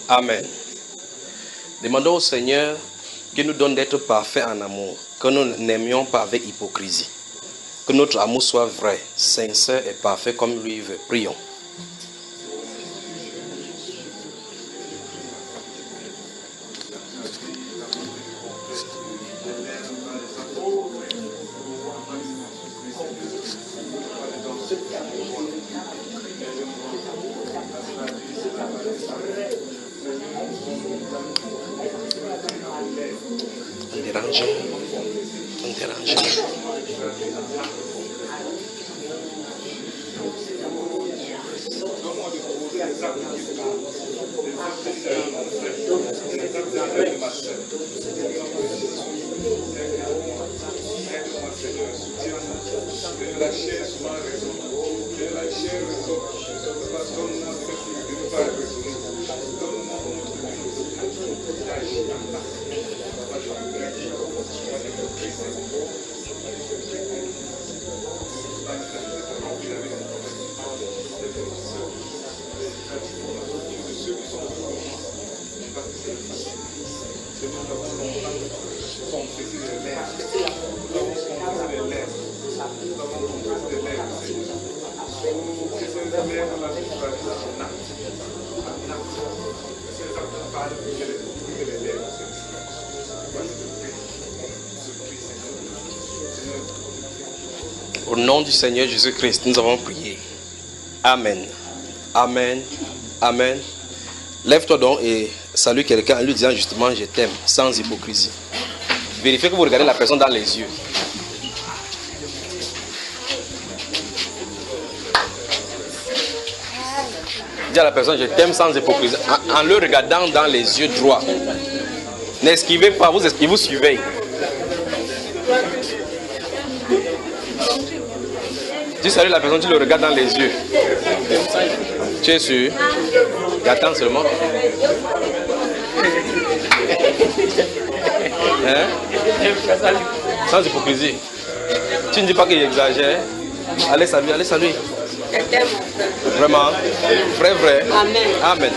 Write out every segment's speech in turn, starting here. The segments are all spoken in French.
Amen. Demandons au Seigneur qu'il nous donne d'être parfaits en amour, que nous n'aimions pas avec hypocrisie, que notre amour soit vrai, sincère et parfait comme lui veut. Prions. Au nom du Seigneur Jésus-Christ, nous avons prié. Amen. Amen. Amen. Lève-toi donc et salue quelqu'un en lui disant justement je t'aime, sans hypocrisie. Vérifiez que vous regardez la personne dans les yeux. Dis à la personne je t'aime sans hypocrisie, en le regardant dans les yeux droits. N'esquivez pas, vous esquivez, vous suivez. Tu salues la personne, tu le regardes dans les yeux. Tu es sûr? Et attends seulement. Hein? Sans hypocrisie. Tu ne dis pas qu'il exagère. Allez saluer, allez saluer. Vraiment? Vrai, vrai. Amen. Amen.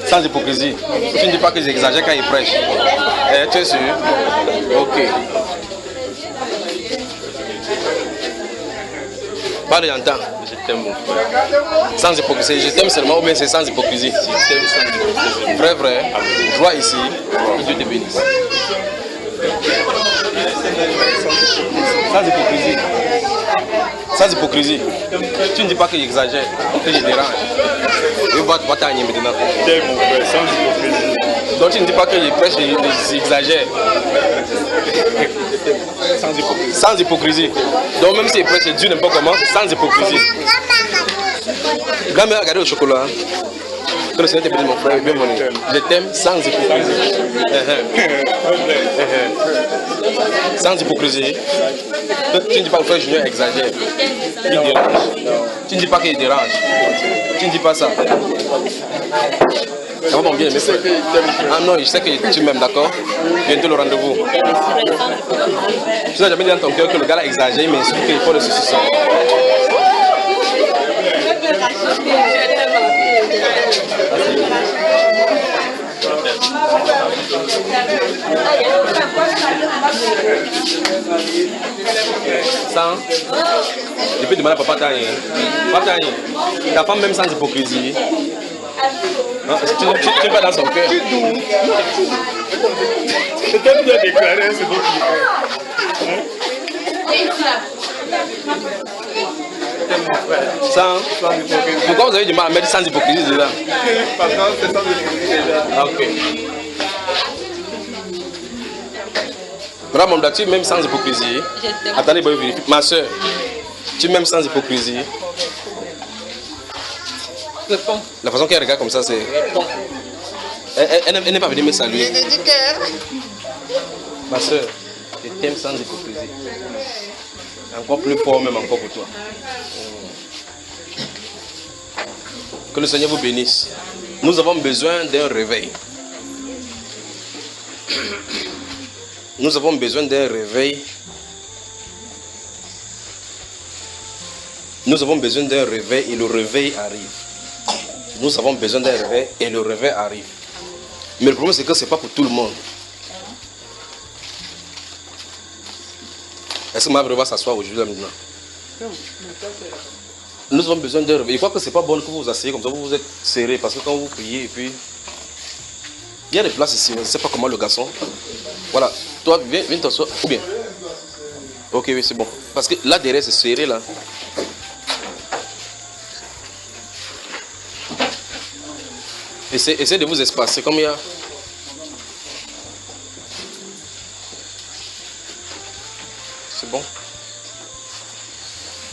Sans hypocrisie. Tu ne dis pas que j'exagère quand il prêche. Tu es sûr? Ok. Parle, j'entends. Je t'aime, mon frère. Sans hypocrisie. Je t'aime seulement ou bien c'est sans hypocrisie? Je t'aime sans hypocrisie. Vrai, vrai. Joie ici. Que Dieu te bénisse. Sans hypocrisie. Sans hypocrisie. Tu ne dis pas que j'exagère, que je dérange. Je vais t'ennuyer maintenant. Sans hypocrisie. Donc tu ne dis pas que je prêche, j'exagère. Sans hypocrisie. Donc même si je prêche, Dieu n'aime pas comment, sans hypocrisie. Grand-mère, regardez le chocolat. Que le Seigneur te bénisse mon frère, bienvenue. Je t'aime sans hypocrisie. Sans hypocrisie. Tu ne dis pas que le frère Junior exagère. Il dérange. Tu ne dis pas qu'il dérange. Tu ne dis pas ça. Ça va mon bien, mais c'est... Ah non, je sais que tu m'aimes, d'accord? Bientôt le rendez-vous. Tu n'as jamais dit dans ton cœur que le gars là exagère, mais il qu'il faut le saucisson. Ça, je peux demander à papa Taï. Papa Taï, ta femme même sans hypocrisie. Tu vas dans son cœur. C'est toi qui dois déclarer, c'est bon. Sans, pourquoi vous avez du mal à mettre sans hypocrisie dedans? Parce que c'est sans hypocrisie déjà. Ah, ok. Madame Monda, tu m'aimes sans hypocrisie. Attendez, je vais vérifier. Ma soeur, tu m'aimes sans hypocrisie. Réponds. La façon qu'elle regarde comme ça, c'est... Elle n'est pas venue me saluer. Ma soeur, je t'aime sans hypocrisie. Encore plus fort, même encore pour toi. Que le Seigneur vous bénisse. Nous avons besoin d'un réveil. Nous avons besoin d'un réveil. Nous avons besoin d'un réveil et le réveil arrive. Nous avons besoin d'un réveil et le réveil arrive. Mais le problème c'est que ce n'est pas pour tout le monde. Est-ce que ma va s'asseoir aujourd'hui là maintenant? Nous avons besoin d'un réveil. Je crois que ce n'est pas bon que vous vous asseyez comme ça, vous vous êtes serré parce que quand vous priez et puis... Il y a des places ici, je ne sais pas comment le garçon. Voilà, toi viens t'asseoir. Ou bien? Ok, oui, c'est bon. Parce que là derrière c'est serré là. Essayez de vous espacer comme il y a. C'est bon.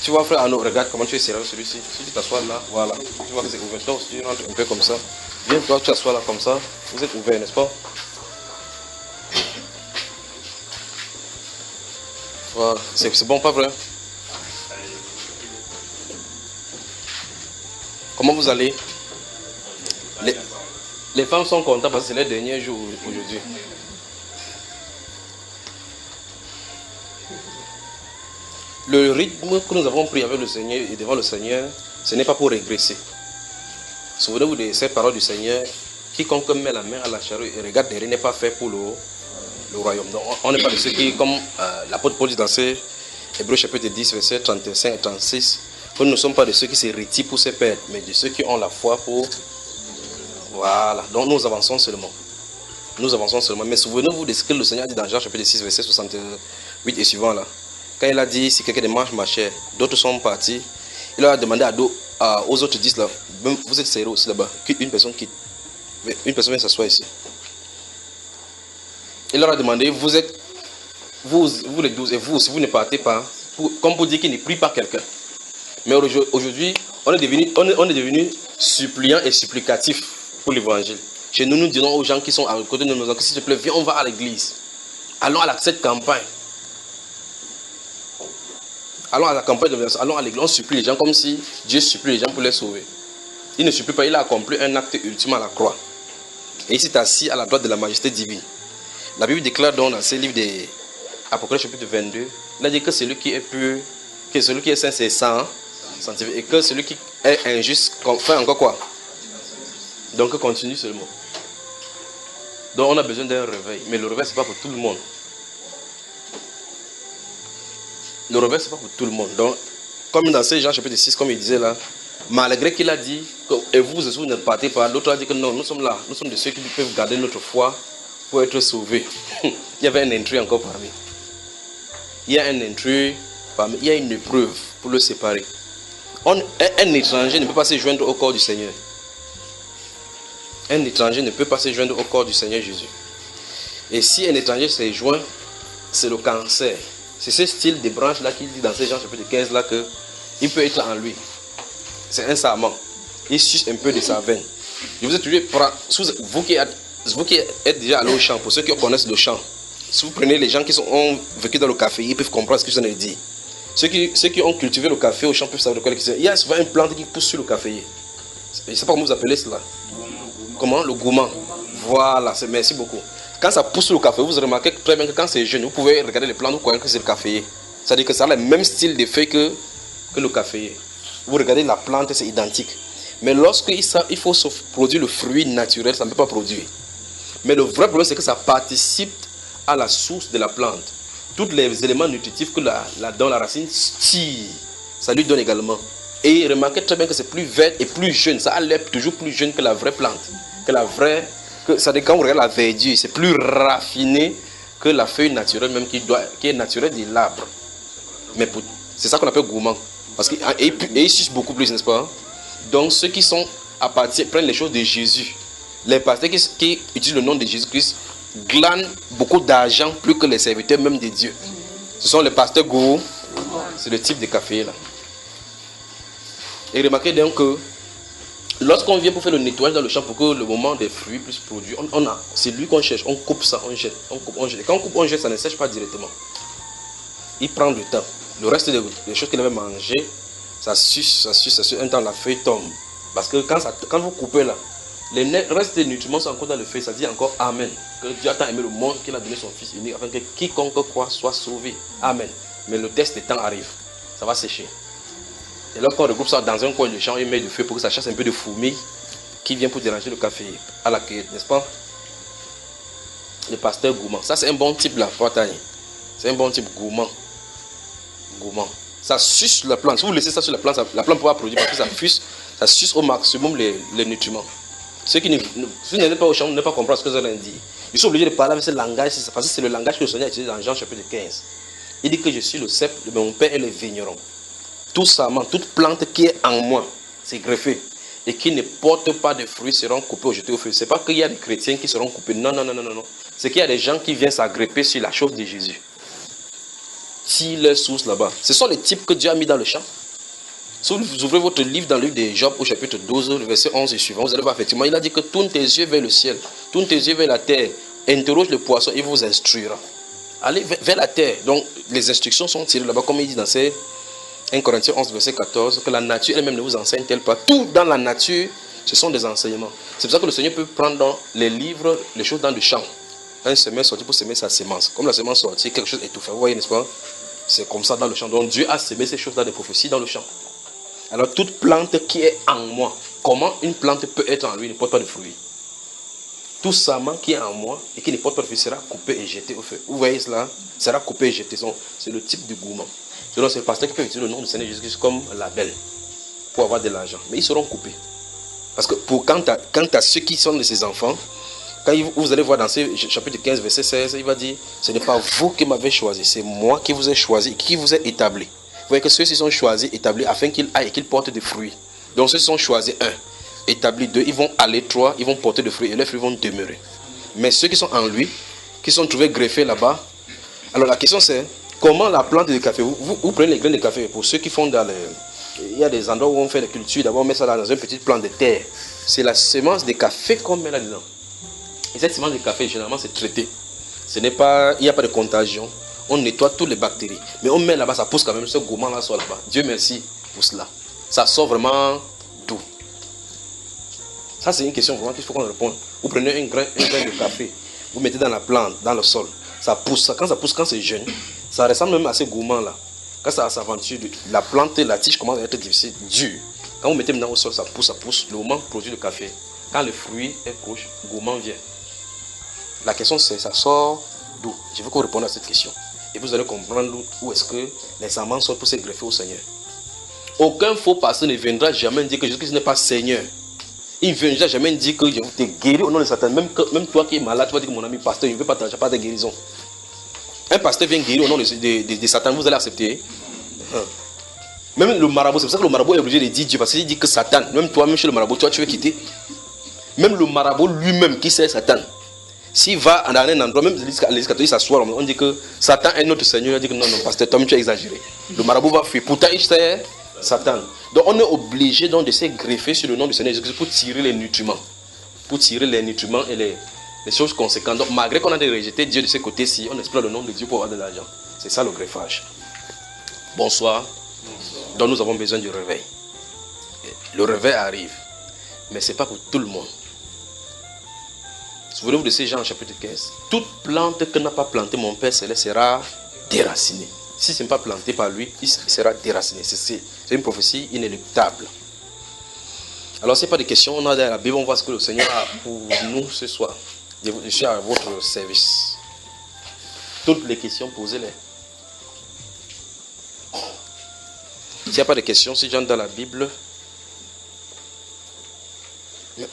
Tu vois, frère Arnaud, regarde comment tu es serré celui-ci. Si tu t'assois là, voilà. Tu vois que c'est ouvert. Donc, si tu rentres un peu comme ça, viens, toi, tu t'assois là comme ça. Vous êtes ouvert, n'est-ce pas? Voilà. C'est bon, pas vrai? Comment vous allez? Les femmes sont contentes parce que c'est leur dernier jour aujourd'hui. Le rythme que nous avons pris avec le Seigneur et devant le Seigneur, ce n'est pas pour régresser. Souvenez-vous de ces paroles du Seigneur. Quiconque met la main à la charrue et regarde derrière n'est pas fait pour le royaume. Donc, on n'est pas de ceux qui, comme l'apôtre Paul dit dans Hébreux chapitre 10, versets 35 et 36, que nous ne sommes pas de ceux qui se retirent pour se perdre, mais de ceux qui ont la foi pour... Voilà, donc nous avançons seulement. Nous avançons seulement. Mais souvenez-vous de ce que le Seigneur dit dans Jean chapitre 6, verset 68 et suivant là. Quand il a dit, si quelqu'un mange ma chair, d'autres sont partis, il a demandé aux autres 10 là, vous êtes sérieux aussi là-bas, qu'une personne quitte. Une personne vient s'asseoir ici. Il leur a demandé, vous les 12, et vous, si vous ne partez pas, comme pour dire qu'il ne prie pas quelqu'un. Mais aujourd'hui, on est devenu suppliant et supplicatif pour l'évangile. Chez nous, nous disons aux gens qui sont à côté de nous, s'il te plaît, viens, on va à l'église. Allons à cette campagne. Allons à la campagne de l'évangile, allons à l'église. On supplie les gens comme si Dieu supplie les gens pour les sauver. Il ne supplie pas, il a accompli un acte ultime à la croix. Et il s'est assis à la droite de la majesté divine. La Bible déclare donc dans ce livre d'Apocalypse chapitre 22, il a dit que celui qui est pur, que celui qui est saint, c'est saint, sanctifié, et que celui qui est injuste, fait encore quoi? Donc continue seulement. Donc on a besoin d'un réveil, mais le réveil c'est pas pour tout le monde. Le réveil c'est pas pour tout le monde. Donc, comme dans ce Jean chapitre 6, comme il disait là, malgré qu'il a dit, et vous ne partez pas, l'autre a dit que non, nous sommes là, nous sommes de ceux qui peuvent garder notre foi pour être sauvés. Il y avait un intrus encore parmi. Il y a un intrus parmi, il y a une épreuve pour le séparer. Un étranger ne peut pas se joindre au corps du Seigneur. Un étranger ne peut pas se joindre au corps du Seigneur Jésus. Et si un étranger se joint, c'est le cancer. C'est ce style de branche là qu'il dit dans ces gens chapitre 15 là que il peut être en lui. C'est un sarment. Il suce un peu de sa veine. Je vous ai toujours, vous qui êtes déjà allé au champ, pour ceux qui connaissent le champ, si vous prenez les gens qui ont vécu dans le café, ils peuvent comprendre ce que je viens de dire. Ceux qui ont cultivé le café au champ peuvent savoir de quoi il s'agit. Il y a souvent une plante qui pousse sur le café. Je ne sais pas comment vous appelez cela. Comment? Le gourmand. Voilà, merci beaucoup. Quand ça pousse sur le café, vous remarquez très bien que quand c'est jeune, vous pouvez regarder les plantes, vous croyez que c'est le café. C'est-à-dire que ça a le même style de feuilles que le café. Vous regardez la plante, c'est identique. Mais lorsqu'il faut produire le fruit naturel, ça ne peut pas produire. Mais le vrai problème, c'est que ça participe à la source de la plante. Tous les éléments nutritifs que dans la racine tire, ça lui donne également. Et remarquez très bien que c'est plus vert et plus jeune. Ça a l'air toujours plus jeune que la vraie plante. C'est-à-dire quand vous regardez la verdure, c'est plus raffiné que la feuille naturelle même qui est naturelle de l'arbre. Mais c'est ça qu'on appelle gourmand. Parce qu'il suce beaucoup plus, n'est-ce pas? Donc ceux qui sont à partir prennent les choses de Jésus. Les pasteurs qui utilisent le nom de Jésus-Christ glanent beaucoup d'argent plus que les serviteurs même de Dieu. Ce sont les pasteurs gourous. C'est le type de café là. Et remarquez donc que lorsqu'on vient pour faire le nettoyage dans le champ pour que le moment des fruits puisse produire, c'est lui qu'on cherche, on coupe ça, on jette, on coupe, on jette. Et quand on coupe, on jette, ça ne sèche pas directement. Il prend du temps. Le reste des choses qu'il avait mangées, ça suce, un temps la feuille tombe. Parce que quand vous coupez là, Les restes des nutriments sont encore dans le feu. Ça dit encore Amen. Que Dieu a tant aimé le monde qu'il a donné son Fils unique afin que quiconque croit soit sauvé. Amen. Mais le test des temps arrive. Ça va sécher. Et là, quand on regroupe ça dans un coin de champ, il met du feu pour que ça chasse un peu de fourmis qui vient pour déranger le café à la cueillette, n'est-ce pas? Le pasteur gourmand. Ça, c'est un bon type là, Fortagne. C'est un bon type gourmand. Gourmand. Ça suce la plante. Si vous laissez ça sur la plante ne peut pas produire parce que ça suce au maximum les nutriments. Ceux qui n'êtes pas au champ ne pas comprendre ce que je leur dis. Ils sont obligés de parler avec ce langage, parce que c'est le langage que le Seigneur a utilisé dans Jean chapitre 15. Il dit que je suis le cep de mon père et le vigneron. Tout sarment, toute plante qui est en moi, c'est greffé. Et qui ne porte pas de fruits seront coupés ou jetés au feu. Ce n'est pas qu'il y a des chrétiens qui seront coupés. Non, non, non, non, non. C'est qu'il y a des gens qui viennent s'agripper sur la chose de Jésus. Si leur source là-bas. Ce sont les types que Dieu a mis dans le champ. Si vous ouvrez votre livre dans le livre de Job au chapitre 12, le verset 11 et suivant, vous allez voir effectivement, il a dit que tourne tes yeux vers le ciel, tourne tes yeux vers la terre, interroge le poisson, il vous instruira. Allez vers la terre. Donc les instructions sont tirées là-bas, comme il dit dans 1 Corinthiens 11, verset 14, que la nature elle-même ne vous enseigne-t-elle pas. Tout dans la nature, ce sont des enseignements. C'est pour ça que le Seigneur peut prendre dans les livres les choses dans le champ. Un semeur sorti pour semer sa semence. Comme la semence sortie, quelque chose étouffé. Vous voyez, n'est-ce pas? C'est comme ça dans le champ. Donc Dieu a semé ces choses dans des prophéties dans le champ. Alors toute plante qui est en moi, comment une plante peut être en lui, ne porte pas de fruits? Tout sarment qui est en moi et qui ne porte pas de fruits sera coupé et jeté au feu. Vous voyez cela? Sera coupé et jeté. C'est le type de gourmand. Donc c'est le pasteur qui peut utiliser le nom du Seigneur Jésus-Christ comme label pour avoir de l'argent. Mais ils seront coupés. Parce que quant à ceux qui sont de ses enfants, quand vous allez voir dans ce chapitre 15, verset 16, il va dire, ce n'est pas vous qui m'avez choisi, c'est moi qui vous ai choisi, qui vous ai établi. Vous voyez que ceux-ci sont choisis, établis, afin qu'ils aillent et qu'ils portent des fruits. Donc ceux-ci sont choisis, 1, établis, 2, ils vont aller, 3, ils vont porter des fruits et leurs fruits vont demeurer. Mais ceux qui sont en lui, qui sont trouvés greffés là-bas, alors la question c'est, comment la plante de café, vous prenez les graines de café, pour ceux qui font dans les... Il y a des endroits où on fait la culture, d'abord on met ça dans une petite plante de terre. C'est la semence de café qu'on met là-dedans. Et cette semence de café, généralement, c'est traité. Ce n'est pas, il n'y a pas de contagion. On nettoie toutes les bactéries. Mais on met là-bas, ça pousse quand même, ce gourmand-là sort là-bas. Dieu merci pour cela. Ça sort vraiment d'où? Ça, c'est une question vraiment qu'il faut qu'on réponde. Vous prenez un grain de café, vous mettez dans la plante, dans le sol. Ça pousse. Quand ça pousse, quand c'est jeune, ça ressemble même à ce gourmand-là. Quand ça s'aventure, la plante, la tige commence à être difficile, dure. Quand vous mettez maintenant au sol, ça pousse. Le gourmand produit le café. Quand le fruit est proche, le gourmand vient. La question c'est, ça sort d'où? Je veux qu'on réponde à cette question. Et vous allez comprendre où est-ce que les semences sortent pour se greffer au Seigneur. Aucun faux pasteur ne viendra jamais dire que Jésus-Christ n'est pas Seigneur. Il ne viendra jamais dire que je t'ai guéri au nom de Satan. Même toi qui es malade, tu vas dire que mon ami pasteur, il ne veut pas t'arranger pas de guérison. Un pasteur vient guérir au nom de Satan, vous allez accepter. Même le marabout, c'est pour ça que le marabout est obligé de dire Dieu, parce qu'il dit que Satan, même toi, même chez le marabout, toi tu veux quitter. Même le marabout lui-même qui sert Satan. S'il va dans un endroit, même l'Église catholique s'assoit, on dit que Satan est notre Seigneur. Il dit que non, pasteur Tom, tu as exagéré. Le marabout va fuir. Pourtant, il sert Satan. Donc, on est obligé donc, de se greffer sur le nom du Seigneur Jésus pour tirer les nutriments. Pour tirer les nutriments et les choses conséquentes. Donc, malgré qu'on a rejeté Dieu de ce côté-ci, on explore le nom de Dieu pour avoir de l'argent. C'est ça le greffage. Bonsoir. Donc, nous avons besoin du réveil. Le réveil arrive. Mais ce n'est pas pour tout le monde. Souvenez-vous de ces gens en chapitre 15. Toute plante que n'a pas planté mon Père Céleste sera déracinée. Si ce n'est pas planté par lui, il sera déraciné. C'est une prophétie inéluctable. Alors, ce n'est pas des questions. On a dans la Bible, on voit ce que le Seigneur a pour nous ce soir. Je suis à votre service. Toutes les questions, posez-les. S'il n'y a pas de questions, si j'entre dans la Bible, je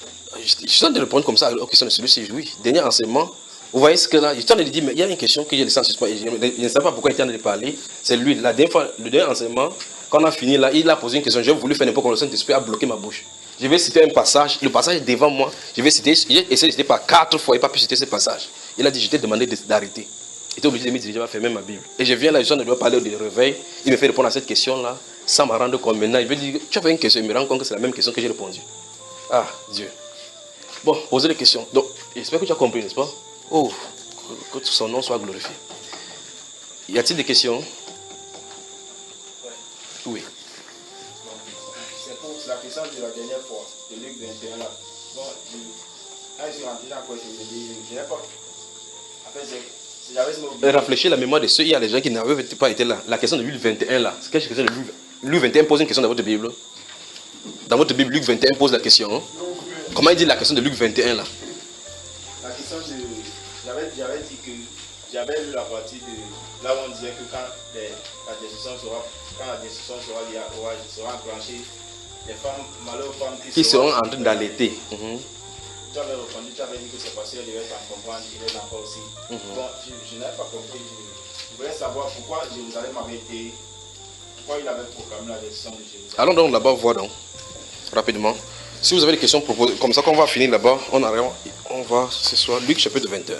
suis en train de répondre comme ça aux questions de celui-ci. Oui, dernier enseignement. Vous voyez ce que là, je suis en train de dire, mais il y a une question que j'ai laissée en suspens. Je ne sais pas pourquoi il est en train de parler. C'est lui. La dernière fois, le dernier enseignement, quand on a fini là, il a posé une question. J'ai voulu faire n'importe quoi, le Saint-Esprit a bloqué ma bouche. Je vais citer un passage. Le passage est devant moi. J'ai essayé de citer par 4 fois. Il n'a pas pu citer ce passage. Il a dit, je t'ai demandé d'arrêter. Il était obligé de me diriger à fermer ma Bible. Et je viens là, je dois parler du réveil. Il me fait répondre à cette question-là, sans me rendre compte. Maintenant, il veut dire, tu as fait une question. Il me rend compte que c'est la même question que j'ai répondu. Ah, Dieu. Bon, posez les questions. Donc, j'espère que tu as compris, n'est-ce pas? Oh, que son nom soit glorifié. Y a-t-il des questions? Oui. C'est pour la question de la dernière fois, de Luc 21 là. Bon, quand je suis rentré dans quoi, je n'ai pas. En fait, j'avais ce mot. Réfléchis la mémoire de ceux, il y a des gens qui n'avaient pas été là. La question de Luc 21 là, c'est quelle question de Luc 21 pose une question dans votre Bible. Dans votre Bible, Luc 21 pose la question. Hein? Comment il dit la question de Luc 21 là? La question de. J'avais dit que j'avais lu la partie de là où on disait que quand la décision sera enclenchée, les femmes, malheureuses femmes qui seront en train d'allaiter. Tu avais répondu, tu avais dit que c'est parce qu'il devait t'en comprendre, il est encore aussi. Bon, je n'avais pas compris. Je voulais savoir pourquoi Jérusalem avait été. Pourquoi il avait proclamé la décision de Jérusalem. Allons donc là-bas voir donc, rapidement. Si vous avez des questions proposées, comme ça qu'on va finir là-bas, on va ce soir, Luc chapitre 21.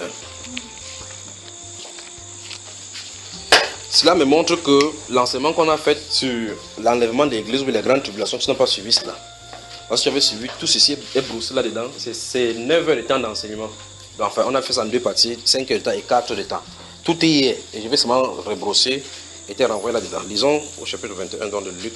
Cela me montre que l'enseignement qu'on a fait sur l'enlèvement de l'église ou les grandes tribulations, tu n'as pas suivi cela. Parce que tu avais suivi, tout ceci est broussé là-dedans. C'est 9 heures de temps d'enseignement. Enfin, on a fait ça en 2 parties, 5 heures de temps et 4 heures de temps. Tout est hier. Et je vais seulement rebrosser et te renvoyer là-dedans. Lisons au chapitre 21 dans le Luc.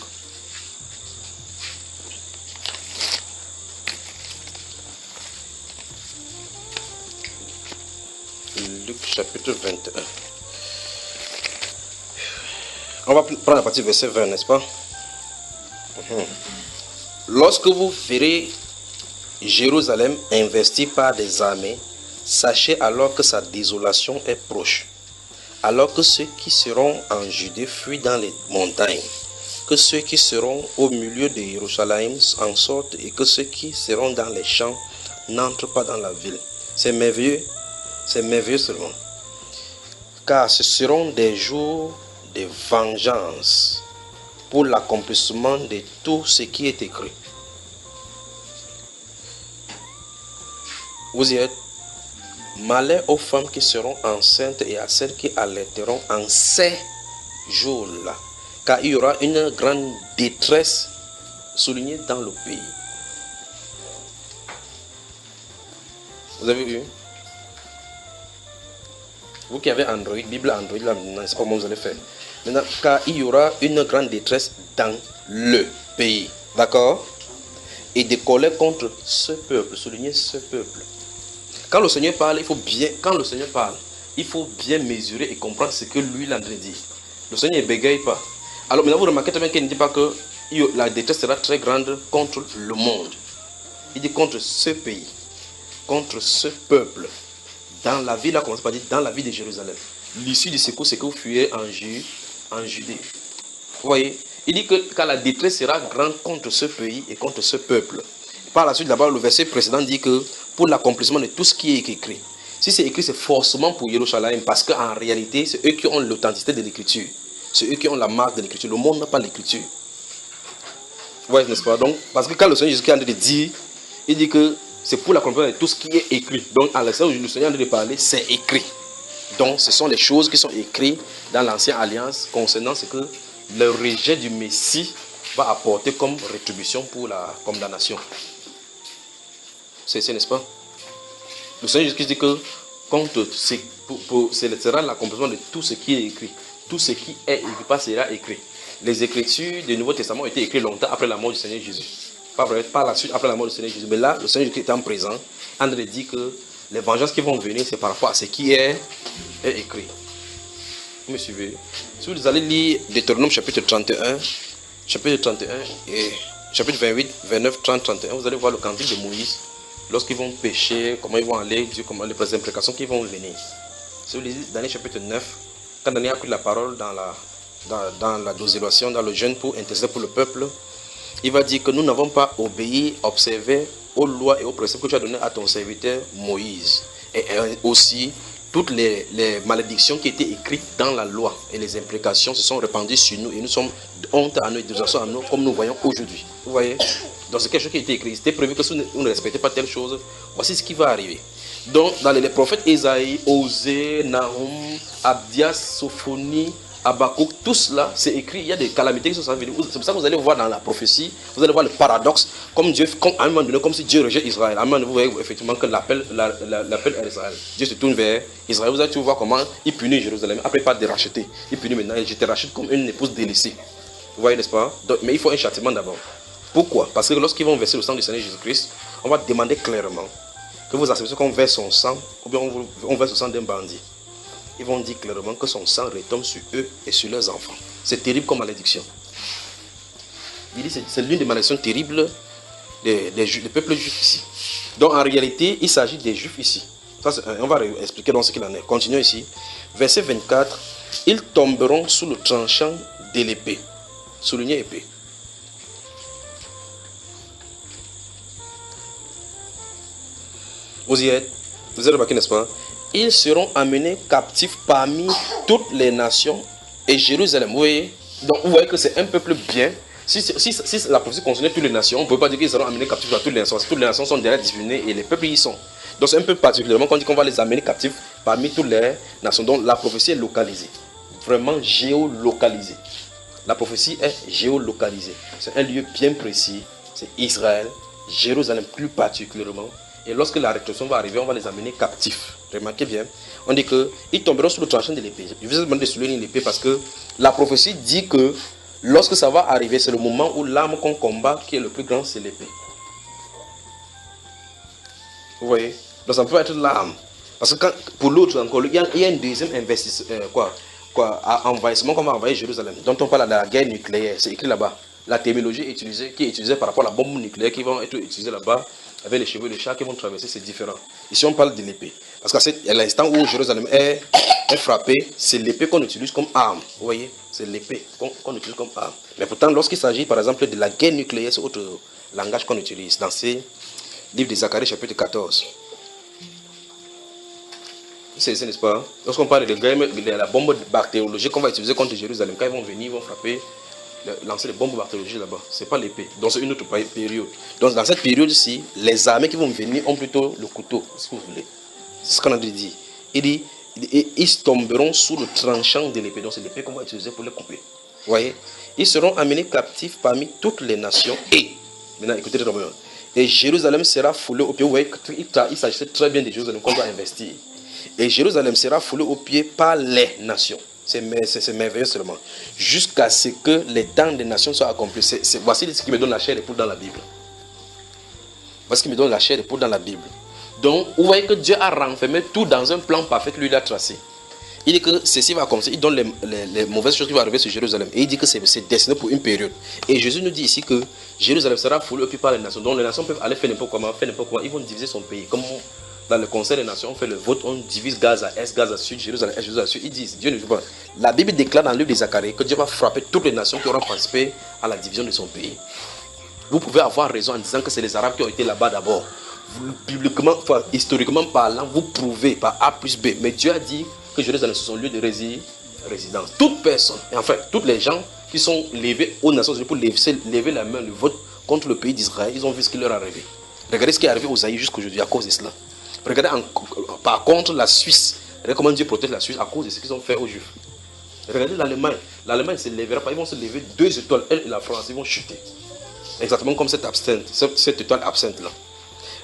Luc chapitre 21. On va prendre la partie verset 20, n'est-ce pas? Lorsque vous verrez Jérusalem investie par des armées, sachez alors que sa désolation est proche. Alors que ceux qui seront en Judée fuient dans les montagnes, que ceux qui seront au milieu de Jérusalem en sortent et que ceux qui seront dans les champs n'entrent pas dans la ville. C'est merveilleux seulement. Car ce seront des jours de vengeance pour l'accomplissement de tout ce qui est écrit. Vous y êtes. Malheur aux femmes qui seront enceintes et à celles qui allaiteront en ces jours-là, car il y aura une grande détresse soulignée dans le pays. Vous avez vu? Vous qui avez Android, Bible Android, là, c'est pas comment vous allez faire. Maintenant, car il y aura une grande détresse dans le pays. D'accord? Et des colères contre ce peuple. Soulignez ce peuple. Quand le Seigneur parle, il faut bien mesurer et comprendre ce que lui l'a dit. Le Seigneur ne bégaye pas. Alors maintenant, vous remarquez très bien qu'il ne dit pas que la détresse sera très grande contre le monde. Il dit contre ce pays, contre ce peuple. Dans la ville, là, commence par dire dans la ville de Jérusalem. L'issue du secours, c'est que vous fuyez en Judée. Vous voyez? Il dit que quand la détresse sera grande contre ce pays et contre ce peuple. Par la suite, d'abord, le verset précédent dit que pour l'accomplissement de tout ce qui est écrit. Si c'est écrit, c'est forcément pour Jérusalem, parce qu'en réalité, c'est eux qui ont l'authenticité de l'écriture. C'est eux qui ont la marque de l'écriture. Le monde n'a pas l'écriture. Vous voyez, n'est-ce pas? Donc, parce que quand le Seigneur Jésus est en train de dire, il dit que c'est pour l'accomplissement de tout ce qui est écrit. Donc, à l'instant où le Seigneur est en train de parler, c'est écrit. Donc, ce sont les choses qui sont écrites dans l'Ancienne Alliance concernant ce que le rejet du Messie va apporter comme rétribution pour la condamnation. C'est n'est-ce pas? Le Seigneur Jésus dit que ce sera l'accomplissement de tout ce qui est écrit. Tout ce qui est écrit, pas sera écrit. Les Écritures du Nouveau Testament ont été écrites longtemps après la mort du Seigneur Jésus. Pas par la suite, après la mort du Seigneur Jésus. Mais là, le Seigneur Jésus étant présent, André dit que les vengeances qui vont venir, c'est par rapport à ce qui est écrit. Vous me suivez? Si vous allez lire Deutéronome chapitre 31 et chapitre 28, 29, 30, 31, vous allez voir le cantique de Moïse. Lorsqu'ils vont pécher, comment ils vont aller, comment les implications qui vont venir. Si vous lisez Daniel chapitre 9, quand Daniel a pris la parole dans la désolation, dans le jeûne pour intercéder pour le peuple, il va dire que nous n'avons pas obéi, observé aux lois et aux préceptes que tu as donné à ton serviteur Moïse. Et aussi, toutes les malédictions qui étaient écrites dans la loi et les implications se sont répandues sur nous et nous sommes honte à nous et désolation à nous comme nous voyons aujourd'hui. Vous voyez? Donc c'est quelque chose qui a été écrit. C'était prévu que si vous ne respectez pas telle chose, voici ce qui va arriver. Donc dans les prophètes Ésaïe, Osée, Nahum, Abdias, Sophonie, Habakkuk, tout cela c'est écrit. Il y a des calamités qui sont venues. C'est pour ça que vous allez voir dans la prophétie, vous allez voir le paradoxe, à un moment donné, comme si Dieu rejette Israël. À un moment donné, vous voyez effectivement que l'appel à Israël. Dieu se tourne vers Israël. Vous allez voir comment il punit Jérusalem. Après, pas de racheter. Il punit maintenant. Je te rachète comme une épouse délaissée. Vous voyez, n'est-ce pas? Donc, mais il faut un châtiment d'abord. Pourquoi? Parce que lorsqu'ils vont verser le sang du Seigneur Jésus-Christ, on va demander clairement que vous acceptez qu'on verse son sang, ou bien on verse le sang d'un bandit. Ils vont dire clairement que son sang retombe sur eux et sur leurs enfants. C'est terrible comme malédiction. Il dit que c'est l'une des malédictions terribles des peuples juifs ici. Donc en réalité, il s'agit des juifs ici. Ça, on va expliquer dans ce qu'il en est. Continuons ici. Verset 24. Ils tomberont sous le tranchant de l'épée. Soulignez épée. Vous y êtes? Vous avez remarqué, n'est-ce pas? Ils seront amenés captifs parmi toutes les nations et Jérusalem. Vous voyez? Donc vous voyez que c'est un peuple bien. Si la prophétie concernait toutes les nations, on ne peut pas dire qu'ils seront amenés captifs à toutes les nations. Toutes les nations sont déjà disciplinées et les peuples y sont. Donc c'est un peu particulièrement qu'on dit qu'on va les amener captifs parmi toutes les nations. Donc la prophétie est localisée. Vraiment géolocalisée. La prophétie est géolocalisée. C'est un lieu bien précis. C'est Israël, Jérusalem plus particulièrement. Et lorsque la rétorsion va arriver, on va les amener captifs. Remarquez bien. On dit qu'ils tomberont sous le tranchant de l'épée. Je vous ai demandé de souligner l'épée parce que la prophétie dit que lorsque ça va arriver, c'est le moment où l'arme qu'on combat qui est le plus grand, c'est l'épée. Vous voyez? Donc ça peut être l'arme. Parce que pour l'autre encore, il y a un deuxième envahissement qu'on va envahir Jérusalem. Dont on parle de la guerre nucléaire. C'est écrit là-bas. La terminologie qui est utilisée par rapport à la bombe nucléaire qui va être utilisée là-bas avec les chevaux de chat qui vont traverser, c'est différent. Ici on parle de l'épée. Parce qu'à l'instant où Jérusalem est frappée, c'est l'épée qu'on utilise comme arme. Vous voyez? C'est l'épée qu'on utilise comme arme. Mais pourtant, lorsqu'il s'agit par exemple de la guerre nucléaire, c'est autre langage qu'on utilise dans ces livres de Zacharie chapitre 14. C'est n'est-ce pas? Lorsqu'on parle de la bombe bactériologique qu'on va utiliser contre Jérusalem, quand ils vont venir, ils vont frapper, lancer les bombes bactériologiques là-bas. Ce n'est pas l'épée. Donc c'est une autre période. Donc dans cette période-ci, les armées qui vont venir ont plutôt le couteau, si vous voulez. C'est ce qu'on a dit. Il dit, ils tomberont sous le tranchant de l'épée. Donc c'est l'épée qu'on va utiliser pour les couper. Vous voyez? Ils seront amenés captifs parmi toutes les nations. Et, maintenant écoutez très bien. Et Jérusalem sera foulée au pied. Vous voyez qu'il s'agissait très bien de Jérusalem qu'on va investir. Et Jérusalem sera foulée au pied par les nations. C'est merveilleux seulement. Jusqu'à ce que les temps des nations soient accomplis. Voici ce qui me donne la chair et poule dans la Bible. Voici ce qui me donne la chair et poule dans la Bible. Donc, vous voyez que Dieu a renfermé tout dans un plan parfait que lui a tracé. Il dit que ceci va comme ça. Il donne les mauvaises choses qui vont arriver sur Jérusalem. Et il dit que c'est destiné pour une période. Et Jésus nous dit ici que Jérusalem sera foulée au pied par les nations. Donc les nations peuvent aller faire n'importe comment, Ils vont diviser son pays. Comme dans le Conseil des Nations, on fait le vote, on divise Gaza, Est, Gaza, Sud, Jérusalem, Est, Jérusalem, Sud. Ils disent, Dieu ne veut pas. La Bible déclare dans le livre de Zacharie que Dieu va frapper toutes les nations qui auront participé à la division de son pays. Vous pouvez avoir raison en disant que c'est les Arabes qui ont été là-bas d'abord. Bibliquement, historiquement parlant, vous prouvez par A plus B. Mais Dieu a dit que Jérusalem, c'est son lieu de résidence. Toute personne, et enfin, tous les gens qui sont levés aux Nations Unies pour lever la main, le vote contre le pays d'Israël, ils ont vu ce qui leur est arrivé. Regardez ce qui est arrivé aux Zaïre jusqu'aujourd'hui à cause de cela. Regardez par contre la Suisse. Regardez comment Dieu protège la Suisse à cause de ce qu'ils ont fait aux Juifs. Regardez l'Allemagne. L'Allemagne ne se lèvera pas. Ils vont se lever 2 étoiles. Elle et la France, ils vont chuter. Exactement comme cette étoile absente là.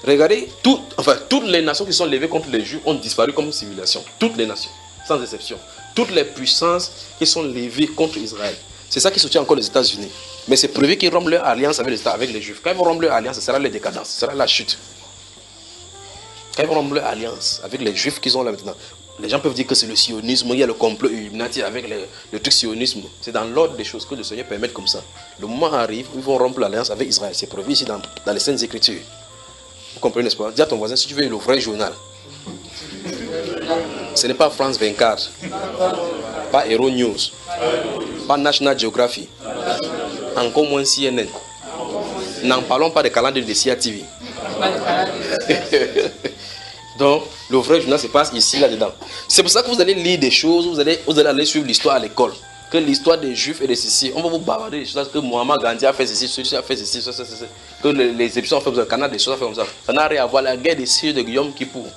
Regardez, toutes les nations qui sont levées contre les Juifs ont disparu comme civilisation. Toutes les nations, sans exception. Toutes les puissances qui sont levées contre Israël. C'est ça qui soutient encore les États-Unis. Mais c'est prévu qu'ils rompent leur alliance avec les Juifs. Quand ils vont rompre leur alliance, ce sera la décadence, ce sera la chute. Quand ils vont rompre leur alliance avec les Juifs qu'ils ont là maintenant, les gens peuvent dire que c'est le sionisme, il y a le complot Illuminati avec le truc sionisme. C'est dans l'ordre des choses que le Seigneur permet comme ça. Le moment arrive où ils vont rompre l'alliance avec Israël. C'est prévu ici dans les Saintes Écritures. Vous comprenez, n'est-ce pas? Dis à ton voisin, si tu veux le vrai journal, ce n'est pas France 24, pas Hero News, pas National Geographic, encore moins CNN. N'en parlons pas des calendriers de CIA TV. Donc, le vrai journal se passe ici, là-dedans. C'est pour ça que vous allez lire des choses, vous allez aller suivre l'histoire à l'école. Que l'histoire des Juifs et de ceci, on va vous bavarder des choses, que Mohamed Gandhi a fait ceci, ceci a fait ceci, ceci, que les Égyptiens ont fait comme ça, le Canada, des choses a fait comme ça. Ça n'a rien à voir, la guerre des Syriens de Guillaume Kippour.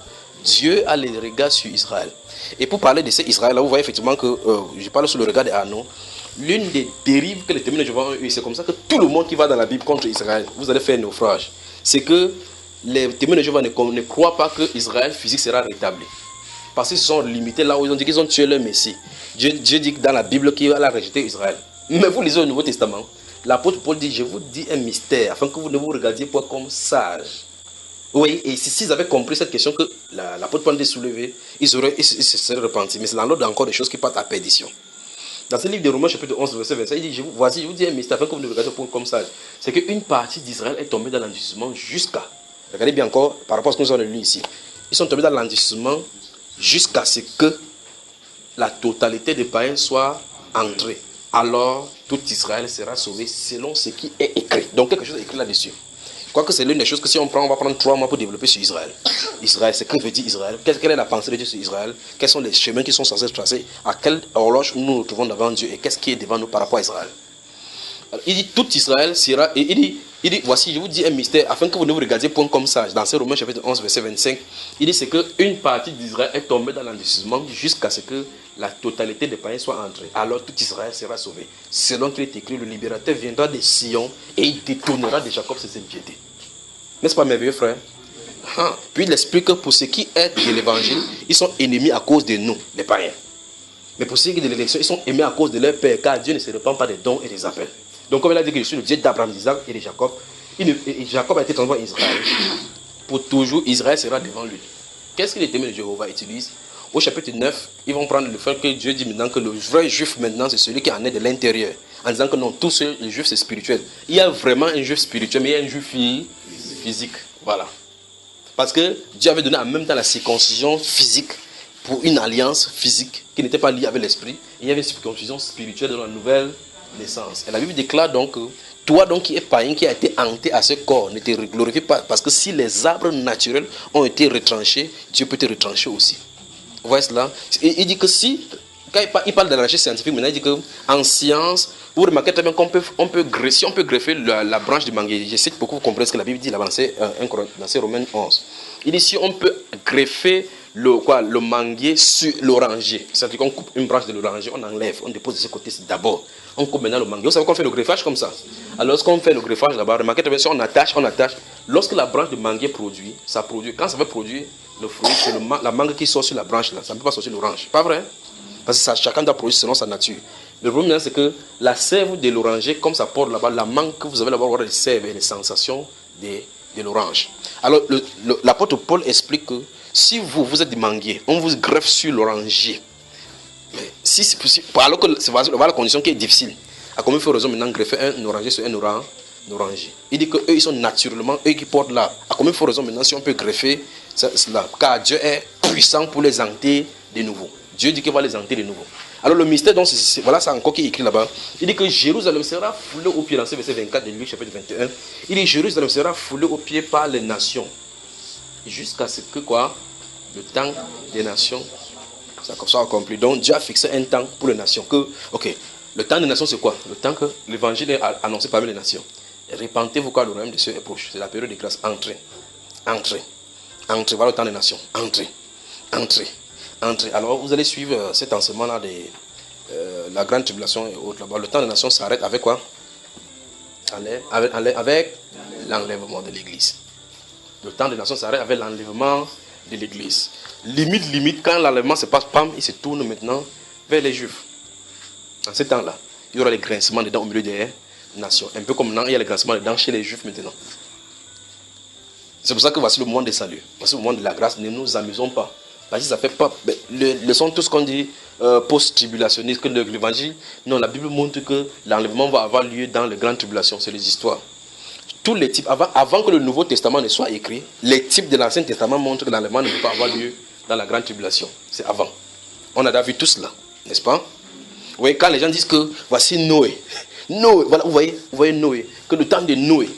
Dieu a les regards sur Israël. Et pour parler de ces Israël, là, vous voyez effectivement que, je parle sur le regard d'Arnaud, l'une des dérives que les témoins de Jéhovah ont eu, c'est comme ça que tout le monde qui va dans la Bible contre Israël, vous allez faire un naufrage. C'est que les témoins de Jéhovah ne croient pas que Israël physique sera rétabli. Parce qu'ils se sont limités là où ils ont dit qu'ils ont tué leur Messie. Dieu dit dans la Bible qu'il a rejeté Israël. Mais vous lisez au Nouveau Testament, l'apôtre Paul dit, je vous dis un mystère, afin que vous ne vous regardiez pas comme sages, Oui, et s'ils avaient compris cette question que l'apôtre Paul a soulevé, ils se seraient repentis. Mais c'est dans l'ordre encore des choses qui partent à perdition. Dans ce livre de Romains, chapitre 11, verset 25, il dit, voici, je vous dis un mystère, afin que vous ne regardiez pas comme ça. C'est qu'une partie d'Israël est tombée dans l'endurcissement jusqu'à, regardez bien encore, par rapport à ce que nous avons lu ici, ils sont tombés dans l'endurcissement jusqu'à ce que la totalité des païens soit entrée. Alors, tout Israël sera sauvé selon ce qui est écrit. Donc, quelque chose est écrit là-dessus. Quoique c'est l'une des choses que si on va prendre 3 mois pour développer sur Israël. Israël, c'est que veut dire Israël? Quelle est la pensée de Dieu sur Israël? Quels sont les chemins qui sont censés se tracer? À quelle horloge nous nous trouvons devant Dieu? Et qu'est-ce qui est devant nous par rapport à Israël? Alors, il dit tout Israël sera... Et il dit, voici, je vous dis un mystère, afin que vous ne vous regardiez point comme ça. Dans ce Romains chapitre 11, verset 25, il dit c'est qu'une partie d'Israël est tombée dans l'endurcissement jusqu'à ce que la totalité des païens soit entrée. Alors tout Israël sera sauvé. Selon qu'il est écrit, le libérateur viendra de Sion et il détournera de Jacob ses impiétés. N'est-ce pas merveilleux, frère? Puis il explique que pour ce qui est de l'évangile, ils sont ennemis à cause de nous, les païens. Mais pour ce qui est de l'élection, ils sont aimés à cause de leur père, car Dieu ne se répand pas des dons et des appels. Donc comme il a dit que je suis le Dieu d'Abraham, d'Isaac et de Jacob, Jacob a été transformé en Israël. Pour toujours, Israël sera devant lui. Qu'est-ce que les témoins de Jéhovah utilisent? Au chapitre 9, ils vont prendre le fait que Dieu dit maintenant que le vrai juif maintenant, c'est celui qui en est de l'intérieur. En disant que non, tous les juifs c'est spirituel. Il y a vraiment un juif spirituel, mais il y a un juif physique. Voilà. Parce que Dieu avait donné en même temps la circoncision physique pour une alliance physique qui n'était pas liée avec l'esprit. Il y avait une circoncision spirituelle dans la nouvelle naissance. Et la Bible déclare donc que toi donc qui es païen, qui a été hanté à ce corps, ne te glorifie pas. Parce que si les arbres naturels ont été retranchés, Dieu peut te retrancher aussi. Vous voyez cela? Il dit que si, quand il parle de la recherche scientifique, maintenant il dit qu'en science, vous remarquez très bien qu'on peut greffer la branche du manguier. Je cite pour que vous compreniez ce que la Bible dit là, dans ces Romains 11. Il dit si on peut greffer le manguier sur l'oranger. C'est-à-dire qu'on coupe une branche de l'oranger, on enlève, on dépose de ce côté d'abord. On coupe maintenant le manguier. Vous savez qu'on fait le greffage comme ça. Alors lorsqu'on fait le greffage là-bas, remarquez très bien, si on attache. Lorsque la branche de manguier produit, ça produit. Quand ça va produire le fruit, c'est la mangue qui sort sur la branche là. Ça ne peut pas sortir l'orange. Pas vrai? Parce que chacun doit produire selon sa nature. Le problème, c'est que la sève de l'oranger, comme ça porte là-bas, la mangue que vous avez là-bas, les sèves et les sensations de l'orange. Alors, l'apôtre Paul explique que si vous êtes des manguiers, on vous greffe sur l'oranger. Si c'est possible, alors que c'est la condition qui est difficile. À combien il faut raison maintenant greffer un oranger sur un oranger? Il dit qu'eux, ils sont naturellement, eux qui portent là. À combien il faut raison maintenant si on peut greffer cela? Car Dieu est puissant pour les hanter de nouveau. Dieu dit qu'il va les hanter de nouveau. Alors le mystère, donc, voilà, c'est encore qui est écrit là-bas. Il dit que Jérusalem sera foulé aux pieds, dans ce verset 24 de Luc chapitre 21. Il dit Jérusalem sera foulé aux pieds par les nations. Jusqu'à ce que quoi? Le temps des nations soit accompli. Donc Dieu a fixé un temps pour les nations. Le temps des nations c'est quoi? Le temps que l'évangile est annoncé parmi les nations. Répentez-vous car le royaume de Dieu est proche. C'est la période de grâce. Entrez. Voilà le temps des nations. Entrez. Alors vous allez suivre cet enseignement-là de la grande tribulation et autres là-bas. Le temps des nations s'arrête avec quoi? Avec l'enlèvement de l'église. Le temps des nations s'arrête avec l'enlèvement de l'église. Limite, quand l'enlèvement se passe, pam, il se tourne maintenant vers les juifs. En ce temps-là, il y aura les grincements des dents au milieu des nations. Un peu comme maintenant, il y a les grincements des dents chez les juifs maintenant. C'est pour ça que voici le moment des saluts. Voici le moment de la grâce. Ne nous amusons pas. Parce que ça fait pas. Le sont tous qu'on dit post-tribulationniste, que l'évangile. Non, la Bible montre que l'enlèvement va avoir lieu dans les grandes tribulations. C'est les histoires. Tous les types, avant que le Nouveau Testament ne soit écrit, les types de l'Ancien Testament montrent que l'enlèvement ne peut pas avoir lieu dans la grande tribulation. C'est avant. On a déjà vu tout cela, n'est-ce pas? Vous voyez, quand les gens disent que voici Noé. Voilà, vous voyez Noé. Que le temps de Noé.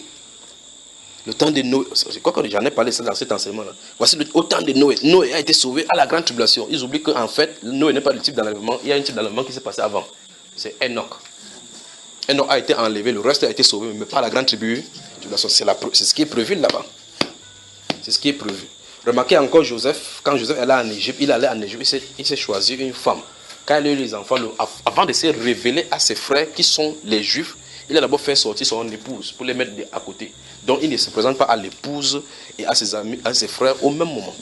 C'est quoi que j'en ai parlé dans cet enseignement-là? Voici au temps de Noé. Noé a été sauvé à la grande tribulation. Ils oublient qu'en fait, Noé n'est pas le type d'enlèvement. Il y a un type d'enlèvement qui s'est passé avant. C'est Enoch. Enoch a été enlevé, le reste a été sauvé, mais pas la grande tribulation. C'est ce qui est prévu là-bas. C'est ce qui est prévu. Remarquez encore Joseph, quand Joseph allait en Égypte, il s'est choisi une femme. Quand il a eu les enfants, avant de se révéler à ses frères qui sont les juifs, il a d'abord fait sortir son épouse pour les mettre à côté. Donc il ne se présente pas à l'épouse et à ses amis, à ses frères au même moment.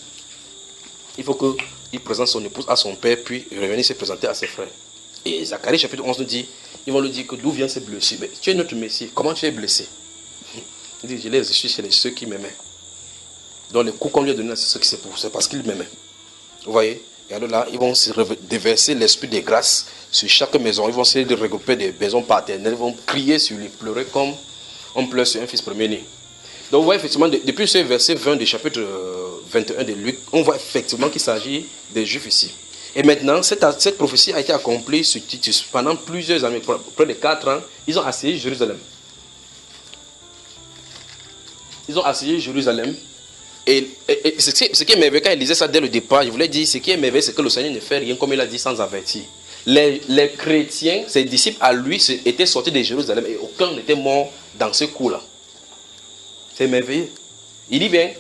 Il faut qu'il présente son épouse à son père, puis revenir se présenter à ses frères. Et Zacharie chapitre 11 nous dit, ils vont lui dire que d'où vient ces blessures? Mais tu es notre Messie, comment tu es blessé? Il dit, je l'ai reçu chez ceux qui m'aimaient. Donc les coups qu'on lui a donnés, c'est ce qui s'est pour, c'est parce qu'il m'aimait. Vous voyez? Et alors là, ils vont se déverser l'esprit de grâce sur chaque maison. Ils vont essayer de regrouper des maisons paternelles. Ils vont crier sur lui, pleurer comme on pleure sur un fils premier-né. Donc vous voyez effectivement, depuis ce verset 20 du chapitre 21 de Luc, on voit effectivement qu'il s'agit des Juifs ici. Et maintenant, cette prophétie a été accomplie sur Titus. Pendant plusieurs années, près de 4 ans, ils ont assiégé Jérusalem. Ils ont assiégé Jérusalem. Et ce qui est merveilleux, quand il disait ça dès le départ, je voulais dire, ce qui est merveilleux, c'est que le Seigneur ne fait rien comme il a dit sans avertir. Les chrétiens, ses disciples à lui, étaient sortis de Jérusalem et aucun n'était mort dans ce coup-là. C'est merveilleux. Il dit bien,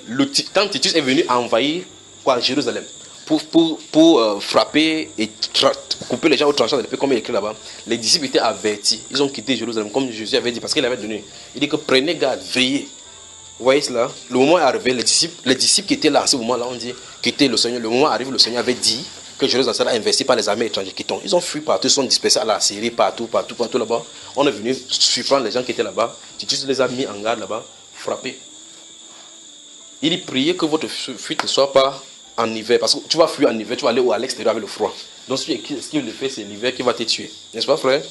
quand Titus est venu envahir Jérusalem, pour frapper et couper les gens au tranchant de l'épée, comme il est écrit là-bas, les disciples étaient avertis. Ils ont quitté Jérusalem, comme Jésus avait dit, parce qu'il avait donné. Il dit que prenez garde, veillez. Vous voyez cela? Le moment est arrivé, les disciples qui étaient là à ce moment-là ont dit, quittez le Seigneur. Le moment arrive, le Seigneur avait dit que Jérusalem sera investi par les armées étrangères qui tombent. Ils ont fui partout, ils sont dispersés à la Syrie, partout là-bas. On est venu surprendre les gens qui étaient là-bas. Titus les a mis en garde là-bas, frappés. Il dit, priez que votre fuite ne soit pas en hiver, parce que tu vas fuir en hiver, tu vas aller à l'extérieur avec le froid. Donc ce qu'il le fait, c'est l'hiver qui va te tuer. N'est-ce pas, frère?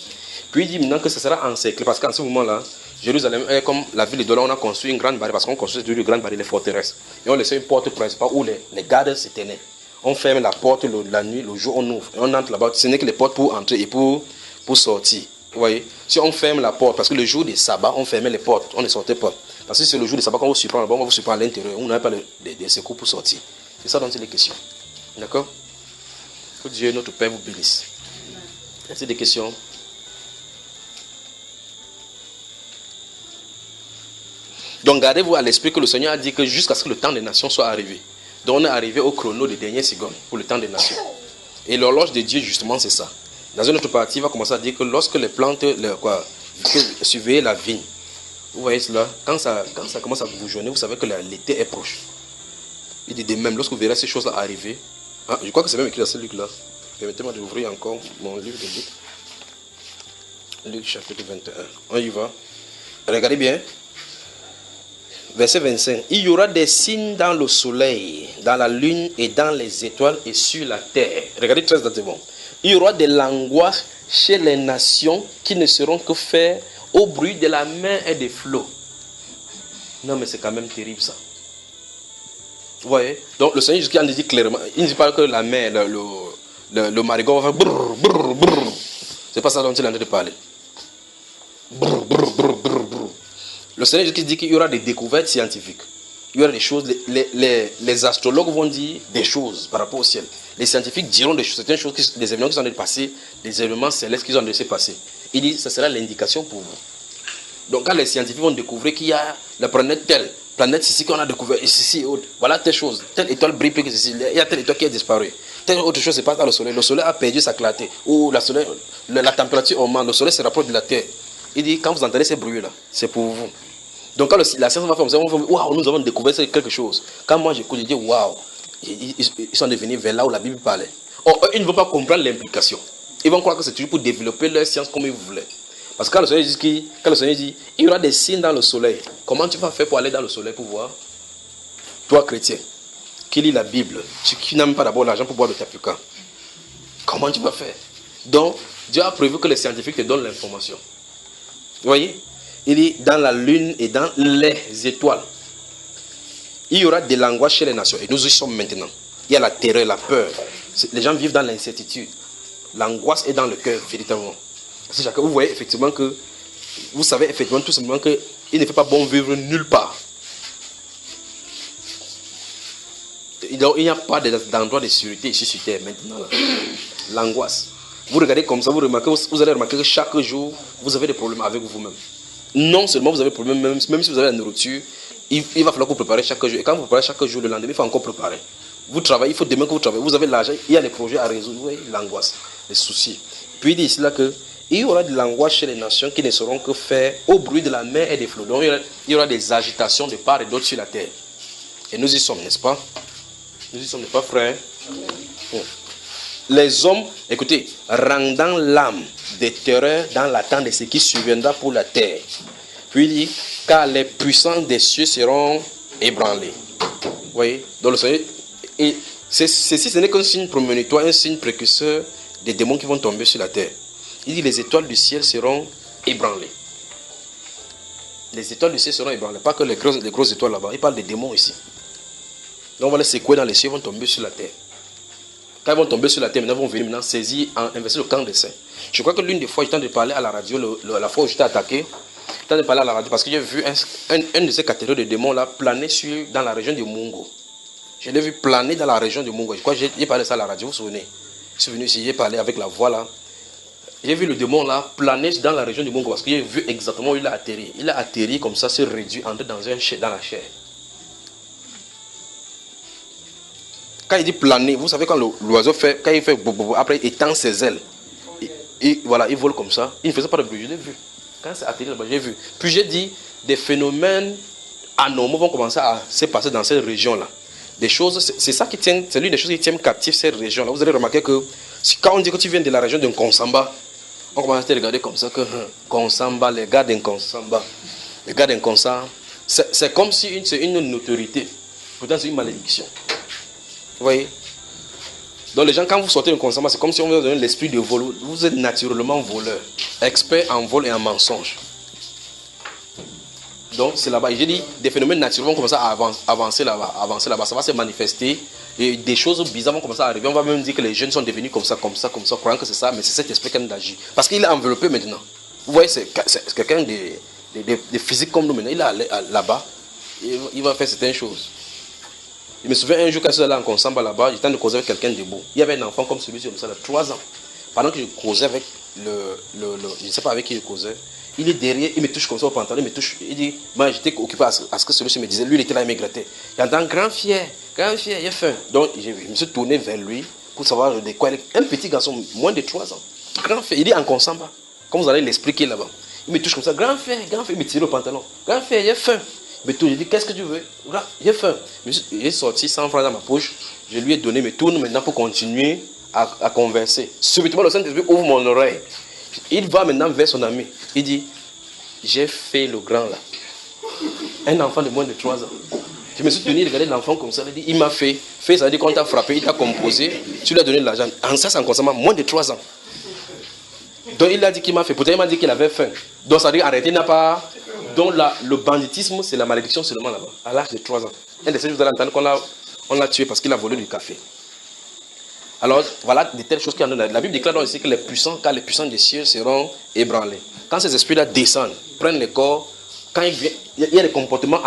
Puis il dit maintenant que ce sera encerclé, parce qu'en ce moment-là, Jérusalem est comme la ville de Dola, on a construit une grande barrière, parce qu'on construit une grande barrière, les forteresses. Et on laisse une porte principale où les gardes se tenaient. On ferme la porte la nuit, le jour on ouvre. Et on entre là-bas, ce n'est que les portes pour entrer et pour sortir. Vous voyez? Si on ferme la porte, parce que le jour des sabbats, on fermait les portes, on ne sortait pas. Parce que c'est le jour des sabbats, quand on vous surprend là-bas, on va vous surprendre à l'intérieur, on n'a pas de secours pour sortir. C'est ça dont il est question. D'accord? Que Dieu, notre Père, vous bénisse. C'est des questions. Donc gardez-vous à l'esprit que le Seigneur a dit que jusqu'à ce que le temps des nations soit arrivé. Donc on est arrivé au chrono des dernières secondes pour le temps des nations. Et l'horloge de Dieu, justement, c'est ça. Dans une autre partie, il va commencer à dire que lorsque les plantes, surveillez la vigne. Vous voyez cela? Quand ça commence à bourgeonner, vous savez que l'été est proche. Il dit de même, lorsque vous verrez ces choses-là arriver, je crois que c'est même écrit dans ce Luc-là. Permettez-moi d'ouvrir encore mon livre de Luc. Luc chapitre 21. On y va. Regardez bien. Verset 25. Il y aura des signes dans le soleil, dans la lune et dans les étoiles et sur la terre. Regardez très attentivement. Il y aura de l'angoisse chez les nations qui ne seront que faire au bruit de la mer et des flots. Non mais c'est quand même terrible ça. Vous voyez? Donc le Seigneur Jésus dit clairement, il ne dit pas que la mer, le marigot va faire brrr, brrr, brrr. C'est pas ça dont il est en train de parler. Brrr, brrr, brrr, brrr, brrr. Le Seigneur Jésus dit qu'il y aura des découvertes scientifiques. Il y aura des choses, les astrologues vont dire des choses par rapport au ciel. Les scientifiques diront des choses, certaines choses, des événements qui sont en train de passer, des événements célestes qui sont en train de se passer. Il dit que ce sera l'indication pour vous. Donc quand les scientifiques vont découvrir qu'il y a la planète telle, planète ici qu'on a découvert, ici, autre, voilà telle chose, telle étoile brille plus que ceci, il y a telle étoile qui a disparu. Telle autre chose se passe dans le soleil. Le soleil a perdu sa clarté. Ou la température augmente, le soleil se rapproche de la terre. Il dit, quand vous entendez ces bruits-là, c'est pour vous. Donc quand la science va faire, on va dire, waouh, nous avons découvert quelque chose. Quand moi j'écoute, je dis, waouh, ils sont devenus vers là où la Bible parlait. Or, eux, ils ne vont pas comprendre l'implication. Ils vont croire que c'est toujours pour développer leur science comme ils voulaient. Parce que quand le Seigneur dit, il y aura des signes dans le soleil. Comment tu vas faire pour aller dans le soleil pour voir? Toi, chrétien, qui lit la Bible, qui n'aime pas d'abord l'argent pour boire de tapuka. Comment tu vas faire? Donc, Dieu a prévu que les scientifiques te donnent l'information. Vous voyez? Il dit dans la lune et dans les étoiles. Il y aura de l'angoisse chez les nations. Et nous y sommes maintenant. Il y a la terreur, la peur. Les gens vivent dans l'incertitude. L'angoisse est dans le cœur, véritablement. Si chacun, vous voyez effectivement que, vous savez effectivement tout simplement qu'il ne fait pas bon vivre nulle part. Donc, il n'y a pas d'endroit de sécurité ici sur terre maintenant. L'angoisse. Vous regardez comme ça, vous allez remarquer que chaque jour, vous avez des problèmes avec vous-même. Non seulement vous avez des problèmes, même si vous avez la nourriture, il va falloir que vous préparez chaque jour. Et quand vous préparez chaque jour, le lendemain, il faut encore préparer. Vous travaillez, il faut demain que vous travaillez. Vous avez l'argent, il y a des projets à résoudre. Vous voyez, l'angoisse, les soucis. Puis il dit ici là que il y aura de l'angoisse chez les nations qui ne sauront que faire au bruit de la mer et des flots. Donc il y aura des agitations de part et d'autre sur la terre. Et nous y sommes, n'est-ce pas? Nous y sommes, n'est-ce pas, frère? Les hommes, écoutez, rendant l'âme de terreur dans l'attente de ce qui surviendra pour la terre. Puis il dit, car les puissants des cieux seront ébranlés. Vous voyez? Donc le Seigneur, et ceci, ce n'est qu'un signe prémonitoire, un signe précurseur des démons qui vont tomber sur la terre. Il dit les étoiles du ciel seront ébranlées. Les étoiles du ciel seront ébranlées. Pas que les grosses étoiles là-bas. Il parle des démons ici. Donc on va les secouer dans les cieux, ils vont tomber sur la terre. Quand ils vont tomber sur la terre, maintenant ils vont venir maintenant saisir, investir le camp des saints. Je crois que l'une des fois, j'étais en train de parler à la radio, la fois où j'étais attaqué, j'étais en train de parler à la radio parce que j'ai vu un de ces catégories de démons là planer dans la région de Mungo. Je l'ai vu planer dans la région de Mungo. Je crois que j'ai parlé de ça à la radio, vous vous souvenez? Je suis venu ici, j'ai parlé avec la voix là. J'ai vu le démon là planer dans la région de Mungo parce que j'ai vu exactement où il a atterri. Il a atterri comme ça, se réduit, entré dans la chair. Quand il dit planer, vous savez quand l'oiseau fait, quand il fait bobo, après il tend ses ailes. Voilà, il vole comme ça. Il ne faisait pas de bruit, je l'ai vu. Quand c'est atterri là-bas, j'ai vu. Puis j'ai dit, des phénomènes anormaux vont commencer à se passer dans cette région-là. Des choses, c'est ça qui tient, c'est l'une des choses qui tient captif cette région-là. Vous allez remarquer que quand on dit que tu viens de la région de Konsamba, on commence à te regarder comme ça que Konsamba, les gars d'Inkonsamba, les gars d'Inkonsamba, c'est comme si c'est une notoriété. Pourtant c'est une malédiction. Vous voyez? Donc les gens, quand vous sortez de Konsamba, c'est comme si on vous donne l'esprit de vol. Vous êtes naturellement voleur, expert en vol et en mensonge. Donc c'est là-bas. J'ai dit, des phénomènes naturels vont commencer à avancer là-bas. Ça va se manifester. Et des choses bizarres vont commencer à arriver. On va même dire que les jeunes sont devenus comme ça, croyant que c'est ça, mais c'est cet esprit qui a d'agir. Parce qu'il est enveloppé maintenant. Vous voyez, c'est quelqu'un de physique comme nous maintenant. Il est là-bas. Il va faire certaines choses. Je me souviens un jour quand je suis allé en Konsamba là-bas, j'étais en train de causer avec quelqu'un de beau. Il y avait un enfant comme celui-ci, comme ça, de 3 ans. Pendant que je causais avec je ne sais pas avec qui je causais, il est derrière, il me touche comme ça au pantalon, il me touche. Il dit, moi j'étais occupé à ce que celui-ci me disait. Lui il était là, il me grattait. J'entends grand fier, il a faim. Donc je me suis tourné vers lui pour savoir de quoi il est. Un petit garçon, moins de 3 ans. Grand fier, il est en Konsamba. Comme vous allez l'expliquer là-bas. Il me touche comme ça, grand fier, il me tire au pantalon. Grand fier, il a faim. Mais tout, je dis, qu'est-ce que tu veux? J'ai faim. J'ai sorti 100 francs dans ma poche. Je lui ai donné, me tourne maintenant pour continuer à converser. Subitement, le Saint-Esprit ouvre mon oreille. Il va maintenant vers son ami. Il dit, j'ai fait le grand là. Un enfant de moins de 3 ans. Je me suis tenu, regarder l'enfant comme ça. Il m'a fait. Ça veut dire qu'on t'a frappé, il t'a composé. Tu lui as donné de l'argent. En ça, c'est en consommant moins de 3 ans. Donc il a dit qu'il m'a fait. Pourtant, il m'a dit qu'il avait faim. Donc ça veut dire arrêter, il n'a pas. Donc le banditisme, c'est la malédiction seulement là-bas, à l'âge de 3 ans. Un de ces jours, vous allez entendre qu'on l'a tué parce qu'il a volé du café. Alors, voilà de telles choses qu'il y en a. La Bible déclare aussi que les puissants des cieux seront ébranlés. Quand ces esprits-là descendent, prennent les corps, quand il y a des comportements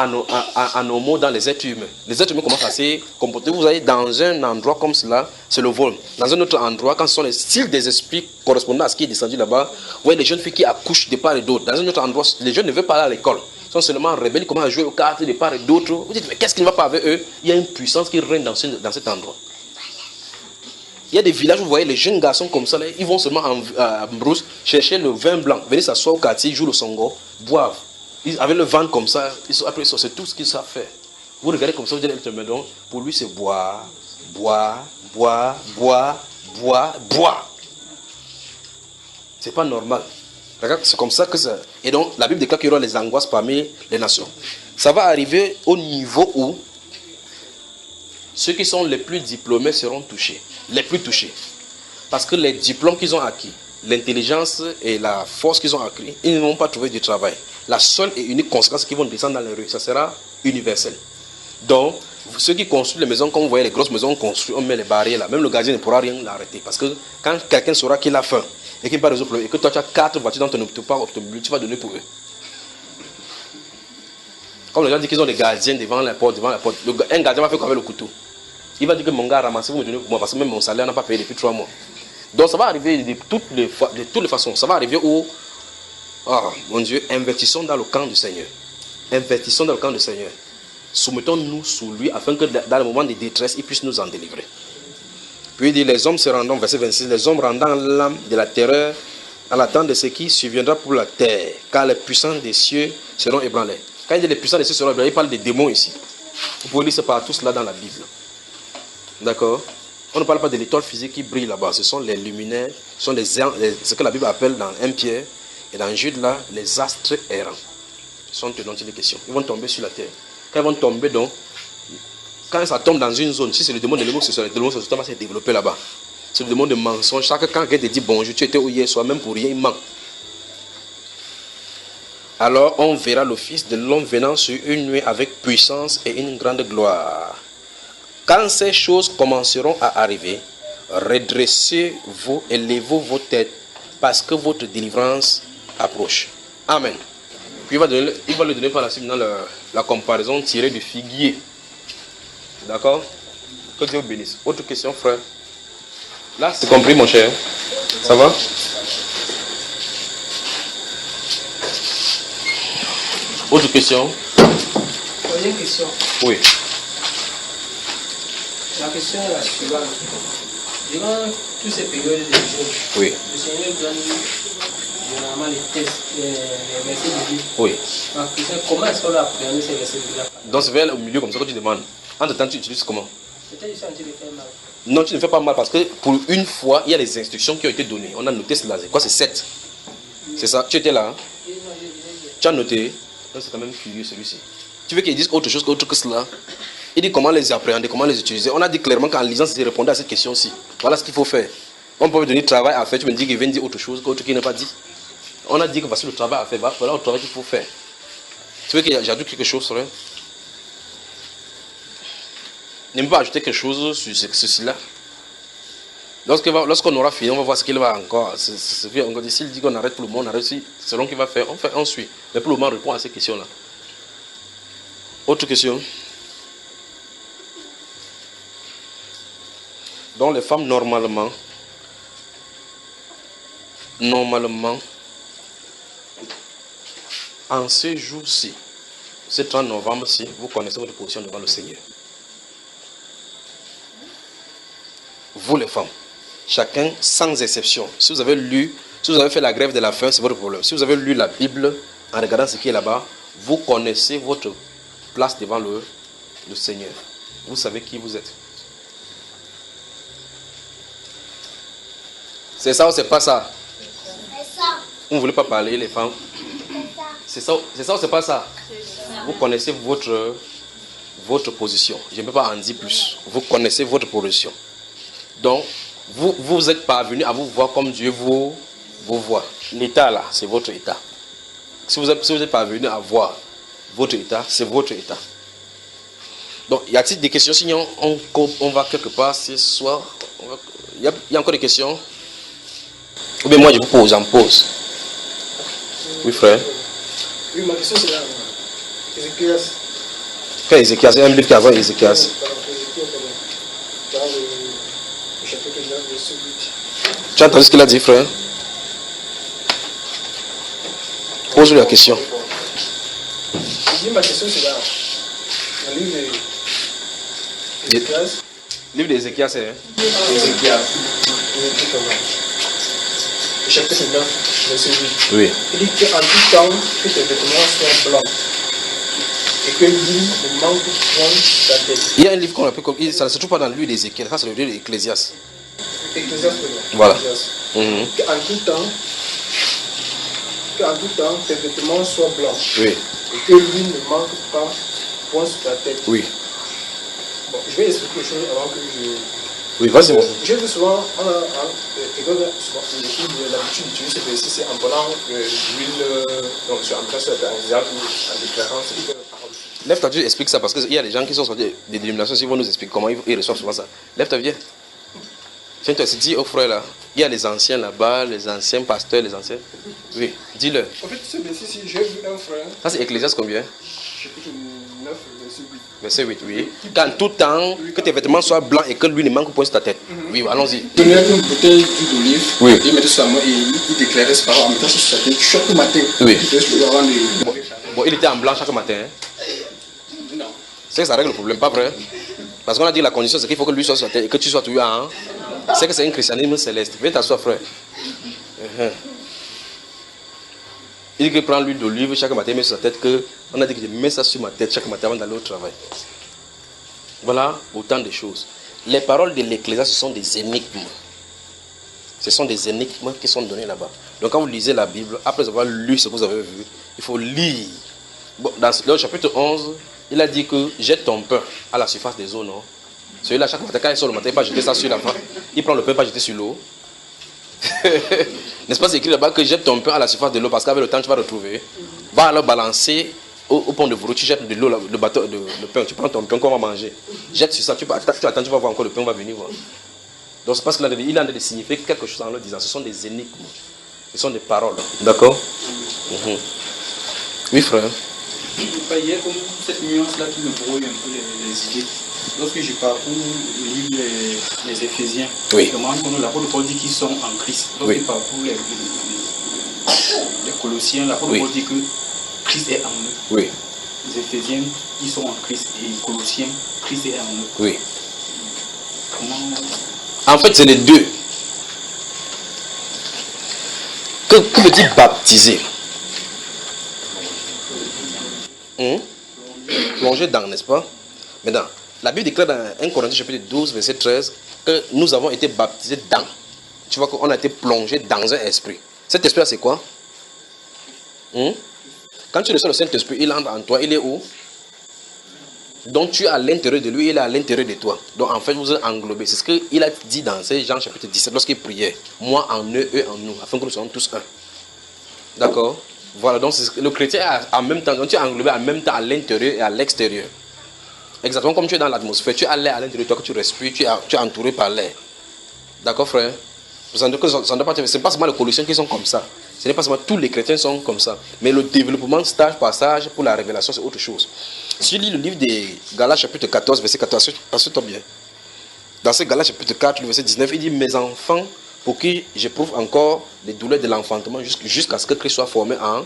anormaux dans les êtres humains. Les êtres humains commencent à se comporter. Vous allez dans un endroit comme cela, c'est le vol. Dans un autre endroit, quand ce sont les styles des esprits correspondant à ce qui est descendu là-bas, vous voyez les jeunes filles qui accouchent de part et d'autre. Dans un autre endroit, les jeunes ne veulent pas aller à l'école. Ils sont seulement rebelles, ils commencent à jouer aux cartes de part et d'autre. Vous dites, mais qu'est-ce qui ne va pas avec eux? Il y a une puissance qui règne dans cet endroit. Il y a des villages où vous voyez les jeunes garçons comme ça, là, ils vont seulement en brousse chercher le vin blanc, venir s'asseoir au quartier, ils jouent le songo, boivent. Avec le ventre comme ça, après c'est tout ce qu'ils savent faire. Vous regardez comme ça, vous dites, pour lui c'est boire, boire, boire, boire, boire, boire. C'est pas normal. Regarde, c'est comme ça que ça. Et donc la Bible déclare qu'il y aura les angoisses parmi les nations. Ça va arriver au niveau où ceux qui sont les plus diplômés seront touchés. Les plus touchés. Parce que les diplômes qu'ils ont acquis, l'intelligence et la force qu'ils ont acquis, ils ne vont pas trouver du travail. La seule et unique conséquence qu'ils vont descendre dans les rues, ça sera universel. Donc, ceux qui construisent les maisons, comme vous voyez les grosses maisons construites, on met les barrières là, même le gardien ne pourra rien l'arrêter. Parce que quand quelqu'un saura qu'il a faim et qu'il n'a pas résoudre le problème, et que toi tu as 4 voitures dans ton parc automobile, tu vas donner pour eux. Comme les gens disent qu'ils ont des gardiens devant la porte, un gardien va faire quoi avec le couteau? Il va dire que mon gars, ramassez, vous me donnez pour moi, parce que même mon salaire n'a pas payé depuis 3 mois. Donc ça va arriver de toutes les façons. Ça va arriver où, oh mon Dieu, investissons dans le camp du Seigneur. Investissons dans le camp du Seigneur. Soumettons-nous sous lui afin que dans le moment de détresse, il puisse nous en délivrer. Puis il dit, les hommes se rendant, verset 26, les hommes rendant l'âme de la terreur à l'attente de ce qui surviendra pour la terre, car les puissants des cieux seront ébranlés. Quand il dit les puissants des cieux seront ébranlés, il parle des démons ici. Vous pouvez lire ça partout cela dans la Bible. D'accord? On ne parle pas de l'étoile physique qui brille là-bas. Ce sont les luminaires, ce sont ce que la Bible appelle dans 1 Pierre et dans Jude là, les astres errants. Ce sont dont il est question. Ils vont tomber sur la terre. Quand ils vont tomber donc, quand ça tombe dans une zone, si c'est le démon de l'homosexualité, l'homosexualité va se développer là-bas. C'est le démon de mensonge. Quand quelqu'un te dit bonjour, tu étais où hier soir, même pour rien, il ment. Alors on verra le Fils de l'homme venant sur une nuée avec puissance et une grande gloire. Quand ces choses commenceront à arriver, redressez-vous et levez vos têtes, parce que votre délivrance approche. Amen. Puis il va le donner par la suite dans la comparaison tirée du figuier. D'accord? Que Dieu vous bénisse. Autre question, frère? Là, c'est compris, mon cher. Ça va? Autre question? Deuxième question. Oui. La question est la suivante. Durant toutes ces périodes de jeûne, Oui. le Seigneur donne généralement les tests, les versets bibliques. Oui. Ma question est comment est-ce qu'on doit appréhender ces versets bibliques? Donc c'est vers au milieu comme ça que tu demandes. Entre temps, tu utilises comment? Peut-être que je suis en train de faire mal. Non, tu ne fais pas mal parce que pour une fois, il y a des instructions qui ont été données. On a noté cela. C'est quoi? C'est 7. C'est ça. Tu étais là? Hein? Tu as noté? C'est quand même curieux celui-ci. Tu veux qu'ils disent autre chose qu'autre que cela? Il dit comment les appréhender, comment les utiliser. On a dit clairement qu'en lisant, c'est répondre à cette question-ci. Voilà ce qu'il faut faire. On peut me donner travail à faire. Tu me dis qu'il vient dire autre chose qu'autre qui n'est pas dit. On a dit que voici le travail à faire. Voilà le travail qu'il faut faire. Tu veux que j'ajoute quelque chose, frère? Ne me pas ajouter quelque chose sur ceci-là. Lorsqu'on aura fini, on va voir ce qu'il va encore. S'il dit qu'on arrête pour le moment, on arrête. Selon ce qu'il va faire, on fait ensuite. Mais pour le moment, on répond à ces questions-là. Autre question? Donc les femmes, normalement, en ce jour-ci, ce 30 novembre-ci, vous connaissez votre position devant le Seigneur. Vous les femmes, chacun sans exception. Si vous avez fait la grève de la faim, c'est votre problème. Si vous avez lu la Bible en regardant ce qui est là-bas, vous connaissez votre place devant le Seigneur. Vous savez qui vous êtes. C'est ça ou c'est pas ça? C'est ça. Vous ne voulez pas parler, les femmes? C'est ça ou c'est pas ça? Vous connaissez votre position. Je ne peux pas en dire plus. Vous connaissez votre position. Donc, vous êtes parvenu à vous voir comme Dieu vous voit. L'état là, c'est votre état. Si vous êtes parvenu à voir votre état, c'est votre état. Donc, y a-t-il des questions? Sinon, on va quelque part ce soir. Il y a encore des questions? Ou bien moi, je vous pose, j'en pose. Oui, frère. Oui, ma question c'est là. Ézéchias. Quel Ézéchias? Il y a un livre qui a avant Ézéchias. Dans le chapitre 9, verset 8. Tu as entendu ce qu'il a dit, frère? Pose-lui la question. Je dis ma question c'est là. Dans le livre d'Ézéchias. Livre d'Ézéchias, c'est Ézéchias. Le chapitre 9, verset 8. Oui. Il dit qu'en tout temps, que tes vêtements soient blancs. Et que l'huile ne manque point ta tête. Il y a un livre qu'on appelle comme. Ça ne se trouve pas dans le livre d'Ézéchiel, ça c'est le livre d'Ecclésias. Ecclésias, voilà. Qu'en tout temps, tes vêtements soient blancs. Oui. Et que l'huile ne manque pas point sur ta tête. Oui. Bon, je vais expliquer quelque chose avant que je. Oui, vas-y, mon. J'ai vu souvent, l'habitude d'utiliser ce verset, c'est en prenant l'huile, donc en place sur la exemple ou en déclarant cette parole. Lève ta vie, explique ça, parce qu'il y a des gens qui sont sortis des dénominations, ils vont nous expliquer comment ils reçoivent souvent ça. Lève ta vie. Tiens-toi, c'est dit au frère là, il y a les anciens là-bas, les anciens pasteurs, les anciens. Oui, dis-le. En fait, ce verset-ci, j'ai vu un frère. Ça c'est Ecclésias combien? Chapitre 9, verset 8. Verset 8, oui. Qu'en tout temps, que tes vêtements soient blancs et que lui ne manque point sur ta tête. Oui, allons-y. Donnez une bouteille d'huile d'olive. Oui. Il mettait sur la main et il déclarait ses paroles en mettant sur sa tête chaque matin. Oui. Bon, bon, il était en blanc chaque matin. Hein? Non. C'est que ça règle le problème, pas vrai? Parce qu'on a dit la condition, c'est qu'il faut que lui soit sur ta tête et que tu sois toujours en. C'est que c'est un christianisme céleste. Viens t'asseoir, frère. Il dit qu'il prend l'huile d'olive chaque matin, il met sur sa tête que. On a dit que je mets ça sur ma tête chaque matin avant d'aller au travail. Voilà autant de choses. Les paroles de l'Ecclésias, ce sont des énigmes. Ce sont des énigmes qui sont données là-bas. Donc quand vous lisez la Bible, après avoir lu ce que vous avez vu, il faut lire. Bon, dans le chapitre 11, Il a dit que jette ton pain à la surface des eaux, non? Celui-là, chaque matin, quand il sort le matin, il ne va pas jeter ça sur la fin. Il prend le pain, il ne va pas jeter sur l'eau. N'est-ce pas, c'est écrit là-bas que jette ton pain à la surface de l'eau parce qu'avec le temps, tu vas retrouver. Va alors balancer au pont de Vourou, tu jettes de l'eau, le bateau, le pain, tu prends ton pain qu'on va manger. Jette sur ça, tu attends, tu vas voir encore le pain, on va venir voir. Donc c'est parce qu'il a en train de signifier quelque chose en leur disant, ce sont des énigmes, ce sont des paroles. D'accord? Oui, frère. Il y a comme cette nuance-là qui me brouille un peu les idées. Lorsque je parcours le livre les Éphésiens, oui. L'apôtre Paul dit qu'ils sont en Christ. Lorsqu'il parcourt les Colossiens, l'apôtre Paul dit que Christ est en eux. Oui. Les Éphésiens, ils sont en Christ. Et les Colossiens, Christ est en eux. Oui. Comment... En fait, c'est les deux. Que veut dire baptiser? Plonger dans, n'est-ce pas? Maintenant, la Bible déclare dans 1 Corinthiens chapitre 12, verset 13, que nous avons été baptisés dans. Tu vois qu'on a été plongé dans un esprit. Cet esprit-là, c'est quoi? Quand tu reçois le Saint-Esprit, il entre en toi, il est où? Donc tu es à l'intérieur de lui, il est à l'intérieur de toi. Donc en fait, vous êtes englobés. C'est ce qu'il a dit dans Jean chapitre 17, lorsqu'il priait. Moi en eux, eux en nous, afin que nous soyons tous un. D'accord? Voilà, donc le chrétien est en même temps, donc tu es englobé en même temps à l'intérieur et à l'extérieur. Exactement comme tu es dans l'atmosphère, tu as l'air à l'intérieur de toi que tu respires, tu es entouré par l'air. D'accord, frère? Ce n'est pas seulement les Colossiens qui sont comme ça. Ce n'est pas seulement tous les chrétiens sont comme ça. Mais le développement stage par stage pour la révélation, c'est autre chose. Si tu lis le livre de Galates chapitre 14, verset 14, passe-toi bien. Dans ce Galates chapitre 4, verset 19, il dit, mes enfants, pour qui j'éprouve encore les douleurs de l'enfantement jusqu'à ce que Christ soit formé en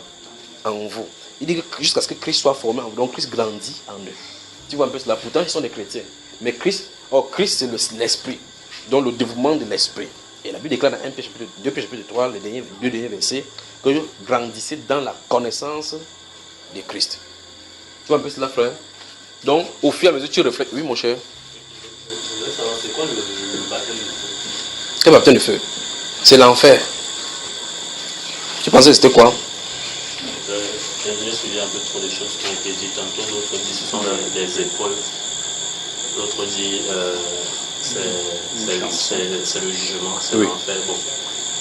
vous. Il dit jusqu'à ce que Christ soit formé en vous. Donc Christ grandit en eux. Tu vois un peu cela. Pourtant, ils sont des chrétiens. Mais Christ c'est l'esprit. Donc le développement de l'esprit. Et la Bible déclare dans 2 Pierre chapitre 3, les deux derniers versets, que je grandissais dans la connaissance de Christ. Tu vois un peu cela, frère? Donc, au fur et à mesure, tu reflètes. Oui, mon cher. Je voudrais savoir, c'est quoi le baptême de feu? Quel baptême de feu? C'est l'enfer. Tu pensais que c'était quoi? J'aimerais suivre un peu trop des choses qui ont été dites. Tantôt, d'autres disent que ce sont des épreuves. D'autres disent c'est le jugement, c'est l'enfer. Bon.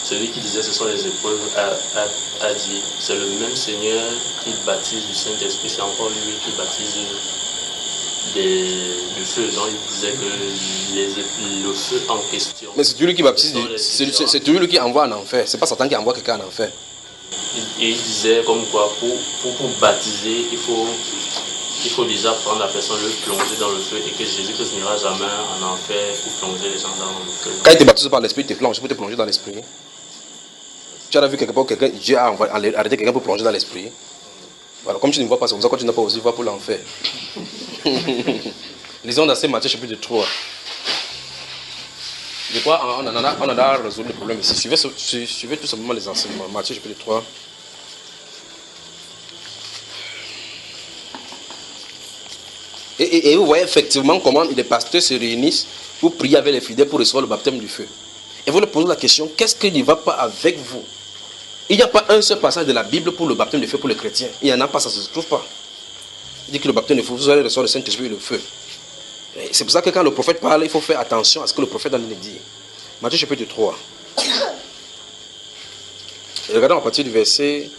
Celui qui disait ce sont les épreuves a dit c'est le même Seigneur qui baptise du Saint-Esprit, c'est encore lui qui baptise du feu. Donc il disait que le feu en question. Mais c'est lui qui baptise, c'est lui qui envoie en enfer. C'est pas Satan qui envoie quelqu'un en enfer. Et il disait comme quoi pour baptiser, il faut déjà prendre la personne, le plonger dans le feu et que Jésus-Christ n'ira jamais en enfer pour plonger les gens dans le feu. Quand il te baptise par l'esprit, il te plonge pour te plonger dans l'esprit. Tu as vu quelque part quelqu'un, Dieu a arrêté quelqu'un pour plonger dans l'esprit. Voilà, comme tu ne vois pas, c'est comme ça que tu n'as pas osé voir pour l'enfer. Lisons dans ces Matthieu chapitre 3. De quoi on a résolu le problème ici. Suivez tout simplement les enseignements. Matthieu chapitre 3. Et vous voyez effectivement comment les pasteurs se réunissent pour prier avec les fidèles pour recevoir le baptême du feu. Et vous leur posez la question, qu'est-ce qui ne va pas avec vous? Il n'y a pas un seul passage de la Bible pour le baptême du feu pour les chrétiens. Il n'y en a pas, ça ne se trouve pas. Il dit que le baptême du feu, vous allez recevoir le Saint-Esprit et le feu. C'est pour ça que quand le prophète parle, il faut faire attention à ce que le prophète a dit. Matthieu chapitre 3. Et regardons à partir du verset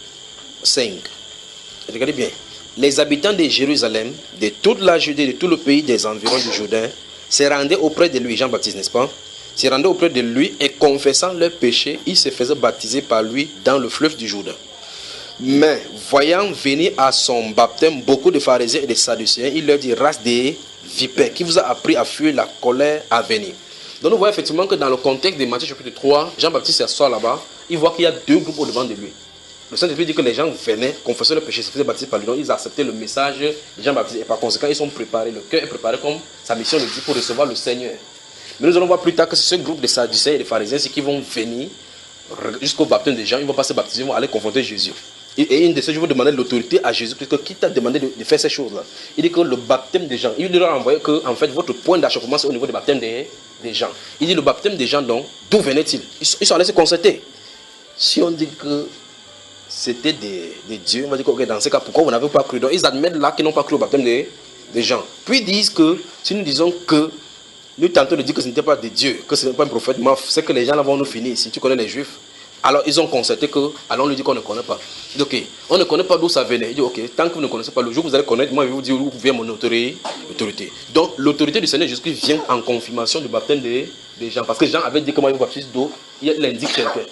5. Et regardez bien. Les habitants de Jérusalem, de toute la Judée, de tout le pays des environs du Jourdain, se rendaient auprès de lui, Jean-Baptiste, n'est-ce pas? Se rendaient auprès de lui et confessant leurs péchés, ils se faisaient baptiser par lui dans le fleuve du Jourdain. Mais, voyant venir à son baptême beaucoup de pharisiens et de sadducéens, il leur dit, race des vipères, qui vous a appris à fuir la colère à venir. Donc nous voyons effectivement que dans le contexte de Matthieu chapitre 3, Jean-Baptiste s'assoit là-bas, il voit qu'il y a deux groupes au devant de lui. Le Saint-Esprit dit que les gens venaient, confessaient leurs péchés, se faisaient baptiser par lui, donc ils acceptaient le message de Jean-Baptiste et par conséquent ils sont préparés, le cœur est préparé comme sa mission le dit pour recevoir le Seigneur. Mais nous allons voir plus tard que c'est ce groupe de sadducéens et de pharisiens qui vont venir jusqu'au baptême des gens, ils ne vont pas se baptiser, ils vont aller confronter Jésus. Et une de ces jours, vous demandez l'autorité à Jésus, parce que qui t'a demandé de faire ces choses-là? Il dit que le baptême des gens, il leur a envoyé que en fait, votre point d'achoppement c'est au niveau du baptême des gens. Il dit le baptême des gens, donc, d'où venait-il? Ils sont allés se concerter. Si on dit que c'était des dieux, on va dire que dans ce cas, pourquoi vous n'avez pas cru? Donc ils admettent là qu'ils n'ont pas cru au baptême des des gens. Puis ils disent que, si nous disons que, nous tentons de dire que ce n'était pas de Dieu, que ce n'est pas un prophète, c'est que les gens là vont nous finir. Si tu connais les Juifs, alors ils ont constaté que, alors on lui dit qu'on ne connaît pas. Il dit, ok, on ne connaît pas d'où ça venait. Il dit, ok, tant que vous ne connaissez pas le jour, vous allez connaître, moi je vais vous dire où vient mon autorité. Donc l'autorité du Seigneur Jésus-Christ vient en confirmation du baptême des gens. Parce que Jean avait dit que moi il vous baptise d'eau, il indique quelqu'un.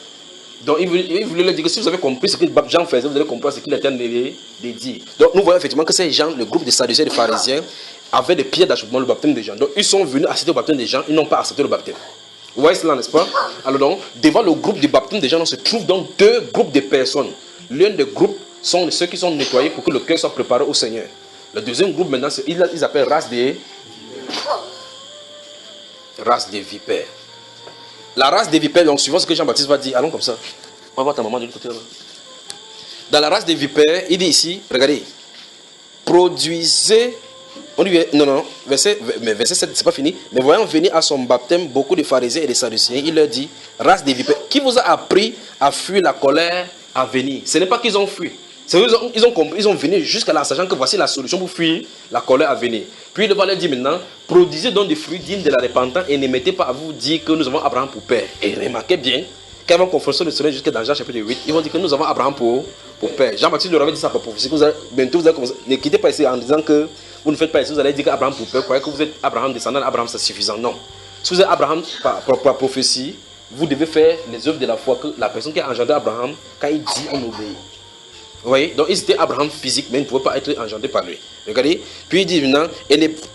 Donc il voulait leur dire que si vous avez compris ce que Jean faisait, vous allez comprendre ce qu'il était dédié. Donc nous voyons effectivement que ces gens, le groupe des Sadducéens et des pharisiens, avaient des pierres d'achoppement le baptême des gens. Donc ils sont venus assister au baptême des gens, ils n'ont pas accepté le baptême. Vous voyez cela, n'est-ce pas? Alors donc, devant le groupe du baptême des gens, on se trouve donc deux groupes de personnes. L'un des groupes sont ceux qui sont nettoyés pour que le cœur soit préparé au Seigneur. Le deuxième groupe maintenant, ils appellent race des vipères. La race des vipères, donc suivant ce que Jean-Baptiste va dire, allons comme ça. On va voir ta maman de l'autre côté là. Dans la race des vipères, il dit ici, regardez, produisez. On lui dit, non, verset 7, c'est pas fini. Mais voyant venir à son baptême beaucoup de pharisiens et de sadducéens, il leur dit, race des vipères, qui vous a appris à fuir la colère à venir? Ce n'est pas qu'ils ont fui. Ils ont compris, ils ont venu jusqu'à là, sachant que voici la solution pour fuir la colère à venir. Puis il va leur dire maintenant, produisez donc des fruits dignes de la repentance et ne mettez pas à vous dire que nous avons Abraham pour père. Et remarquez bien, quand ils vont confronter le Seigneur jusqu'à dans Jean chapitre 8, ils vont dire que nous avons Abraham pour père. Jean-Baptiste leur avait dit ça par prophétie. Bientôt vous allez commencer. Ne quittez pas ici en disant que vous ne faites pas ici, vous allez dire qu'Abraham pour père, croyez que vous êtes Abraham descendant d'Abraham, c'est suffisant. Non. Si vous êtes Abraham par prophétie, vous devez faire les œuvres de la foi que la personne qui a engendré Abraham, quand il dit, on obéit. Vous voyez? Donc ils étaient Abraham physique, mais ils ne pouvaient pas être engendrés par lui. Regardez. Puis il dit maintenant,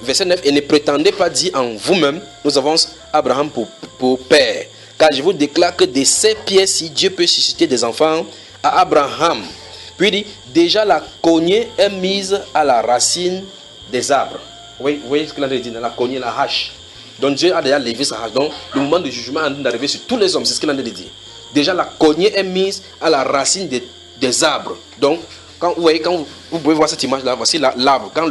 verset 9, et ne prétendez pas dire en vous-même, nous avons Abraham pour père. Car je vous déclare que de ces pierres-ci, Dieu peut susciter des enfants à Abraham. Puis il dit, déjà la cognée est mise à la racine des arbres. Oui, vous voyez ce qu'il a dit, la cognée, la hache. Donc Dieu a déjà levé sa hache. Donc le moment de jugement est en train d'arriver sur tous les hommes, c'est ce qu'il a dit. Déjà la cognée est mise à la racine des arbres. Donc, quand vous voyez, quand vous pouvez voir cette image-là, voici l'arbre. Quand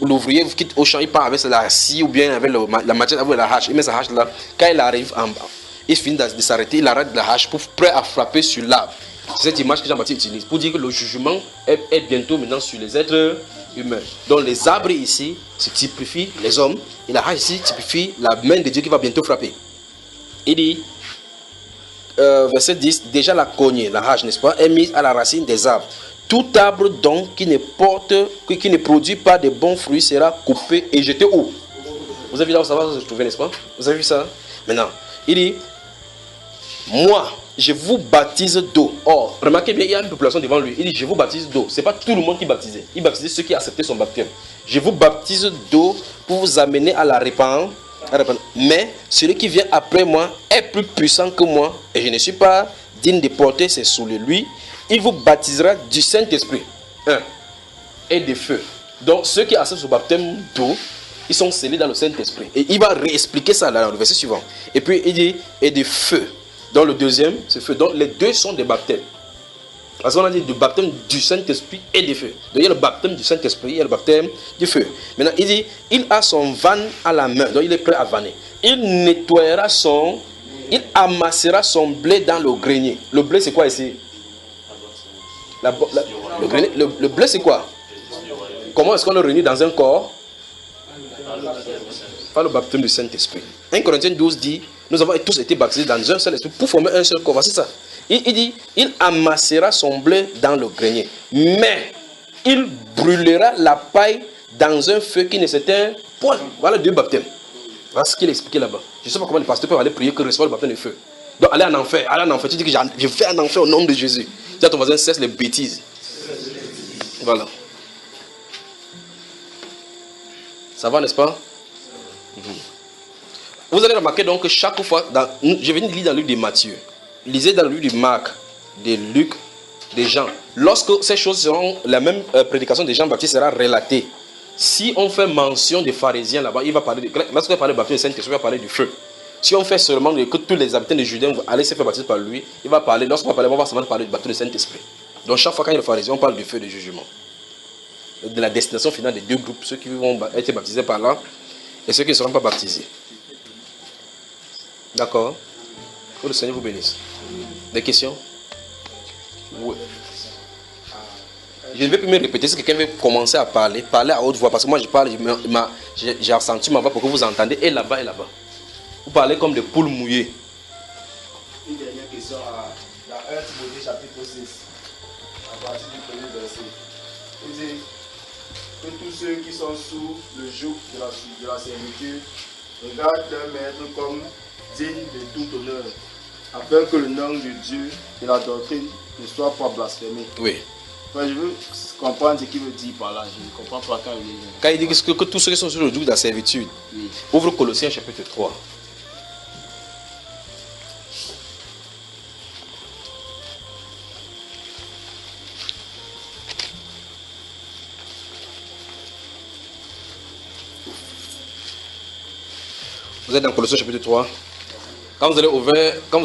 l'ouvrier quitte au champ, il part avec la scie ou bien avec la machette, avec la hache. Il met sa hache là. Quand il arrive, il finit de s'arrêter, il arrête la hache pour prêt à frapper sur l'arbre. C'est cette image que Jean-Baptiste utilise pour dire que le jugement est bientôt maintenant sur les êtres humains. Donc les arbres ici, se typifient les hommes, et la hache ici typifie la main de Dieu qui va bientôt frapper. Il dit, verset 10, déjà la cognée, la hache, n'est-ce pas, est mise à la racine des arbres. Tout arbre donc qui ne produit pas de bons fruits sera coupé et jeté où? Vous avez vu là où ça va se trouver, n'est-ce pas? Vous avez vu ça? Maintenant, il dit, moi, je vous baptise d'eau. Or, remarquez bien, il y a une population devant lui. Il dit, je vous baptise d'eau. Ce n'est pas tout le monde qui baptisait. Il baptisait ceux qui acceptaient son baptême. Je vous baptise d'eau pour vous amener à la repentance. Mais celui qui vient après moi est plus puissant que moi et je ne suis pas digne de porter ses souliers. Lui, il vous baptisera du Saint-Esprit et de feu. Donc ceux qui acceptent ce baptême d'eau, ils sont scellés dans le Saint-Esprit. Et il va réexpliquer ça là dans le verset suivant. Et puis il dit, et de feu. Dans le deuxième, c'est feu. Donc les deux sont des baptêmes. Parce qu'on a dit du baptême du Saint-Esprit et du feu. Donc il y a le baptême du Saint-Esprit, il y a le baptême du feu. Maintenant il dit, il a son van à la main. Donc il est prêt à vanner. Il nettoyera il amassera son blé dans le grenier. Le blé c'est quoi ici? Le blé c'est quoi? Comment est-ce qu'on le réunit dans un corps? Par le baptême du Saint-Esprit. 1 Corinthiens 12 dit, nous avons tous été baptisés dans un seul esprit pour former un seul corps. Voici ça. Il dit, il amassera son blé dans le grenier. Mais il brûlera la paille dans un feu qui ne s'éteint point. Voilà deux baptêmes. Voilà ce qu'il expliquait là-bas. Je ne sais pas comment les pasteurs peuvent aller prier que recevoir le baptême de feu. Donc allez en enfer. Tu dis que je fais un enfer au nom de Jésus. Dis à ton voisin, cesse les bêtises. Voilà. Ça va, n'est-ce pas? Vous allez remarquer donc que chaque fois, je viens de lire dans le livre de Matthieu, lisez dans le livre de Marc, de Luc, de Jean. Lorsque ces choses seront, la même prédication de Jean-Baptiste sera relatée, si on fait mention des pharisiens là-bas, il va parler lorsqu'il va parler du baptême du Saint-Esprit, il va parler du feu. Si on fait seulement que tous les habitants de Judée vont aller se faire baptiser par lui, il va parler, lorsqu'on va parler, on va seulement parler du baptême du Saint-Esprit. Donc chaque fois quand il y a les pharisiens, on parle du feu de jugement. De la destination finale des deux groupes, ceux qui vont être baptisés par là et ceux qui ne seront pas baptisés. D'accord? Que le Seigneur vous bénisse. Des questions? Oui. Je ne vais plus me répéter. Si quelqu'un veut commencer à parler, parlez à haute voix. Parce que moi, je parle, j'ai ressenti ma voix pour que vous entendez. Et là-bas, et là-bas. Vous parlez comme des poules mouillées. Une dernière question dans 1 Timothée chapitre 6, à partir du premier verset. Il dit que tous ceux qui sont sous le joug de la servitude regardent leur maître comme digne de tout honneur, afin que le nom de Dieu et la doctrine ne soient pas blasphémés. Oui. Enfin, je veux comprendre ce qu'il veut dire par là. Je ne comprends pas quand il dit. Quand il dit que tous ceux qui sont sur le joug de la servitude, Oui. ouvre Colossiens chapitre 3. Vous êtes dans Colossiens chapitre 3. Quand vous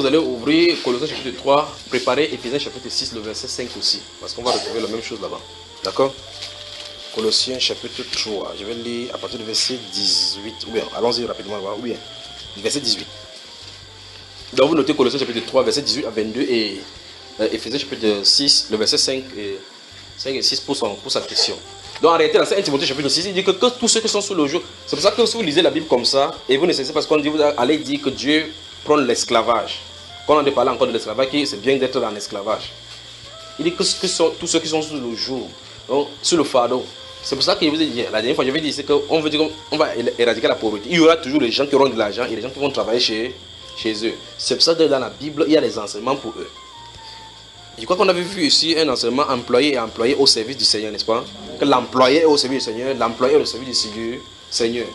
allez ouvrir Colossiens chapitre 3, préparez Éphésiens chapitre 6, le verset 5 aussi. Parce qu'on va retrouver la même chose là-bas. D'accord? Colossiens chapitre 3. Je vais lire à partir du verset 18. Ou bien, allons-y rapidement là-bas. Ou bien, du verset 18. Donc vous notez Colossiens chapitre 3, verset 18 à 22 et Éphésiens chapitre 6, le verset 5 et 6 pour sa question. Donc en réalité, dans 1 Timothée chapitre 6, il dit que tous ceux qui sont sous le joug, c'est pour ça que si vous lisez la Bible comme ça, et vous ne cessez parce qu'on dit, vous allez dire que Dieu prend l'esclavage. Quand on a parlé encore de l'esclavage, c'est bien d'être en esclavage. Il dit que tous ceux qui sont sous le joug, donc sur le fardeau. C'est pour ça que je vous ai dit, la dernière fois, je vais dire, c'est qu'on veut dire qu'on va éradiquer la pauvreté. Il y aura toujours les gens qui auront de l'argent et les gens qui vont travailler chez eux. C'est pour ça que dans la Bible, il y a des enseignements pour eux. Je crois qu'on avait vu ici un enseignement employé et employé au service du Seigneur, n'est-ce pas? Que l'employé est au service du Seigneur, l'employé est au service du Seigneur.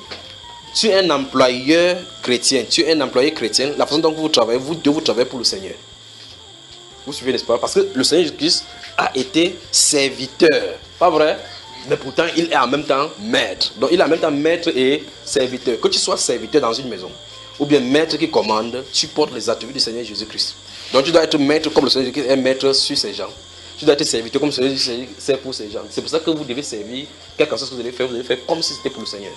Tu es un employeur chrétien, tu es un employé chrétien, la façon dont vous travaillez, vous devez travailler pour le Seigneur. Vous suivez, n'est-ce pas? Parce que le Seigneur Jésus-Christ a été serviteur, pas vrai? Mais pourtant, il est en même temps maître. Donc, il est en même temps maître et serviteur. Que tu sois serviteur dans une maison, ou bien maître qui commande, tu portes les attributs du Seigneur Jésus-Christ. Donc tu dois être maître comme le Seigneur Jésus-Christ est maître sur ces gens. Tu dois être serviteur comme le Seigneur Jésus-Christ sert pour ces gens. C'est pour ça que vous devez servir, quelque chose que vous allez faire comme si c'était pour le Seigneur.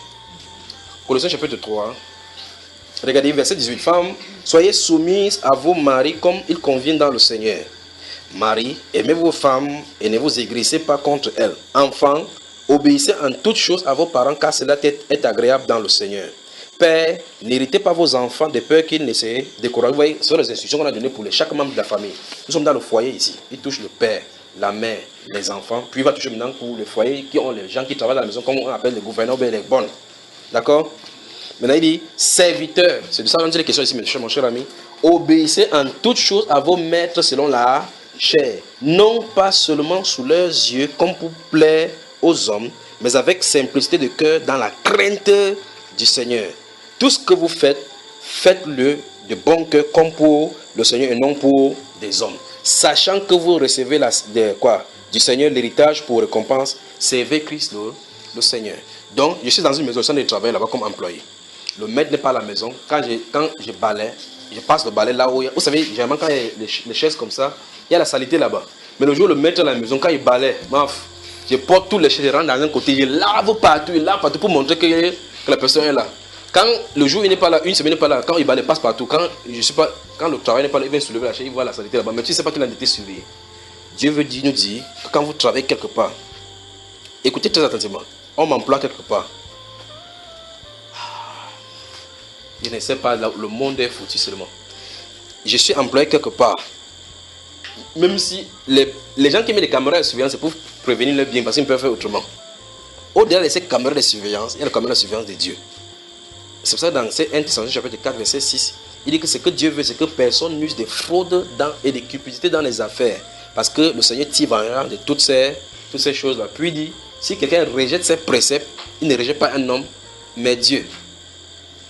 Colossiens chapitre 3, regardez verset 18. Femmes, soyez soumises à vos maris comme il convient dans le Seigneur. Marie, aimez vos femmes et ne vous aigrissez pas contre elles. Enfants, obéissez en toutes choses à vos parents car cela est agréable dans le Seigneur. Père, n'héritez pas vos enfants de peur qu'ils ne se découragent. Vous voyez, ce sont les instructions qu'on a données pour chaque membre de la famille. Nous sommes dans le foyer ici. Il touche le père, la mère, les enfants. Puis il va toucher maintenant pour le foyer qui ont les gens qui travaillent à la maison, comme on appelle les gouverneurs, les bonnes. D'accord? Maintenant il dit, serviteurs. C'est de ça qu'on dit les questions ici, mon cher ami. Obéissez en toutes choses à vos maîtres selon la chair. Non pas seulement sous leurs yeux, comme pour plaire aux hommes, mais avec simplicité de cœur, dans la crainte du Seigneur. Tout ce que vous faites, faites-le de bon cœur comme pour le Seigneur et non pour des hommes. Sachant que vous recevez du Seigneur l'héritage pour récompense, servez Christ le Seigneur. Donc, je suis dans une maison de travail là-bas comme employé. Le maître n'est pas à la maison. Quand je balaye, je passe le balai là où il y a... Vous savez, généralement quand il y a les chaises comme ça, il y a la saleté là-bas. Mais le jour où le maître est à la maison, quand il balaye, je porte tous les chaises, je rentre dans un côté, je lave partout pour montrer que la personne est là. Quand le jour il n'est pas là, une semaine n'est pas là, quand il balaye, passe partout, quand le travail n'est pas là, il vient soulever la chaise, il voit la saleté là-bas. Mais tu ne sais pas qu'il a été surveillé. Dieu nous dit que quand vous travaillez quelque part, écoutez très attentivement, on m'emploie quelque part. Je ne sais pas, le monde est foutu seulement. Je suis employé quelque part. Même si les gens qui mettent des caméras de surveillance, c'est pour prévenir le bien, parce qu'ils peuvent faire autrement. Au-delà de ces caméras de surveillance, il y a la caméra de surveillance de Dieu. C'est pour ça que dans 1 Thessaloniciens chapitre 4, verset 6, il dit que ce que Dieu veut, c'est que personne n'use de fraude et de cupidité dans les affaires. Parce que le Seigneur tire en de toutes ces choses-là. Puis il dit, si quelqu'un rejette ses préceptes, il ne rejette pas un homme, mais Dieu.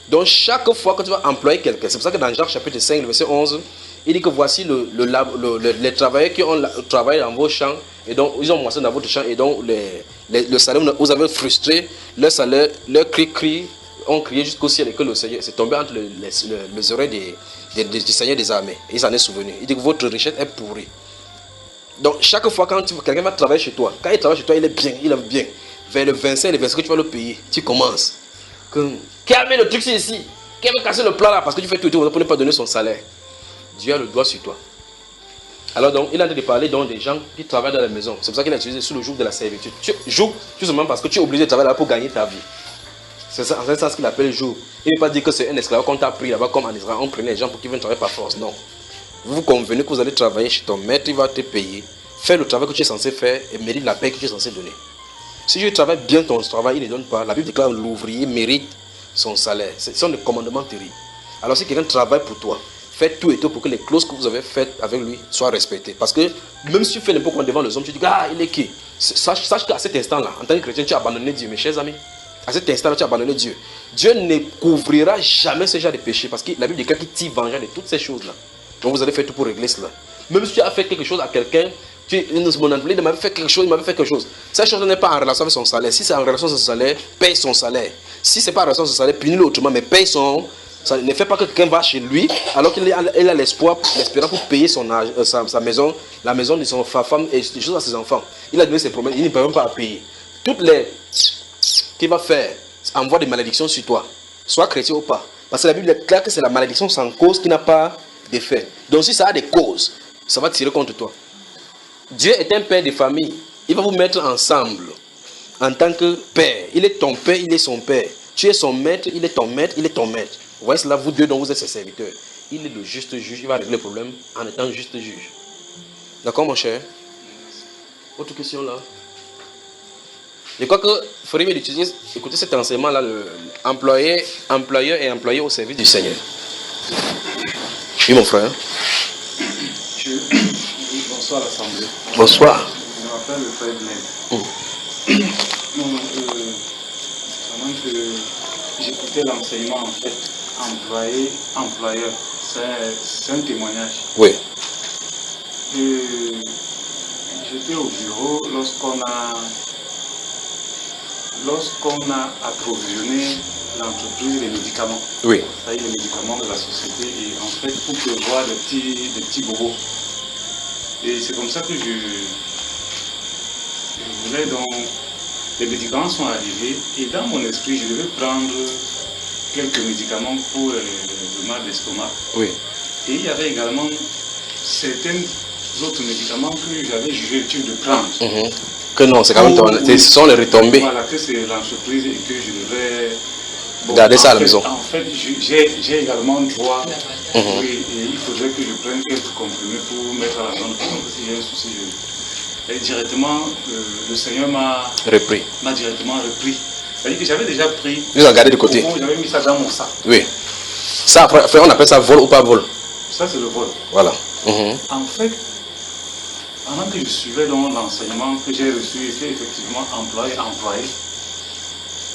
Donc chaque fois que tu vas employer quelqu'un, c'est pour ça que dans Jean chapitre 5, verset 11, il dit que voici les travailleurs qui ont travaillé dans vos champs, et donc ils ont moissonné dans votre champ, et donc le salaire, vous avez frustré, leur salaire, leur cri ont crié jusqu'au ciel, et que le Seigneur s'est tombé entre les oreilles du Seigneur des armées. Et il s'en est souvenu. Il dit que votre richesse est pourrie. Donc chaque fois quand quelqu'un va travailler chez toi, quand il travaille chez toi, il est bien, il aime bien. Vers le 25, le 25 que tu vas le payer, tu commences. Qui a mis le truc ici? Qui a casser le plat là? Parce que tu fais tout pour ne pas donner son salaire. Dieu a le doigt sur toi. Alors donc, il est en train de parler donc des gens qui travaillent dans la maison. C'est pour ça qu'il a utilisé sous le joug de la servitude. Tu joues tout simplement parce que tu es obligé de travailler là pour gagner ta vie. C'est ça, en fait, ce qu'il appelle joug. Il ne veut pas dire que c'est un esclave qu'on t'a pris là-bas comme en Israël. On prenait les gens pour qu'ils viennent travailler par force. Non. Vous vous convenez que vous allez travailler chez ton maître, il va te payer. Faire le travail que tu es censé faire et mérite la paix que tu es censé donner. Si tu travailles bien ton travail, il ne donne pas. La Bible déclare que l'ouvrier mérite son salaire. Ce sont des commandements terribles. Alors si quelqu'un travaille pour toi, faites tout et tout pour que les clauses que vous avez faites avec lui soient respectées. Parce que même si tu fais n'importe quoi devant les hommes, tu dis ah, il est qui? Sache qu'à cet instant-là, en tant que chrétien, tu as abandonné Dieu, mes chers amis. À cet instant-là, tu as abandonné Dieu. Dieu ne couvrira jamais ce genre de péché parce que la Bible déclare qu'il tire vengeance de toutes ces choses-là. Donc vous allez faire tout pour régler cela. Même si tu as fait quelque chose à quelqu'un, mon employé m'avait fait quelque chose, il m'avait fait quelque chose. Cette chose n'est pas en relation avec son salaire. Si c'est en relation avec son salaire, paye son salaire. Si ce n'est pas en relation avec son salaire, punis-le autrement, mais paye son. Ça ne fait pas que quelqu'un va chez lui alors qu'il a l'espoir, l'espérance pour payer sa maison, la maison de son femme et des choses à ses enfants. Il a donné ses promesses, il ne peut même pas payer. Toutes les qu'il va faire envoie des malédictions sur toi, soit chrétien ou pas. Parce que la Bible est claire que c'est la malédiction sans cause qui n'a pas d'effet. Donc si ça a des causes, ça va tirer contre toi. Dieu est un père de famille. Il va vous mettre ensemble en tant que père. Il est ton père, il est son père. Tu es son maître, il est ton maître, il est ton maître. Vous voyez cela, vous deux dont vous êtes ses serviteurs. Il est le juste juge, il va régler le problème en étant juste juge. D'accord mon cher? Autre question là? Je crois que il faudrait mieux utiliser, écoutez cet enseignement là, employeur et employé au service du Seigneur. Oui mon frère. Bonsoir l'Assemblée. Bonsoir. Je m'appelle le frère Blaise. Pendant que j'écoutais l'enseignement, en fait, employé, employeur, c'est un témoignage. Oui. J'étais au bureau lorsqu'on a approvisionné l'entreprise des médicaments. Oui. C'est-à-dire les médicaments de la société et en fait pour prévoir des petits bobos. Et c'est comme ça que je voulais donc, les médicaments sont arrivés et dans mon esprit je devais prendre quelques médicaments pour le mal d'estomac. Oui. Et il y avait également certains autres médicaments que j'avais jugé utile de prendre. Que non, c'est quand même ce sont les retombées. Voilà, que c'est l'entreprise et que je devais garder ça à la maison. En fait, j'ai également droit. Oui, et il faudrait que je prenne quelques comprimés pour mettre à la zone. Parce que si j'ai un souci, et directement, le Seigneur m'a directement repris. C'est-à-dire que j'avais déjà pris. Vous avez gardé de côté. J'avais mis ça dans mon sac. Oui. Ça, après, on appelle ça vol ou pas vol? Ça, c'est le vol. Voilà. En fait, pendant que je suivais donc l'enseignement que j'ai reçu, était effectivement employé.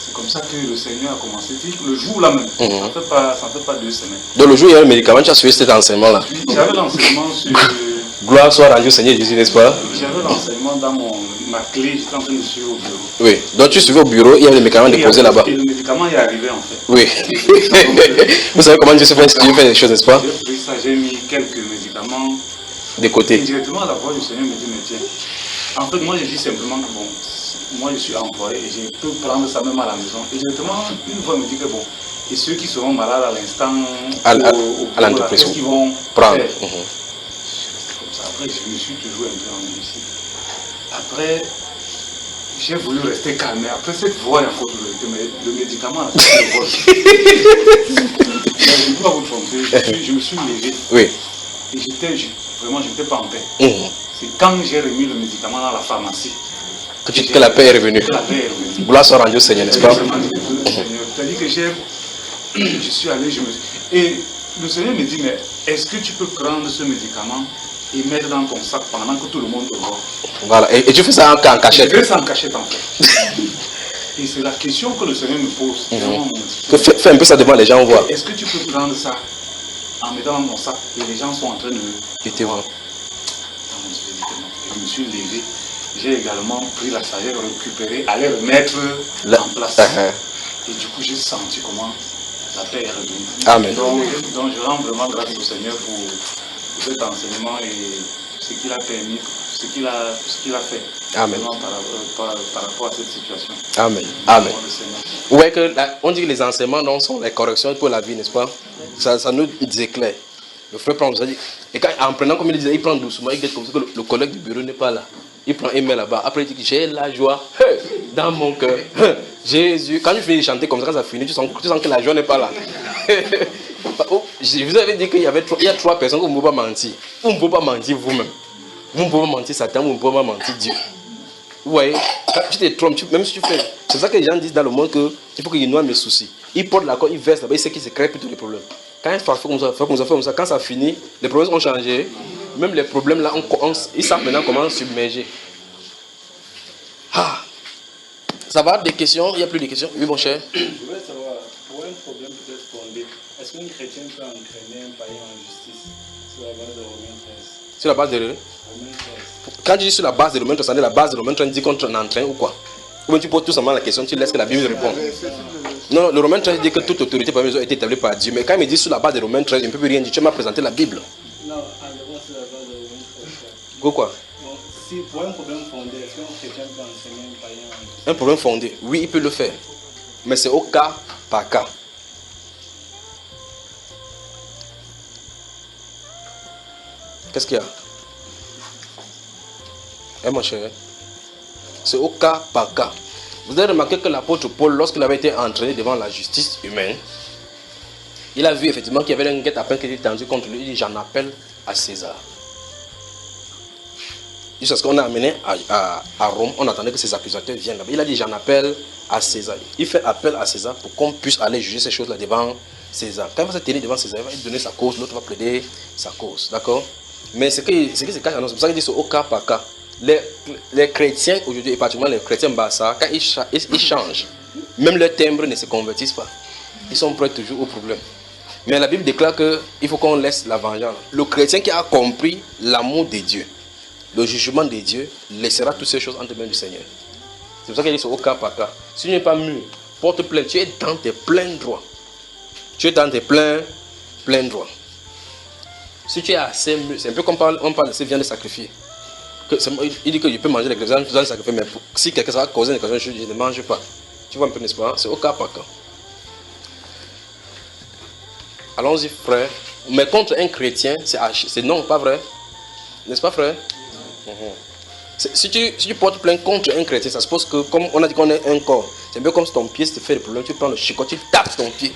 C'est comme ça que le Seigneur a commencé. Le jour là même, ça ne fait pas 2 semaines. Donc le jour où il y a un médicament, tu as suivi cet enseignement-là? J'avais l'enseignement sur... Gloire soit rendue au Seigneur Jésus, n'est-ce pas? J'avais l'enseignement dans ma clé, j'étais en train de suivre au bureau. Oui, donc tu suivais au bureau, il y avait le médicament déposé là-bas. Et le médicament est arrivé en fait. Oui. Vous savez comment Dieu fait des choses, n'est-ce pas? J'ai pris ça, j'ai mis quelques médicaments de côté. Et directement à la voix du Seigneur me dit, mais tiens, en fait moi je dis simplement que bon, moi je suis employé et je peux prendre ça même à la maison. Et directement, une fois me dit que bon, et ceux qui seront malades à l'instant, à l'entreprise, qu'est-ce qu'ils vont prendre. Comme ça. Après, je me suis toujours un peu endurci. Après, j'ai voulu rester calme. Mais après cette voix, il faut mais le médicament, c'est le vol. Je ne peux pas vous tromper. Je me suis levé. Oui. Et vraiment, je n'étais pas en paix. C'est quand j'ai remis le médicament dans la pharmacie que la paix est revenue. Gloire soit rendue au Seigneur, n'est-ce pas? C'est-à-dire que je suis allé, et le Seigneur me dit, mais est-ce que tu peux prendre ce médicament et mettre dans ton sac pendant que tout le monde te voit? Voilà, et tu fais ça en cachette? Je fais ça en cachette en fait. Et c'est la question que le Seigneur me pose. Fais un peu ça devant les gens, on voit. Est-ce que tu peux prendre ça en mettant dans mon sac et les gens sont en train de te voir? Je me suis levé. J'ai également pris la sagesse, récupéré, aller remettre en place. Et du coup, j'ai senti comment la paix est revenue. Amen. Donc je rends vraiment grâce au Seigneur pour cet enseignement et ce qu'il a permis, ce qu'il a fait. Amen. Par rapport à cette situation. Amen. Amen. Ouais, on dit que les enseignements non, sont les corrections pour la vie, n'est-ce pas? Ça nous éclaire. Le frère prend, ça dit, et quand, en prenant comme il disait, il prend doucement, il guette comme ça que le collègue du bureau n'est pas là. Il prend et met là-bas. Après, il dit, j'ai la joie dans mon cœur. Jésus. Quand je finis de chanter comme ça, quand ça finit, tu sens que la joie n'est pas là. Je vous avais dit qu'il y a 3 personnes que vous ne pouvez pas mentir. Vous ne pouvez pas mentir vous-même. Vous ne pouvez pas mentir Satan, vous ne pouvez pas mentir Dieu. Vous voyez, tu te trompes, même si tu fais. C'est ça que les gens disent dans le monde qu'il faut qu'il noie mes soucis. Ils portent la corde, ils versent là-bas, ils savent qu'ils se créent plutôt des problèmes. Quand ils font comme ça, quand ça finit, les problèmes ont changé. Même les problèmes là, ils savent maintenant comment submerger. Ah. Ça va, des questions? Il n'y a plus de questions? Oui, mon cher. Je voulais savoir, pour un problème peut-être fondé, est-ce qu'un chrétien peut entraîner un païen en justice sur la base de Romains 13? Sur la base de Romains 13. Quand tu dis sur la base de Romains 13, la base de Romains 13 dit qu'on entraîne ou quoi? Ou bien tu poses tout simplement la question, tu laisses que la Bible réponde. Non, le Romains 13 dit que toute autorité parmi nous a été établie par Dieu. Mais quand il me dit sur la base de Romains 13, il ne peut plus rien dire. Tu m'as présenté la Bible. Non, en dehors sur la base de Romains 13. Pourquoi? Donc, si pour un problème fondé, est-ce qu'un chrétien peut enseigner un païen en justice? Un problème fondé, oui, il peut le faire. Mais c'est au cas par cas. Qu'est-ce qu'il y a? Mon cher, c'est au cas par cas. Vous avez remarqué que l'apôtre Paul, lorsqu'il avait été entraîné devant la justice humaine, il a vu effectivement qu'il y avait un guet-apens qui était tendu contre lui. Il dit, j'en appelle à César. Jusqu'à ce qu'on a amené à Rome, on attendait que ses accusateurs viennent là-bas. Il a dit, j'en appelle à César. Il fait appel à César pour qu'on puisse aller juger ces choses-là devant César. Quand il va se tenir devant César, il va donner sa cause, l'autre va plaider sa cause. D'accord? Mais ce qui se cache, c'est pour ça qu'il dit c'est au cas par cas. Les chrétiens aujourd'hui, et particulièrement les chrétiens Bassa, quand ils changent, même leurs timbres ne se convertissent pas. Ils sont prêts toujours au problème. Mais la Bible déclare qu'il faut qu'on laisse la vengeance. Le chrétien qui a compris l'amour de Dieu, le jugement de Dieu, laissera toutes ces choses entre les mains du Seigneur. C'est pour ça qu'il dit c'est au cas par cas. Si tu n'es pas mûr, porte plainte, tu es dans tes pleins droits. Tu es dans tes pleins droits. Si tu es assez mûr, c'est un peu comme on parle de ces viandes sacrifiées. Il dit que je peux manger les viandes sacrifiées, mais si quelqu'un va causer une occasion, je ne mange pas. Tu vois un peu, n'est-ce pas? C'est au cas par cas. Allons-y, frère. Mais contre un chrétien, c'est non, pas vrai? N'est-ce pas, frère? Si tu portes plainte contre un chrétien, ça suppose que, comme on a dit qu'on est un corps, c'est un peu comme si ton pied te fait le problème, tu prends le chicot, tu tapes ton pied.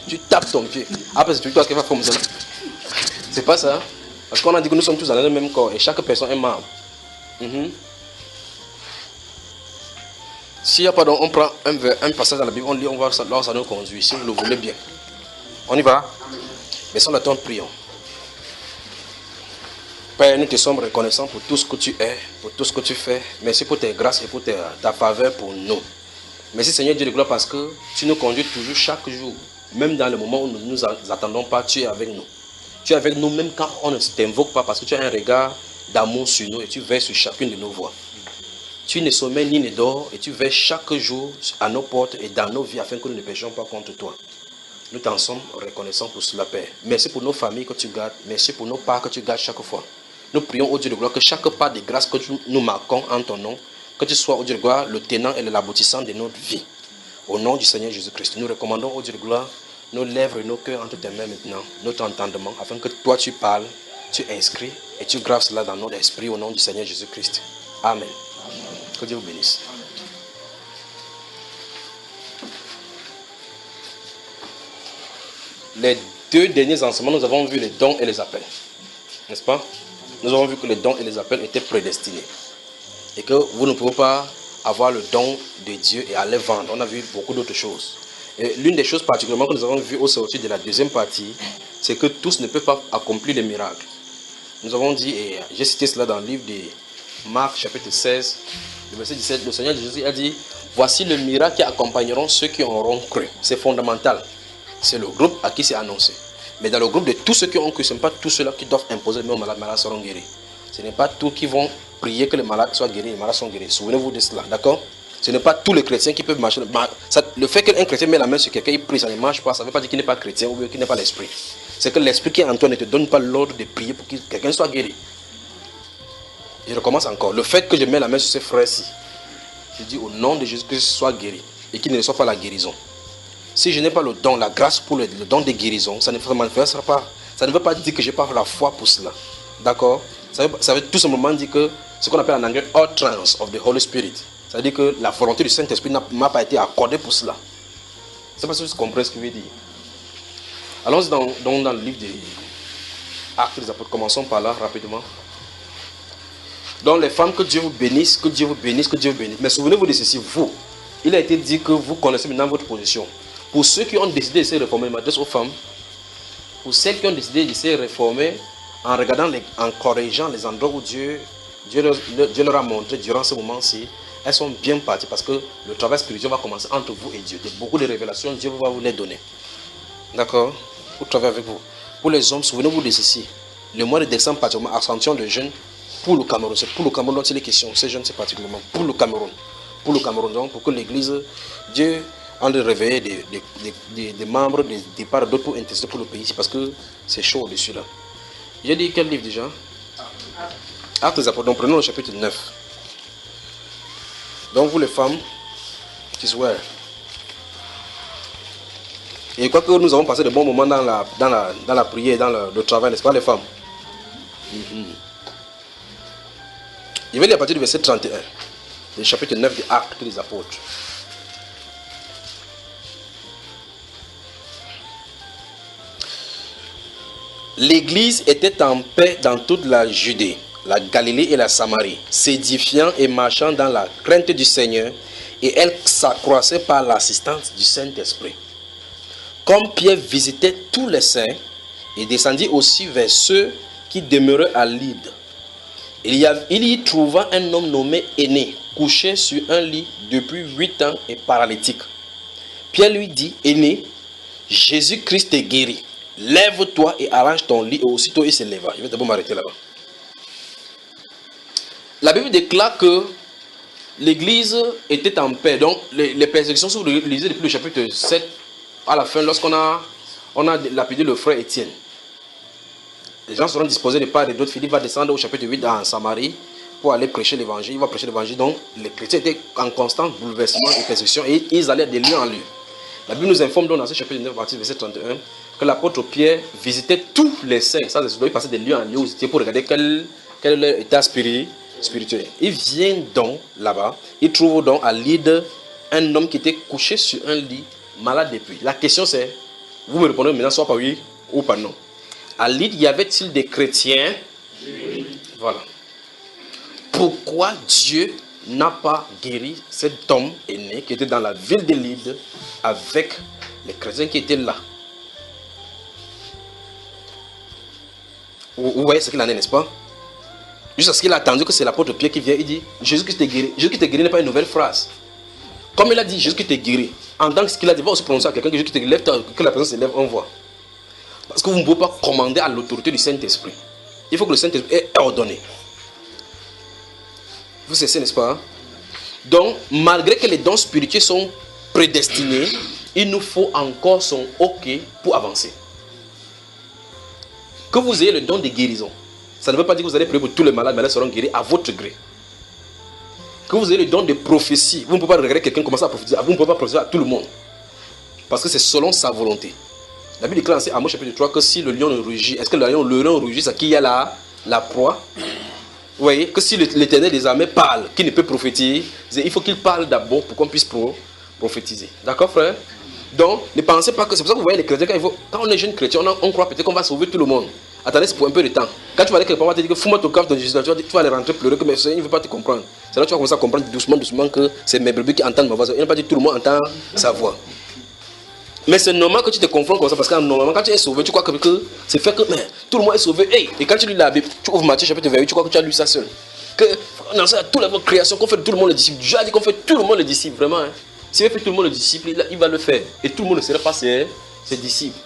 Après, c'est toi qui vas faire comme ça. C'est pas ça. Parce qu'on a dit que nous sommes tous dans le même corps et chaque personne est membre. S'il n'y a pas, donc on prend un passage dans la Bible, on lit, on va ça nous conduit, si vous le voulez bien. On y va? Mais sans attendre, prions. Père, nous te sommes reconnaissants pour tout ce que tu es, pour tout ce que tu fais. Merci pour tes grâces et pour ta faveur pour nous. Merci Seigneur Dieu de gloire parce que tu nous conduis toujours chaque jour. Même dans le moment où nous ne nous attendons pas, tu es avec nous. Tu es avec nous même quand on ne t'invoque pas parce que tu as un regard d'amour sur nous et tu veilles sur chacune de nos voies. Tu ne sommeilles ni ne dors et tu veilles chaque jour à nos portes et dans nos vies afin que nous ne péchions pas contre toi. Nous t'en sommes reconnaissants pour cela, Père. Merci pour nos familles que tu gardes. Merci pour nos pas que tu gardes chaque fois. Nous prions au Dieu de gloire que chaque pas de grâce que nous marquons en ton nom, que tu sois au Dieu de gloire le tenant et l'aboutissant de notre vie. Au nom du Seigneur Jésus-Christ, nous recommandons au Dieu de gloire nos lèvres et nos cœurs entre tes mains maintenant, notre entendement, afin que toi tu parles, tu inscris et tu graves cela dans notre esprit au nom du Seigneur Jésus-Christ. Amen. Que Dieu vous bénisse. Les 2 derniers enseignements, nous avons vu les dons et les appels. N'est-ce pas? Nous avons vu que les dons et les appels étaient prédestinés. Et que vous ne pouvez pas avoir le don de Dieu et aller vendre. On a vu beaucoup d'autres choses. Et l'une des choses particulièrement que nous avons vues au sortir de la deuxième partie, c'est que tous ne peuvent pas accomplir les miracles. Nous avons dit, et j'ai cité cela dans le livre de Marc chapitre 16, le verset 17, le Seigneur Jésus a dit, voici le miracle qui accompagneront ceux qui auront cru. C'est fondamental. C'est le groupe à qui c'est annoncé. Mais dans le groupe de tous ceux qui ont cru, ce n'est pas tous ceux-là qui doivent imposer, mais aux malades seront guéris. Ce n'est pas tous qui vont prier que les malades soient guéris, les malades sont guéris. Souvenez-vous de cela, d'accord? Ce n'est pas tous les chrétiens qui peuvent marcher. Le fait qu'un chrétien met la main sur quelqu'un, il prie, ça ne marche pas. Ça ne veut pas dire qu'il n'est pas chrétien ou qu'il n'est pas l'esprit. C'est que l'esprit qui est en toi ne te donne pas l'ordre de prier pour que quelqu'un soit guéri. Je recommence encore. Le fait que je mets la main sur ces frères-ci, je dis au nom de Jésus que ce soit guéri et qu'il ne reçoive pas la guérison. Si je n'ai pas le don, la grâce pour le don de guérison, ça ne manifestera pas. ça ne veut pas dire que je n'ai pas la foi pour cela. D'accord? Ça veut tout simplement dire que ce qu'on appelle en anglais utterance of the Holy Spirit. Ça veut dire que la volonté du Saint-Esprit n'a pas été accordée pour cela. Je ne sais pas si vous comprenez ce que je veux dire. Allons-y dans le livre des Actes des Apôtres. Commençons par là rapidement. Donc les femmes, que Dieu vous bénisse, que Dieu vous bénisse, que Dieu vous bénisse. Mais souvenez-vous de ceci, vous, il a été dit que vous connaissez maintenant votre position. Pour ceux qui ont décidé de se réformer, je m'adresse aux femmes, pour celles qui ont décidé de se réformer, en regardant, en corrigeant les endroits où Dieu leur a montré durant ce moment-ci, elles sont bien parties parce que le travail spirituel va commencer entre vous et Dieu. Beaucoup de révélations, Dieu va vous les donner. D'accord? Pour travailler avec vous. Pour les hommes, souvenez-vous de ceci. Le mois de décembre, particulièrement, Ascension de jeunes pour le Cameroun. C'est pour le Cameroun dont c'est les questions. Ces jeunes, c'est particulièrement pour le Cameroun. Pour le Cameroun, donc, pour que l'Église, Dieu en de réveiller des membres, des départs d'autres pour intercéder pour le pays. Parce que c'est chaud au-dessus là. J'ai dit quel livre déjà? Actes des Apôtres. Donc prenons le chapitre 9. Donc vous les femmes, qui soient. Et je crois que nous avons passé de bons moments dans la prière, dans le travail, n'est-ce pas les femmes? Je vais lire à partir du verset 31, le chapitre 9 des Actes des Apôtres. L'Église était en paix dans toute la Judée, la Galilée et la Samarie, s'édifiant et marchant dans la crainte du Seigneur, et elle s'accroissait par l'assistance du Saint-Esprit. Comme Pierre visitait tous les saints, il descendit aussi vers ceux qui demeuraient à Lyde. Il y trouva un homme nommé Aîné, couché sur un lit depuis 8 ans et paralytique. Pierre lui dit, Aîné, Jésus-Christ est guéri. Lève-toi et arrange ton lit. Et aussitôt il se leva. Je vais d'abord m'arrêter là-bas. La Bible déclare que l'Église était en paix. Donc les persécutions, si vous lisez depuis le chapitre 7 à la fin, lorsqu'on a lapidé le frère Étienne, les gens seront disposés de part et d'autre. Philippe va descendre au chapitre 8 en Samarie pour aller prêcher l'évangile. Il va prêcher l'évangile. Donc les chrétiens étaient en constant bouleversement et persécution et ils allaient de lieu en lieu. La Bible nous informe donc dans ce chapitre 9, verset 31, que l'apôtre Pierre visitait tous les saints. Ça, c'est il passait de lieu en lieu pour regarder quel est leur état spirituel. Il vient donc là-bas, il trouve donc à Lyde un homme qui était couché sur un lit, malade depuis. La question c'est, vous me répondez maintenant soit par oui ou par non. À Lyde, y avait-il des chrétiens? Oui. Voilà. Pourquoi Dieu n'a pas guéri cet homme aîné qui était dans la ville de Lyde avec les chrétiens qui étaient là? Vous voyez ce qu'il en est, n'est-ce pas? Jusqu'à ce qu'il a attendu que c'est l'apôtre Pierre qui vient, il dit Jésus-Christ est guéri. Jésus-Christ est guéri n'est pas une nouvelle phrase. Comme il a dit Jésus-Christ est guéri, en tant que ce qu'il a dit, il va aussi prononcer à quelqu'un que Jésus-Christ est guéri, que la personne se lève, on voit. Parce que vous ne pouvez pas commander à l'autorité du Saint-Esprit. Il faut que le Saint-Esprit ait ordonné. Vous savez, n'est-ce pas? Donc, malgré que les dons spirituels sont prédestinés, il nous faut encore son OK pour avancer. Que vous ayez le don de guérison, ça ne veut pas dire que vous allez prier pour tous les malades, mais ils seront guéris à votre gré. Que vous ayez le don de prophétie, vous ne pouvez pas regarder quelqu'un commencer à prophétiser, vous ne pouvez pas prophétiser à tout le monde. Parce que c'est selon sa volonté. La Bible déclare en Amos chapitre 3 que si le lion rugit, est-ce que le lion rugit, c'est qu'il y a la proie? Vous voyez, que si l'Éternel des armées parle, qu'il ne peut prophétiser, il faut qu'il parle d'abord pour qu'on puisse prophétiser. D'accord, frère? Donc, ne pensez pas que c'est pour ça que vous voyez les chrétiens, quand on est jeune chrétien, on croit peut-être qu'on va sauver tout le monde. Attendez, c'est pour un peu de temps. Quand tu vas aller quelque part, on va te dire que fous-moi ton caf dans Jésus, tu vas aller rentrer pleurer, que mais il ne veut pas te comprendre. C'est là que tu vas commencer à comprendre doucement que c'est mes brebis qui entendent ma voix. Il n'a pas dit que tout le monde entend sa voix. Mais c'est normal que tu te confrontes comme ça, parce que normalement, quand tu es sauvé, tu crois que c'est fait que mais, tout le monde est sauvé. Hey, et quand tu lis la Bible, tu ouvres Matthieu chapitre 28, tu crois que tu as lu ça seul. Que dans ça, toute la création, qu'on fait de tout le monde le disciple. Dieu a dit qu'on fait tout le monde le disciple, vraiment. Hein. S'il veut faire tout le monde le disciple, il va le faire. Et tout le monde ne sera pas ses disciples.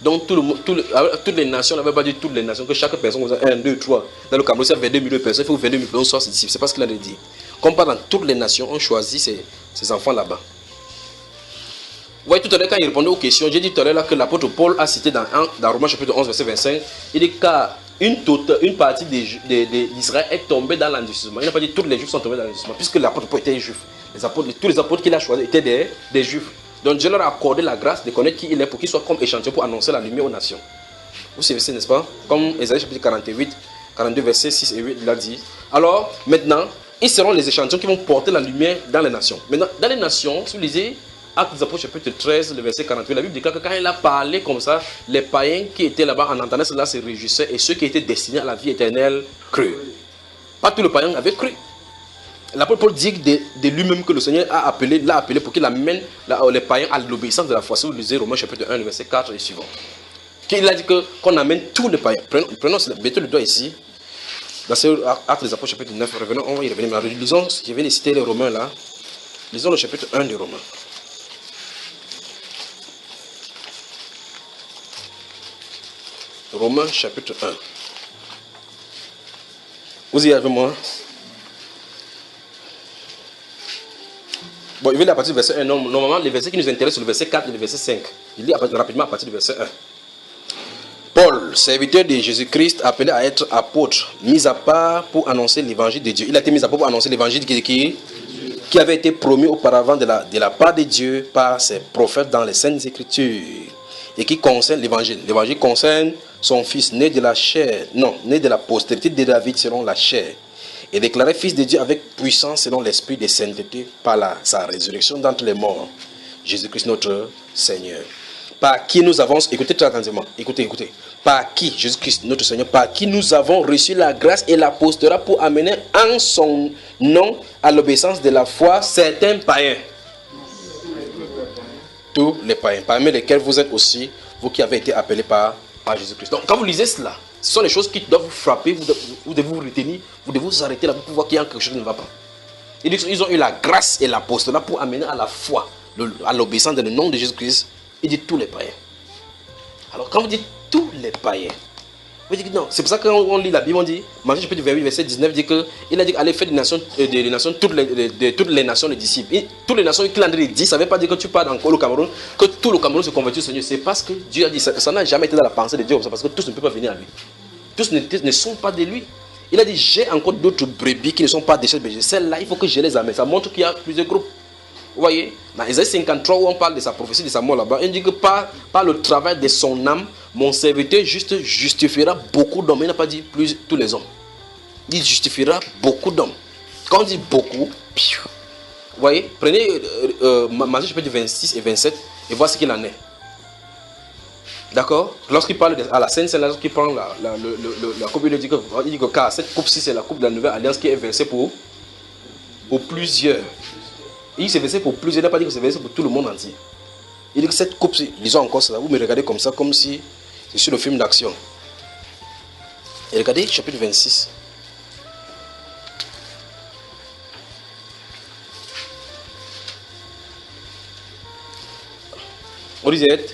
Donc, toutes les nations, on n'avait pas dit toutes les nations, que chaque personne, 1, 2, 3. Dans le Cameroun, il y a 22 000 personnes, il faut que 22 000 personnes soient ses disciples. C'est pas ce qu'il a dit. Comme par dans toutes les nations, on choisit ces enfants là-bas. Vous voyez tout à l'heure, quand il répondait aux questions, j'ai dit tout à l'heure que l'apôtre Paul a cité dans Romains chapitre 11, verset 25, il dit car une partie d'Israël est tombée dans l'endurcissement. Il n'a pas dit que tous les juifs sont tombés dans l'endurcissement, puisque l'apôtre Paul était juif. Tous les apôtres qu'il a choisis étaient des juifs. Donc Dieu leur a accordé la grâce de connaître qui il est pour qu'il soit comme échantillon pour annoncer la lumière aux nations. Vous savez, n'est-ce pas? Comme Ésaïe chapitre 48, 42, versets 6 et 8, il a dit. Alors, maintenant, ils seront les échantillons qui vont porter la lumière dans les nations. Maintenant, dans les nations, si vous lisez Actes des Apôtres chapitre 13, le verset 48, la Bible déclare que quand il a parlé comme ça, les païens qui étaient là-bas en entendant cela se réjouissaient et ceux qui étaient destinés à la vie éternelle crurent. Pas tous les païens avaient cru. L'apôtre Paul dit de lui-même que le Seigneur l'a appelé pour qu'il amène les païens à l'obéissance de la foi. Si vous lisez Romains chapitre 1, le verset 4 et suivant. Il a dit qu'on amène tous les païens. Prenons mettez le doigt ici. Dans ce Actes des Apôtres chapitre 9, revenons, on va y revenir. Lisons, je viens de citer les Romains là. Lisons le chapitre 1 des Romains. Romains chapitre 1. Vous y êtes avec moi? Bon, il va lire à partir du verset 1. Normalement, les versets qui nous intéressent, c'est le verset 4 et le verset 5. Il lit rapidement à partir du verset 1. Paul, serviteur de Jésus-Christ, appelé à être apôtre, mis à part pour annoncer l'évangile de Dieu. Il a été mis à part pour annoncer l'évangile qui avait été promis auparavant de la part de Dieu par ses prophètes dans les Saintes Écritures. Et qui concerne l'évangile. L'évangile concerne son fils né de la chair, né de la postérité de David selon la chair, et déclaré fils de Dieu avec puissance selon l'esprit de sainteté par sa résurrection d'entre les morts. Jésus-Christ notre Seigneur. Par qui nous avons, écoutez très attentivement, écoutez. Par qui, Jésus-Christ notre Seigneur, par qui nous avons reçu la grâce et l'apostolat pour amener en son nom à l'obéissance de la foi certains païens. Tous les païens, parmi lesquels vous êtes aussi, vous qui avez été appelés par Jésus-Christ. Donc quand vous lisez cela, ce sont les choses qui doivent vous frapper, vous devez vous retenir, vous devez vous arrêter là pour voir qu'il y a quelque chose qui ne va pas. Ils ont eu la grâce et l'apostolat pour amener à la foi, à l'obéissance dans le nom de Jésus-Christ. Il dit tous les païens. Alors quand vous dites tous les païens, vous dites non, c'est pour ça que quand on lit la Bible, on dit, Matthieu chapitre 28, verset 19, il a dit allez faire des nations, toutes les nations les disciples. Et toutes les nations qu'il a dit, ça ne veut pas dire que tu pars encore au Cameroun, que tout le Cameroun se convertit au Seigneur. C'est parce que Dieu a dit, ça n'a jamais été dans la pensée de Dieu comme ça, parce que tous ne peuvent pas venir à lui. Tous ne sont pas de lui. Il a dit, j'ai encore d'autres brebis qui ne sont pas de cette berger. Celles-là, il faut que je les amène. Ça montre qu'il y a plusieurs groupes. Vous voyez, dans Ésaïe 53, où on parle de sa prophétie, de sa mort là-bas, il dit que par le travail de son âme, mon serviteur juste justifiera beaucoup d'hommes. Il n'a pas dit plus tous les hommes. Il justifiera beaucoup d'hommes. Quand on dit beaucoup, vous voyez, prenez Matthieu chapitre 26 et 27 et voici ce qu'il en est. D'accord? Lorsqu'il parle à la Sainte Seine, lorsqu'il prend la coupe, il dit que car cette coupe-ci, c'est la coupe de la nouvelle alliance qui est versée pour plusieurs. Il dit que c'est versé pour plusieurs, il n'a pas dit que c'est versé pour tout le monde entier. Il dit que cette coupe, lisons encore ça, vous me regardez comme ça, comme si c'est sur le film d'action. Et regardez, chapitre 26. On disait,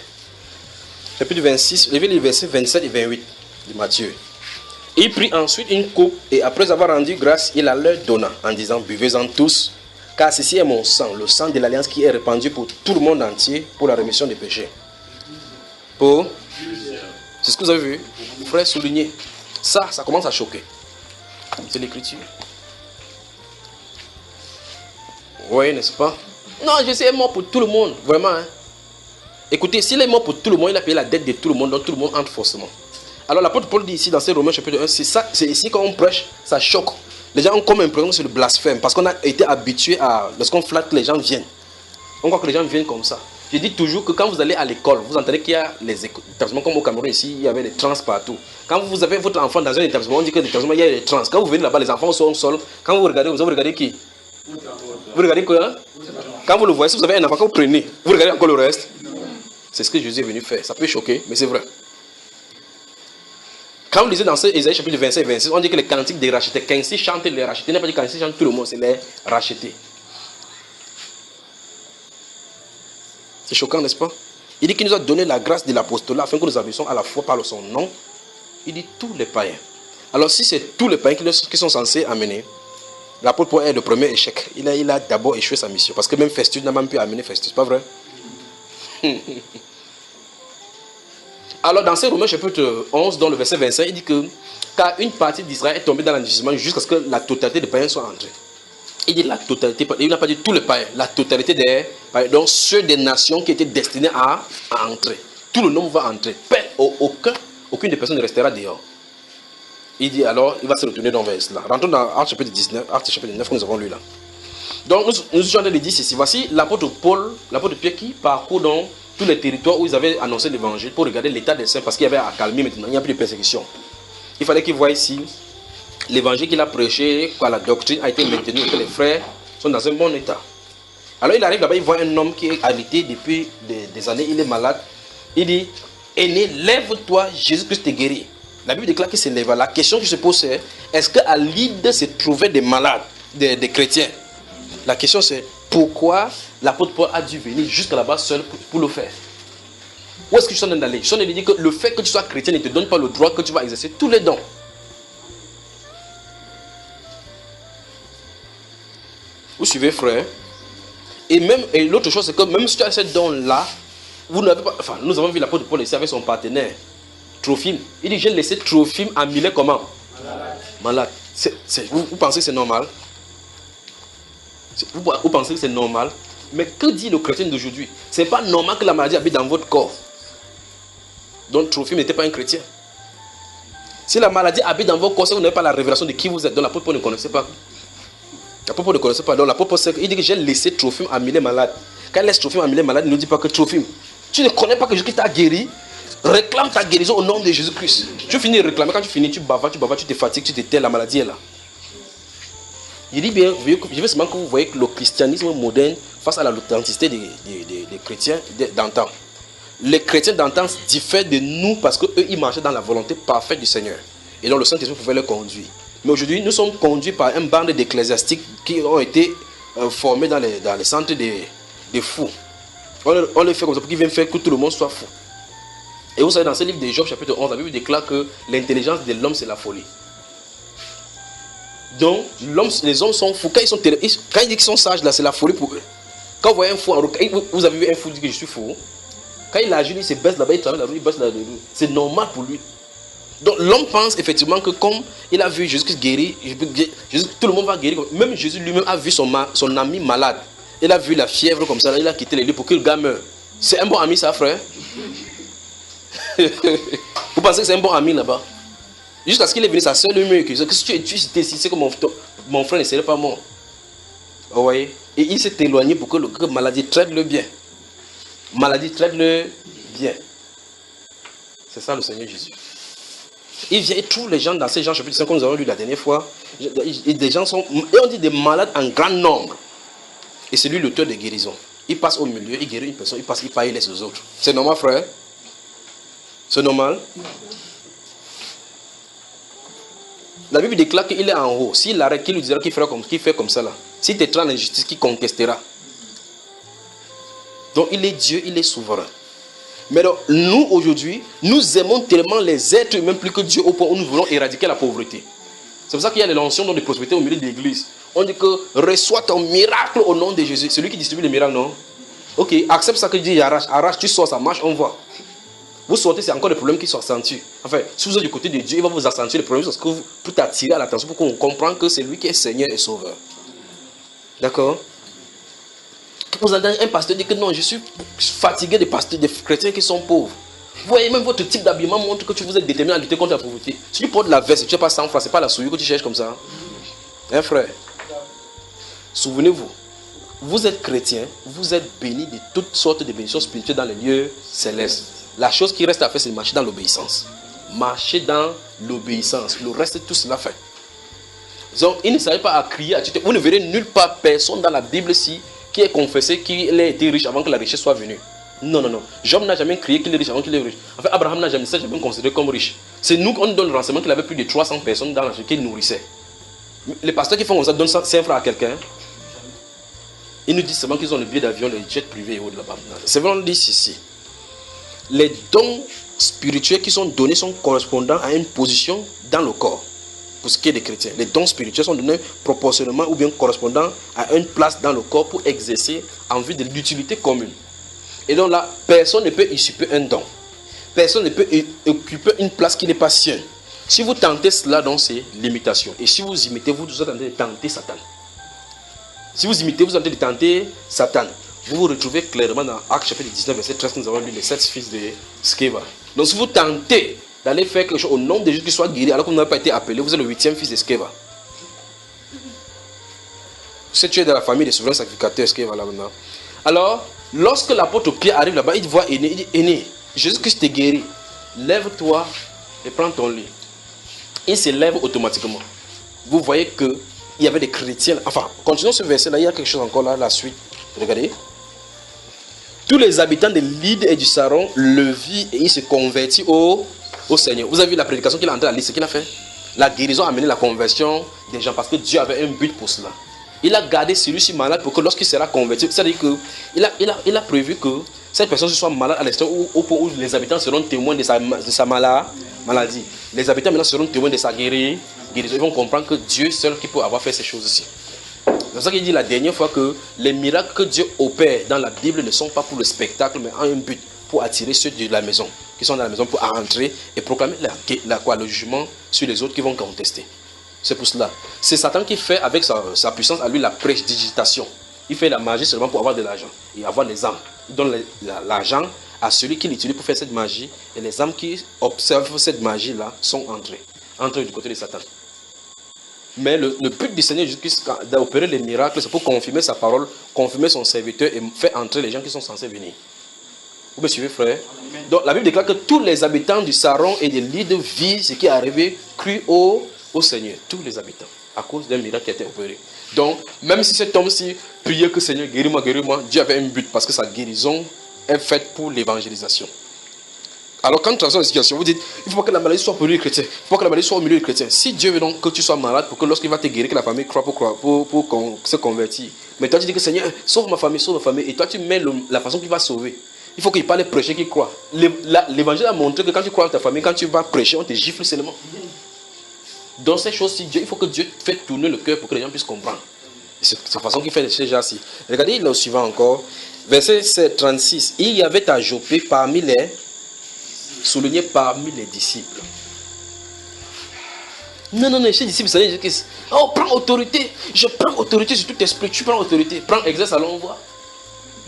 chapitre 26, levez les versets 27 et 28 de Matthieu. Il prit ensuite une coupe et après avoir rendu grâce, il la leur donna en disant, buvez-en tous, car ceci est mon sang, le sang de l'alliance qui est répandu pour tout le monde entier pour la rémission des péchés. C'est ce que vous avez vu, frère, souligné. Ça commence à choquer. C'est l'écriture. Oui, n'est-ce pas? Non, Jésus est mort pour tout le monde, vraiment. Hein? Écoutez, s'il est mort pour tout le monde, il a payé la dette de tout le monde, donc tout le monde entre forcément. Alors l'apôtre Paul dit ici dans ces Romains chapitre 1, c'est ici quand on prêche, ça choque. Les gens ont comme l'impression que c'est le blasphème, parce qu'on a été habitué à, lorsqu'on flatte, les gens viennent. On croit que les gens viennent comme ça. Je dis toujours que quand vous allez à l'école, vous entendez qu'il y a les établissements, comme au Cameroun ici, il y avait des trans partout. Quand vous avez votre enfant dans un établissement, on dit que l'établissement, il y a des trans. Quand vous venez là-bas, les enfants sont seuls. Quand vous regardez qui? Vous regardez quoi? Quand vous le voyez, si vous avez un enfant, quand vous prenez, vous regardez encore le reste. C'est ce que Jésus est venu faire. Ça peut choquer, mais c'est vrai. Quand vous lisez dans Ésaïe chapitre 25 et 26, on dit que les cantiques des rachetés, qu'ainsi chantent les rachetés, n'est pas dit qu'ainsi chante tout le monde, c'est les rachetés. C'est choquant, n'est-ce pas? Il dit qu'il nous a donné la grâce de l'apostolat afin que nous avissions à la foi par son nom. Il dit tous les païens. Alors si c'est tous les païens qui sont censés amener, l'apôtre Paul est le premier échec. Il a d'abord échoué sa mission. Parce que même Festus n'a même pu amener Festus, pas vrai? Alors dans ces Romains chapitre 11, dans le verset 25, il dit que car une partie d'Israël est tombée dans l'endurcissement jusqu'à ce que la totalité des païens soit entrée. Il dit la totalité, il n'a pas dit tous les païens, la totalité des païens, donc ceux des nations qui étaient destinés à entrer. Tout le nombre va entrer. aucune des personnes ne restera dehors. Il dit alors, il va se retourner dans vers cela. Rentrons dans Actes chapitre 19, Actes chapitre 9 que nous avons lu là. Donc nous sommes en train de dire ceci. Voici l'apôtre Paul, l'apôtre Pierre qui parcourt dans tous les territoires où ils avaient annoncé l'évangile pour regarder l'état des saints parce qu'il y avait accalmie maintenant, il n'y a plus de persécution. Il fallait qu'il voie ici l'évangile qu'il a prêché, quoi, la doctrine a été maintenue, que les frères sont dans un bon état. Alors il arrive là-bas, il voit un homme qui est alité depuis des années, il est malade. Il dit, aîné, lève-toi, Jésus-Christ te guérit. La Bible déclare qu'il se lève. La question qui se pose c'est, est-ce qu'à Lydde se trouvaient des malades, des chrétiens? La question c'est, pourquoi l'apôtre Paul a dû venir jusqu'à là-bas seul pour le faire? Où est-ce que je suis en train d'aller? Je suis en train de dire que le fait que tu sois chrétien ne te donne pas le droit que tu vas exercer tous les dons. Vous suivez, frère? Et l'autre chose, c'est que même si tu as ce don-là, vous n'avez pas. Enfin, nous avons vu l'apôtre Paul ici avec son partenaire, Trophime. Il dit, j'ai laissé Trophime à Milet comment? Malade. Vous pensez que c'est normal? Vous pensez que c'est normal? Mais que dit le chrétien d'aujourd'hui? Ce n'est pas normal que la maladie habite dans votre corps. Donc Trophime n'était pas un chrétien. Si la maladie habite dans votre corps, vous n'avez pas la révélation de qui vous êtes, donc l'apôtre Paul ne connaissait pas. L'apôtre Paul ne connaissait pas. Donc l'apôtre Paul, il dit que j'ai laissé Trophime à Milet malade. Quand il laisse Trophime à Milet malade, il ne dit pas que Trophime, tu ne connais pas que Jésus-Christ t'a guéri. Réclame ta guérison au nom de Jésus-Christ. Tu finis de réclamer, quand tu finis, tu bavardes, tu te fatigues, tu te tais, la maladie est là. Il dit bien, je veux seulement que vous voyez que le christianisme moderne, face à l'authenticité des chrétiens d'antan. Les chrétiens d'antan diffèrent de nous parce qu'eux, ils marchaient dans la volonté parfaite du Seigneur. Et donc le Saint-Esprit pouvait les conduire. Mais aujourd'hui, nous sommes conduits par un bande d'ecclésiastiques qui ont été formés dans les centres des fous. On les fait comme ça pour qu'ils viennent faire que tout le monde soit fou. Et vous savez, dans ce livre de Job, chapitre 11, la Bible déclare que l'intelligence de l'homme, c'est la folie. Donc, les hommes sont fous. Quand ils disent qu'ils sont sages, là, c'est la folie pour eux. Quand vous voyez un fou en roue, vous avez vu un fou dire que je suis fou. Quand il agit, il se baisse là-bas, il traverse la rue, il baisse la rue. C'est normal pour lui. Donc, l'homme pense effectivement que comme il a vu Jésus guérir, tout le monde va guérir. Même Jésus lui-même a vu son ami malade. Il a vu la fièvre comme ça, là, il a quitté les lieux pour que le gars meure. C'est un bon ami, ça, frère? Vous pensez que c'est un bon ami là-bas? Jusqu'à ce qu'il est venu, sa soeur lui meurt. Que si tu étais ici, c'est que mon frère ne serait pas mort. Vous voyez? Et il s'est éloigné pour que la maladie traite-le bien. Maladie traite-le bien. C'est ça le Seigneur Jésus. Il vient et trouve les gens dans ces gens, chapitre 5, comme nous avons lu la dernière fois. Et des gens sont, et on dit des malades en grand nombre. Et c'est lui l'auteur des guérisons. Il passe au milieu, il guérit une personne, il passe, il paye, il laisse les autres. C'est normal, frère? C'est normal? La Bible déclare qu'il est en haut. S'il arrête, qu'il lui dira qu'il fait comme ça là. S'il te traite l'injustice, qu'il contestera. Donc il est Dieu, il est souverain. Mais donc, nous aujourd'hui, nous aimons tellement les êtres humains plus que Dieu au point où nous voulons éradiquer la pauvreté. C'est pour ça qu'il y a les notions de prospérité au milieu de l'église. On dit que reçois ton miracle au nom de Jésus. Celui qui distribue les miracles, non? Ok, accepte ça que Dieu arrache. Arrache, tu sors, ça marche, on voit. Vous sortez, c'est encore des problèmes qui s'accentuent. Enfin, si vous êtes du côté de Dieu, il va vous accentuer les problèmes parce que pour t'attirer à l'attention, pour qu'on comprenne que c'est lui qui est Seigneur et Sauveur. D'accord? Vous entendez un pasteur dire que non, je suis fatigué des pasteurs, des chrétiens qui sont pauvres. Vous voyez, même votre type d'habillement montre que vous êtes déterminé à lutter contre la pauvreté. Si tu portes la veste, tu n'as pas 100 francs, ce n'est pas la souillure que tu cherches comme ça. Hein, frère? Souvenez-vous, vous êtes chrétien, vous êtes béni de toutes sortes de bénédictions spirituelles dans les lieux célestes. La chose qui reste à faire, c'est de marcher dans l'obéissance. Marcher dans l'obéissance. Le reste, tout cela fait. Donc, il ne s'agit pas à crier, à tuer. Vous ne verrez nulle part personne dans la Bible ici qui ait confessé qu'il a été riche avant que la richesse soit venue. Non, non, non. Job n'a jamais crié qu'il est riche avant qu'il est riche. En fait, Abraham n'a jamais considéré comme riche. C'est nous qu'on donne le renseignement qu'il avait plus de 300 personnes dans la vie qu'il nourrissait. Les pasteurs qui font comme ça donnent 5 francs à quelqu'un. Ils nous disent seulement qu'ils ont le billet d'avion, le jet privé et autres là-bas. C'est vrai, on dit ici. Les dons spirituels qui sont donnés sont correspondants à une position dans le corps. Pour ce qui est des chrétiens, les dons spirituels sont donnés proportionnellement ou bien correspondant à une place dans le corps pour exercer en vue de l'utilité commune. Et donc là, personne ne peut usurper un don. Personne ne peut occuper une place qui n'est pas sienne. Si vous tentez cela, donc c'est l'imitation. Et si vous imitez, vous êtes en train de tenter Satan. Si vous imitez, vous êtes en train de tenter Satan. Vous vous retrouvez clairement dans Actes chapitre 19, verset 13, nous avons lu les 7 fils de Sceva. Donc si vous tentez d'aller faire quelque chose au nom de Jésus qui soit guéri, alors que vous n'avez pas été appelé, vous êtes le 8e fils d'Eskeva. Si tu es dans la famille des souverains sacrificateurs, Eskeva là maintenant. Alors, lorsque l'apôtre Pierre arrive là-bas, il te voit aîné, il dit aîné, Jésus-Christ t'est guéri. Lève-toi et prends ton lit. Il se lève automatiquement. Vous voyez qu'il y avait des chrétiens. Enfin, continuons ce verset-là, il y a quelque chose encore là, la suite. Regardez. Tous les habitants de Lyde et du Saron le virent et il se convertit au Seigneur. Vous avez vu la prédication qu'il a entrée à Lyde, ce qu'il a fait? La guérison a amené la conversion des gens parce que Dieu avait un but pour cela. Il a gardé celui-ci malade pour que lorsqu'il sera converti, c'est-à-dire qu'il a prévu que cette personne soit malade à l'instant où les habitants seront témoins de sa maladie. Les habitants maintenant seront témoins de sa guérison. Ils vont comprendre que Dieu seul qui peut avoir fait ces choses-ci. C'est pour ça qu'il dit la dernière fois que les miracles que Dieu opère dans la Bible ne sont pas pour le spectacle, mais en un but, pour attirer ceux de la maison, qui sont dans la maison, pour entrer et proclamer le jugement sur les autres qui vont contester. C'est pour cela. C'est Satan qui fait avec sa puissance à lui la prestidigitation. Il fait la magie seulement pour avoir de l'argent et avoir les âmes. Il donne l'argent à celui qui l'utilise pour faire cette magie et les âmes qui observent cette magie-là sont entrées du côté de Satan. Mais le but du Seigneur Jésus-Christ d'opérer les miracles, c'est pour confirmer sa parole, confirmer son serviteur et faire entrer les gens qui sont censés venir. Vous me suivez, frère? Donc la Bible déclare que tous les habitants du Saron et de Lyde virent ce qui est arrivé, crurent au Seigneur. Tous les habitants, à cause d'un miracle qui a été opéré. Donc, même si cet homme-ci priait que Seigneur, guéris-moi, Dieu avait un but parce que sa guérison est faite pour l'évangélisation. Alors, quand tu transformes la situation, vous dites, il ne faut pas que la maladie soit pour les chrétiens, il ne faut pas que la maladie soit au milieu des chrétiens. Si Dieu veut donc que tu sois malade pour que lorsqu'il va te guérir, que la famille croit pour se convertir. Mais toi, tu dis que Seigneur, sauve ma famille, et toi, tu mets la façon qu'il va sauver. Il faut qu'il parle prêcher, qu'il croit. L'évangile a montré que quand tu crois en ta famille, quand tu vas prêcher, on te gifle seulement. Dans ces choses-ci, il faut que Dieu fasse tourner le cœur pour que les gens puissent comprendre. C'est la façon qu'il fait ces gens-ci. Regardez le suivant encore. Verset 36. Il y avait à Joppé parmi les disciples. Non, chez les disciples, ça veut dire oh, prends autorité. Je prends autorité sur tout esprit. Tu prends autorité. Prends, exerce, allons voir.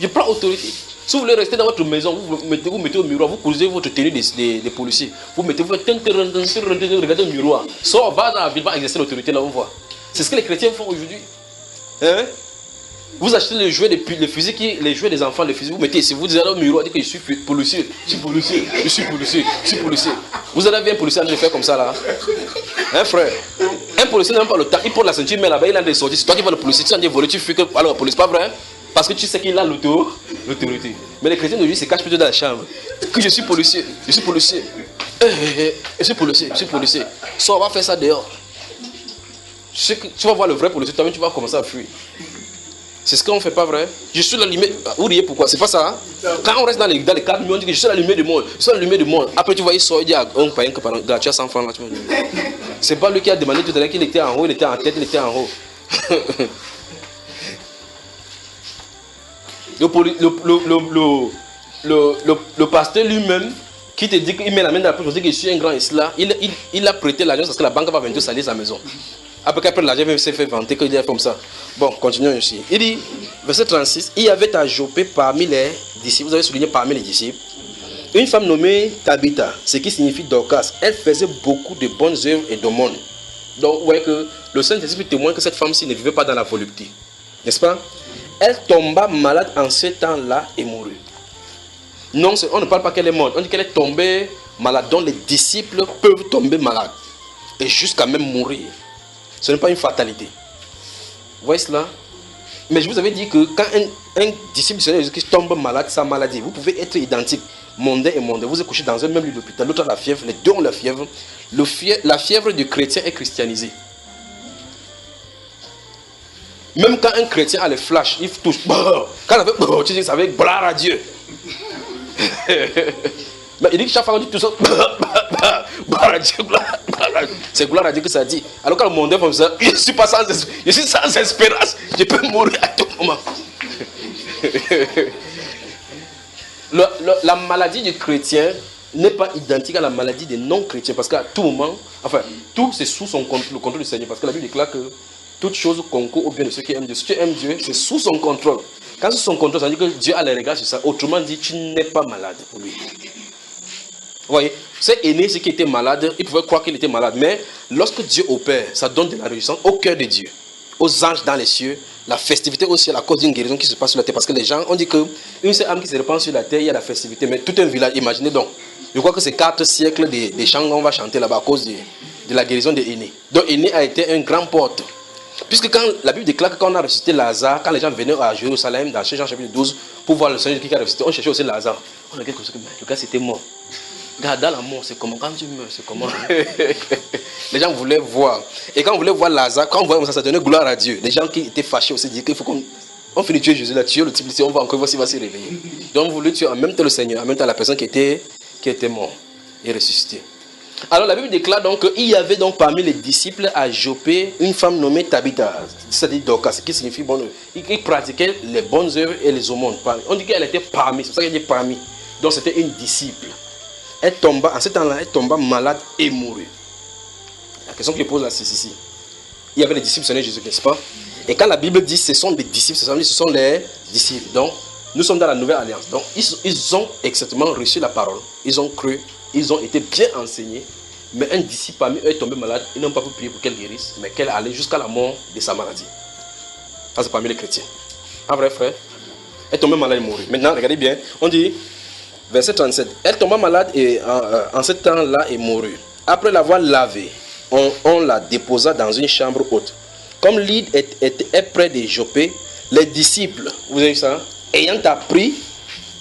Je prends autorité. Si vous voulez rester dans votre maison, vous mettez au miroir, vous posez votre tenue des policiers. Regardez au miroir. Sors, va dans la ville, va exercer l'autorité là, on voit. C'est ce que les chrétiens font aujourd'hui. Hein? Vous achetez les jouets, les fusils, les jouets des enfants, les fusils, vous mettez ici, vous dites au miroir, dites que je suis policier, je suis policier. Vous avez vu un policier en faire comme ça là? Hein, frère? Un policier n'a même pas le temps, il porte la ceinture, mais là-bas il a des sorties. C'est toi qui vas le policier, tu as des volets, tu fuis que. Alors, la police, pas vrai? Parce que tu sais qu'il a l'autorité. Mais les chrétiens d'aujourd'hui se cachent plutôt dans la chambre. Que je suis policier. Je suis policier. Ça, on va faire ça dehors. Tu vas voir le vrai policier, toi-même tu vas commencer à fuir. C'est ce qu'on ne fait pas vrai. Je suis la lumière. Vous riez pourquoi? C'est pas ça. Hein? Quand on reste dans les 4 millions, on dit que je suis la lumière du monde. Je suis la lumière du monde. Après tu vois, il sort, il dit à un païen que pardon, tu as 100 francs là. C'est pas lui qui a demandé tout à l'heure qu'il était en haut, il était en tête, il était en haut. Le pasteur lui-même qui te dit qu'il met la main dans la poche, dit que je suis un grand islam, il a prêté l'argent parce que la banque va bientôt salir sa maison. Après l'argent s'est fait vanter qu'il dit comme ça. Bon, continuons ici. Il dit, verset 36, il y avait à Joppé parmi les disciples, vous avez souligné parmi les disciples, une femme nommée Tabitha, ce qui signifie Dorcas. Elle faisait beaucoup de bonnes œuvres et d'aumônes. Donc vous voyez que le Saint-Esprit témoigne que cette femme-ci ne vivait pas dans la volupté. N'est-ce pas? Elle tomba malade en ce temps-là et mourut. Non, on ne parle pas qu'elle est morte. On dit qu'elle est tombée malade. Donc les disciples peuvent tomber malades. Et jusqu'à même mourir. Ce n'est pas une fatalité. Vous voyez cela? Mais je vous avais dit que quand un disciple du Seigneur Jésus-Christ tombe malade, sa maladie, vous pouvez être identique. Mondain et mondain. Vous êtes couché dans un même lit d'hôpital. L'autre a la fièvre. Les deux ont la fièvre. La fièvre du chrétien est christianisée. Même quand un chrétien a les flashs, il touche. Quand il fait, tu dis que ça veut dire gloire à Dieu. Mais il dit que chaque fois qu'on dit tout ça, gloire à Dieu, c'est gloire à Dieu que ça dit. Alors quand le monde est comme ça, je suis sans espérance, je peux mourir à tout moment. La maladie du chrétien n'est pas identique à la maladie des non-chrétiens, parce qu'à tout moment, enfin, tout c'est sous le contrôle du Seigneur, parce que la Bible déclare que toute chose concourt au bien de ceux qui aiment Dieu. Si tu aimes Dieu, c'est sous son contrôle. Quand c'est sous son contrôle, ça veut dire que Dieu a les regards sur ça. Autrement dit, tu n'es pas malade pour lui. Vous voyez, c'est aîné, ceux qui étaient malades, ils pouvaient croire qu'il était malade. Mais lorsque Dieu opère, ça donne de la réjouissance au cœur de Dieu, aux anges dans les cieux, la festivité au ciel à cause d'une guérison qui se passe sur la terre. Parce que les gens, on dit qu'une seule âme qui se répand sur la terre, il y a la festivité. Mais tout un village, imaginez donc. Je crois que c'est 4 siècles des chants qu'on va chanter là-bas à cause de la guérison de Aîné. Donc Aîné a été un grand porte. Puisque quand la Bible déclare que quand on a ressuscité Lazare, quand les gens venaient à Jérusalem, dans Jean chapitre 12, pour voir le Seigneur qui a ressuscité, on cherchait aussi Lazare. On regardait comme ça, le gars c'était mort. Regarde, dans la mort, c'est comment? Quand tu meurs, c'est comment? Les gens voulaient voir. Et quand on voulait voir Lazare, quand on voyait ça donnait gloire à Dieu. Les gens qui étaient fâchés aussi disaient qu'il faut qu'on finisse de tuer Jésus, là, tuer le type, on va encore voir s'il va se réveiller. Donc on voulait tuer en même temps le Seigneur, en même temps la personne qui était mort et ressuscitée. Alors la Bible déclare donc qu'il y avait donc parmi les disciples à Joppé une femme nommée Tabitha, c'est-à-dire Dorcas, ce qui signifie bonne œuvre. Qui pratiquait les bonnes œuvres et les aumônes. On dit qu'elle était parmi, c'est pour ça qu'elle dit parmi. Donc c'était une disciple. Elle tomba, en ce temps-là, elle tomba malade et mourut. La question que je pose là, c'est ici. Il y avait les disciples du Seigneur Jésus, n'est-ce pas? Et quand la Bible dit ce sont des disciples, ce sont les disciples. Donc nous sommes dans la nouvelle alliance. Donc ils ont exactement reçu la parole, ils ont cru. Ils ont été bien enseignés, mais un disciple parmi eux est tombé malade. Ils n'ont pas pu prier pour qu'elle guérisse, mais qu'elle allait jusqu'à la mort de sa maladie. Ça, c'est parmi les chrétiens. Un vrai frère, elle est tombée malade et mourut. Maintenant, regardez bien, on dit, verset 37, elle tomba malade et en ce temps-là et mourut. Après l'avoir lavée, on la déposa dans une chambre haute. Comme Lydie est près de Joppé, les disciples, vous avez vu ça, ayant appris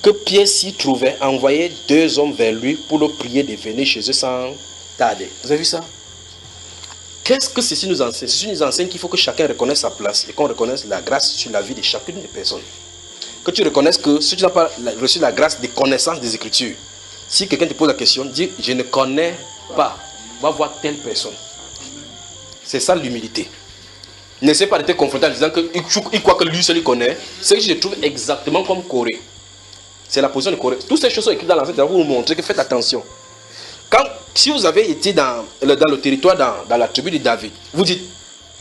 que Pierre s'y trouvait, envoyait 2 hommes vers lui pour le prier de venir chez eux sans tarder. Vous avez vu ça? Qu'est-ce que ceci nous enseigne? Ceci nous enseigne qu'il faut que chacun reconnaisse sa place et qu'on reconnaisse la grâce sur la vie de chacune des personnes. Que tu reconnaisses que si tu n'as pas reçu la grâce de connaissance des Écritures, si quelqu'un te pose la question, dis je ne connais pas, va voir telle personne. C'est ça l'humilité. N'essaie pas de te confronter en disant qu'il croit que lui seul il connaît. C'est que je trouve exactement comme Corée. C'est la position de Corée. Toutes ces choses sont écrites dans l'Ancien Testament pour vous montrer que faites attention. Si vous avez été dans le territoire, dans la tribu de David, vous dites,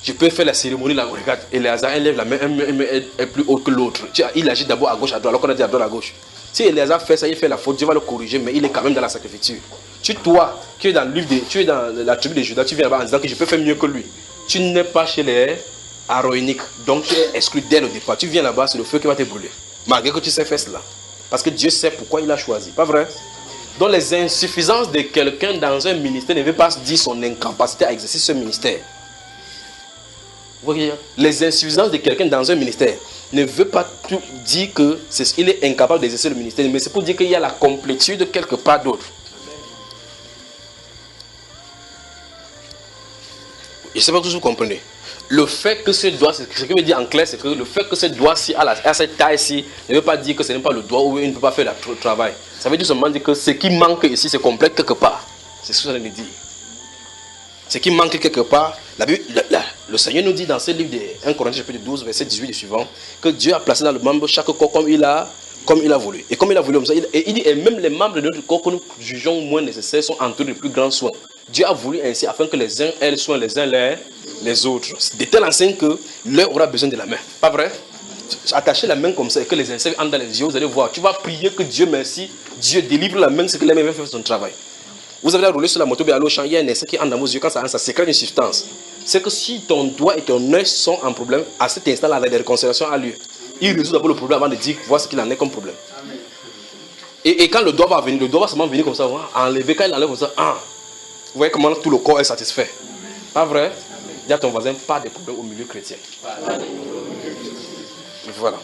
je peux faire la cérémonie là, regarde, Éléazar, elle lève la main, elle est plus haute que l'autre. Il agit d'abord à gauche, à droite, alors qu'on a dit à droite, à gauche. Si Éléazar fait ça, il fait la faute, Dieu va le corriger, mais il est quand même dans la sacrificature. Toi, tu es dans la tribu de Judas, tu viens là-bas en disant que je peux faire mieux que lui. Tu n'es pas chez les aroïniques, donc tu es exclu dès le départ. Tu viens là-bas, c'est le feu qui va te brûler. Malgré que tu sais faire cela. Parce que Dieu sait pourquoi il a choisi. Pas vrai? Donc les insuffisances de quelqu'un dans un ministère ne veut pas dire son incapacité à exercer ce ministère. Vous voyez? Les insuffisances de quelqu'un dans un ministère ne veut pas tout dire qu'il est incapable d'exercer le ministère, mais c'est pour dire qu'il y a la complétude quelque part d'autre. Je ne sais pas si vous comprenez. Le fait que ce doigt, ce que veut dire en clair, c'est que le fait que ce doigt-ci, à cette taille-ci, ne veut pas dire que ce n'est pas le doigt où il ne peut pas faire le travail. Ça veut dire seulement dire que ce qui manque ici, c'est complet quelque part. C'est ce que ça veut dire. Ce qui manque quelque part, le Seigneur nous dit dans ce livre de 1 Corinthiens chapitre 12, verset 18 et suivant, que Dieu a placé dans le membre chaque corps comme il a voulu. Et comme il a voulu, il dit, et même les membres de notre corps que nous jugeons moins nécessaires sont entourés de plus grands soins. Dieu a voulu ainsi afin que les uns aient soin les uns les autres. De telle enseigne que l'un aura besoin de la main. Pas vrai? Attachez la main comme ça et que les insectes entrent dans les yeux, vous allez voir. Tu vas prier que Dieu merci. Dieu délivre la main, c'est que la main va faire son travail. Vous avez roulé sur la moto, il y a un insecte qui entre dans vos yeux quand ça sécrète une substance. C'est que si ton doigt et ton œil sont en problème, à cet instant-là, la réconciliation a lieu. Il résout d'abord le problème avant de dire voir ce qu'il en est comme problème. Et quand le doigt va venir, le doigt va seulement venir comme ça, enlever, quand il enlève comme ça, vous voyez comment tout le corps est satisfait. Pas vrai? Dis à ton voisin, pas de problème au milieu chrétien. Voilà.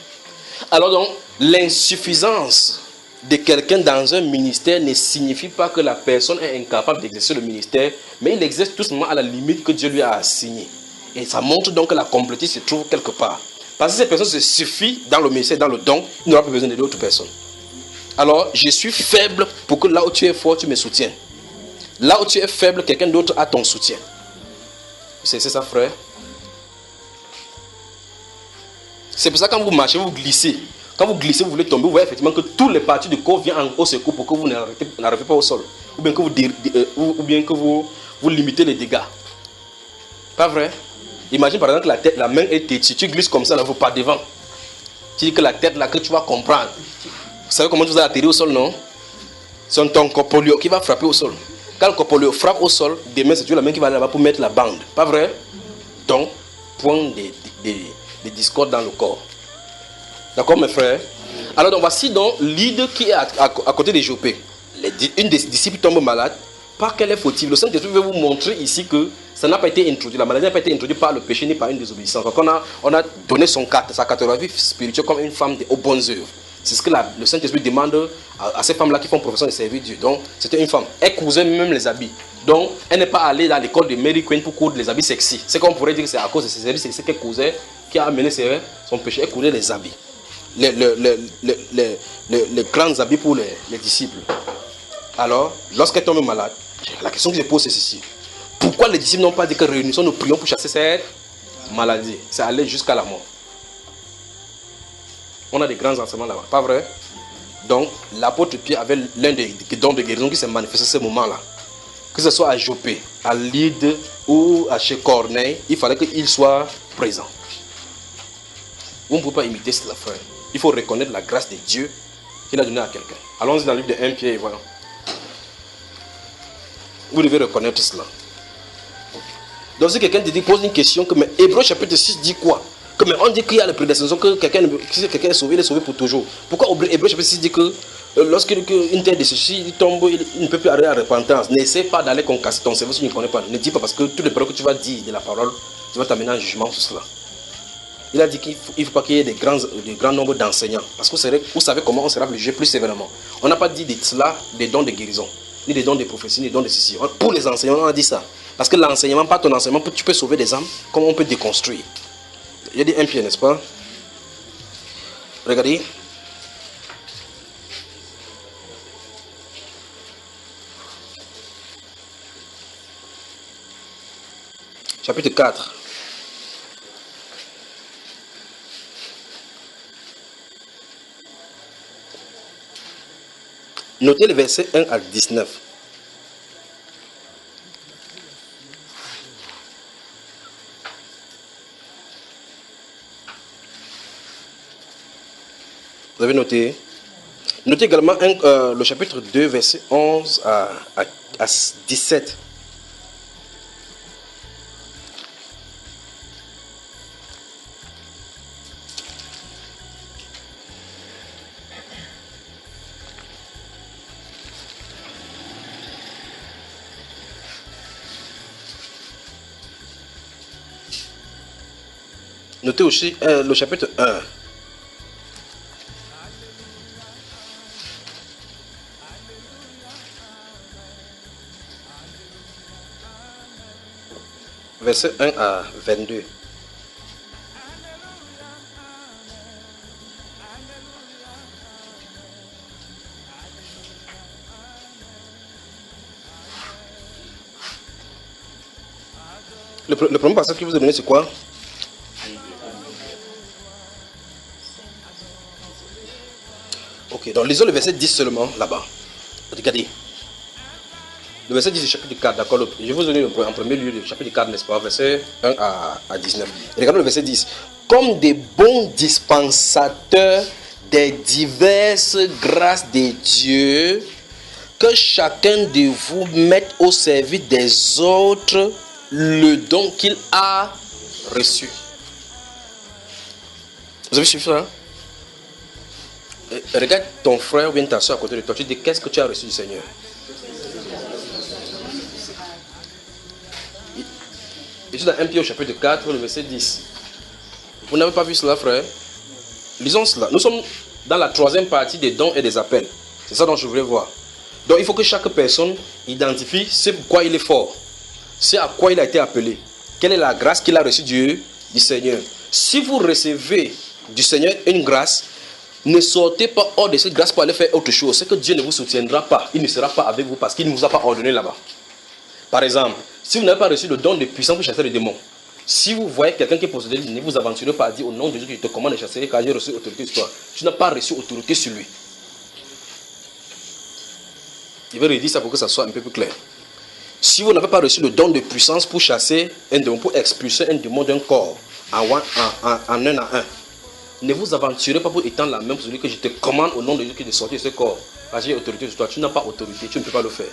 Alors donc, l'insuffisance de quelqu'un dans un ministère ne signifie pas que la personne est incapable d'exercer le ministère, mais il exerce tout simplement à la limite que Dieu lui a assignée. Et ça montre donc que la complétude se trouve quelque part. Parce que cette personne se suffit dans le ministère, dans le don, il n'aura pas besoin d'autres personnes. Alors, je suis faible pour que là où tu es fort, tu me soutiens. Là où tu es faible, quelqu'un d'autre a ton soutien. C'est ça, frère. C'est pour ça que quand vous marchez, vous glissez. Quand vous glissez, vous voulez tomber, vous voyez effectivement que tous les parties du corps viennent au secours pour que vous n'arrivez pas au sol. Ou bien que vous limitez les dégâts. Pas vrai? Imagine par exemple que la main est têtue. Tu glisses comme ça, là, vous pas devant. Tu dis que la tête là, que tu vas comprendre. Vous savez comment tu vas atterrir au sol, non? C'est ton corpolio qui va frapper au sol. Quand le corpolio frappe au sol, demain c'est Dieu la main qui va aller là-bas pour mettre la bande. Pas vrai? Donc, point des discordes dans le corps. D'accord mes frères? Alors donc voici donc l'île qui est à côté des Jopé. Une des disciples tombe malade. Par quelle est fautive? Le Saint-Esprit veut vous montrer ici que ça n'a pas été introduit. La maladie n'a pas été introduite par le péché ni par une désobéissance. Donc on a donné sa catégorie spirituelle comme une femme aux bonnes œuvres. C'est ce que le Saint-Esprit demande à ces femmes-là qui font profession de servir Dieu. Donc c'était une femme. Elle cousait même les habits. Donc elle n'est pas allée dans l'école de Mary Queen pour coudre les habits sexy. C'est qu'on pourrait dire que c'est à cause de ses services sexy qu'elle cousait qui a amené son péché. Elle coudait les habits. Les grands habits pour les disciples. Alors, lorsqu'elle tombe malade, la question que je pose c'est ceci. Pourquoi les disciples n'ont pas dit que réunissons, nous prions pour chasser cette maladie? C'est aller jusqu'à la mort. On a des grands enseignements là-bas, pas vrai? Donc, l'apôtre Pierre avait l'un des dons de guérison qui s'est manifesté à ce moment-là. Que ce soit à Jopé, à Lyde ou à chez Corneille, il fallait qu'il soit présent. Vous ne pouvez pas imiter cela, frère. Il faut reconnaître la grâce de Dieu qu'il a donnée à quelqu'un. Allons-y dans le livre de 1 Pierre et voilà. Vous devez reconnaître cela. Donc si quelqu'un te dit, pose une question, que mais Hébreux chapitre 6 dit quoi? Que mais on dit qu'il y a la prédestination, que si quelqu'un est sauvé, il est sauvé pour toujours. Pourquoi Hébreux chapitre 6 dit que lorsqu'une terre de ceci il tombe, il ne peut plus arriver à la repentance? N'essaie pas d'aller concasser ton cerveau si tu ne connais pas. Ne dis pas parce que toutes les paroles que tu vas dire de la parole, tu vas t'amener en jugement sur cela. Il a dit qu'il ne faut pas qu'il y ait de grands nombres d'enseignants. Parce que vous savez comment on sera jugé plus sévèrement. On n'a pas dit de cela des dons de guérison, ni des dons de prophétie, ni des dons de ceci. Pour les enseignants, on a dit ça. Parce que l'enseignement, pas ton enseignement, tu peux sauver des âmes, comme on peut déconstruire. Il y a dit un pied, n'est-ce pas? Regardez. Chapitre 4. Notez le verset 1 à 19. Vous avez noté? Notez également le chapitre 2, verset 11 à 17. Notez aussi le chapitre 1. Verset 1 à 22. Le premier passage que vous avez donné, c'est quoi? Ok, donc lisons le verset 10 seulement là-bas. Regardez. Le verset 10 du chapitre 4, d'accord? Je vais vous donner en premier lieu le chapitre 4, n'est-ce pas? Verset 1 à 19. Regardez le verset 10. Comme des bons dispensateurs des diverses grâces de Dieu, que chacun de vous mette au service des autres le don qu'il a reçu. Vous avez suivi ça? Hein? Regarde ton frère ou bien ta soeur à côté de toi. Tu dis, qu'est-ce que tu as reçu du Seigneur? Je suis dans 1 Pierre au chapitre 4, le verset 10. Vous n'avez pas vu cela, frère? Lisons cela. Nous sommes dans la troisième partie des dons et des appels. C'est ça dont je voulais voir. Donc il faut que chaque personne identifie ce pourquoi il est fort. C'est à quoi il a été appelé. Quelle est la grâce qu'il a reçue du Seigneur. Si vous recevez du Seigneur une grâce, ne sortez pas hors de cette grâce pour aller faire autre chose. C'est que Dieu ne vous soutiendra pas. Il ne sera pas avec vous parce qu'il ne vous a pas ordonné là-bas. Par exemple, si vous n'avez pas reçu le don de puissance pour chasser les démons, si vous voyez quelqu'un qui est possédé, ne vous aventurez pas à dire au nom de Dieu que je te commande de chasser car j'ai reçu autorité sur toi. Tu n'as pas reçu autorité sur lui. Il veut redire ça pour que ça soit un peu plus clair. Si vous n'avez pas reçu le don de puissance pour chasser un démon, pour expulser un démon d'un corps en un à un, ne vous aventurez pas pour étendre la main pour celui que je te commande au nom de Dieu de sortir de ce corps. Parce que j'ai autorité sur toi. Tu n'as pas autorité, tu ne peux pas le faire.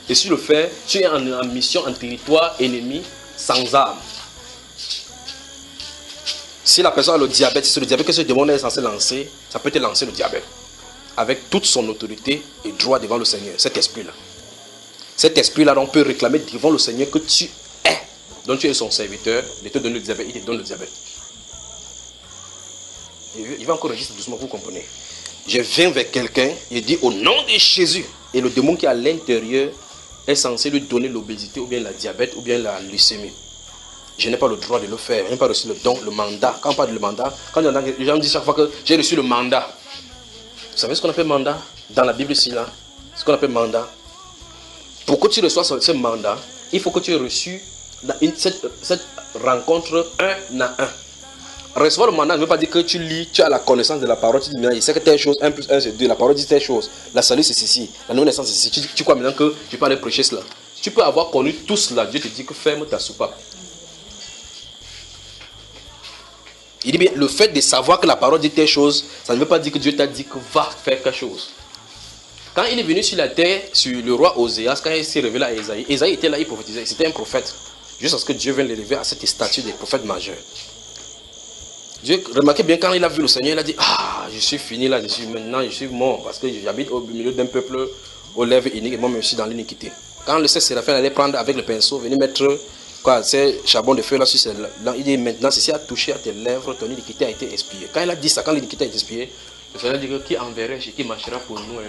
Et si tu le fais, tu es en mission, en territoire ennemi, sans armes. Si la personne a le diabète, si c'est le diabète que ce démon est censé lancer, ça peut te lancer le diabète. Avec toute son autorité et droit devant le Seigneur, cet esprit-là. Cet esprit-là, on peut réclamer devant le Seigneur que tu es. Donc tu es son serviteur, il te donne le diabète, il te donne le diabète. Il va encore enregistrer doucement, vous comprenez. Je viens vers quelqu'un, il dit au nom de Jésus. Et le démon qui est à l'intérieur est censé lui donner l'obésité, ou bien la diabète, ou bien la leucémie. Je n'ai pas le droit de le faire, je n'ai pas reçu le don, le mandat. Quand on parle de mandat, quand les gens me disent chaque fois que j'ai reçu le mandat. Vous savez ce qu'on appelle mandat? Dans la Bible ici, là, ce qu'on appelle mandat. Pour que tu reçoives ce mandat, il faut que tu aies reçu cette rencontre un à un. Recevoir le mandat ne veut pas dire que tu lis, tu as la connaissance de la parole, tu dis maintenant, il sait que telle chose, 1 plus 1 c'est 2, la parole dit telle chose, la salut c'est ceci, la nouvelle naissance c'est ceci. Tu crois maintenant que tu peux aller prêcher cela. Tu peux avoir connu tout cela, Dieu te dit que ferme ta soupape. Il dit bien, le fait de savoir que la parole dit telle chose, ça ne veut pas dire que Dieu t'a dit que va faire quelque chose. Quand il est venu sur la terre, sur le roi Oséas, quand il s'est révélé à Ésaïe, Ésaïe était là, il prophétisait, c'était un prophète. Jusqu'à ce que Dieu vienne l'élever à cette statue des prophètes majeurs. Dieu, remarquez bien, quand il a vu le Seigneur, il a dit, ah, je suis fini là, maintenant je suis mort, parce que j'habite au milieu d'un peuple aux lèvres iniques, et moi je suis dans l'iniquité. Quand le Séraphin allait prendre avec le pinceau, venir mettre ces charbons de feu là sur il dit, maintenant ceci a touché à tes lèvres, ton iniquité a été expiée. Quand il a dit ça, quand l'iniquité a été expiée, le Seigneur dit, qui enverrait, qui marchera pour nous.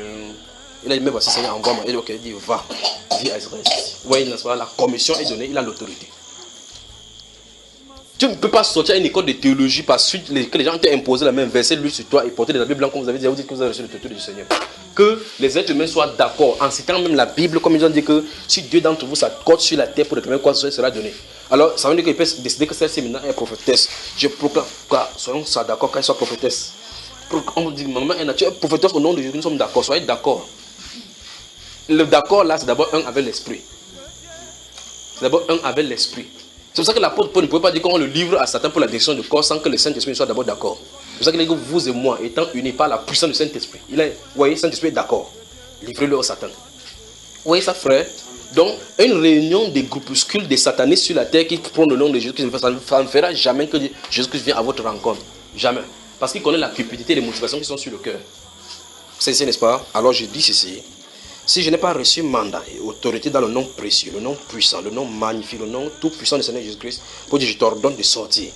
Il a dit, mais voici Seigneur, envoie-moi. Il dit, ok, il dit, va, dis à Israël. Oui, la commission est donnée, il a l'autorité. Tu ne peux pas sortir à une école de théologie par suite que les gens t'ont imposé la même verset lui sur toi et porter des habits blancs comme vous avez dit, vous dites que vous avez reçu le tuteur du Seigneur. Que les êtres humains soient d'accord en citant même la Bible, comme ils ont dit que si Dieu d'entre vous s'accorde sur la terre pour réclamer quoi ce sera donné. Alors ça veut dire qu'il peut décider que celle-ci maintenant est prophétesse. Je proclame, quoi, soyons d'accord quand elle soit prophétesse. On dit, maman, tu es prophétesse au nom de Jésus, nous sommes d'accord, soyez d'accord. Le d'accord là, c'est d'abord un avec l'esprit. C'est d'abord un avec l'esprit. C'est pour ça que l'apôtre Paul ne pouvait pas dire qu'on le livre à Satan pour la direction du corps sans que le Saint-Esprit soit d'abord d'accord. C'est pour ça qu'il dit que vous et moi, étant unis par la puissance du Saint-Esprit, vous voyez, le Saint-Esprit est d'accord. Livrez-le au Satan. Vous voyez ça, frère? Donc, une réunion des groupuscules des satanistes sur la terre qui prennent le nom de Jésus-Christ, ça ne fera jamais que Jésus-Christ vienne à votre rencontre. Jamais. Parce qu'il connaît la cupidité et les motivations qui sont sur le cœur. C'est ici, n'est-ce pas? Alors je dis ceci. Si je n'ai pas reçu mandat et autorité dans le nom précieux, le nom puissant, le nom magnifique, le nom tout puissant du Seigneur Jésus-Christ, pour dire je t'ordonne de sortir.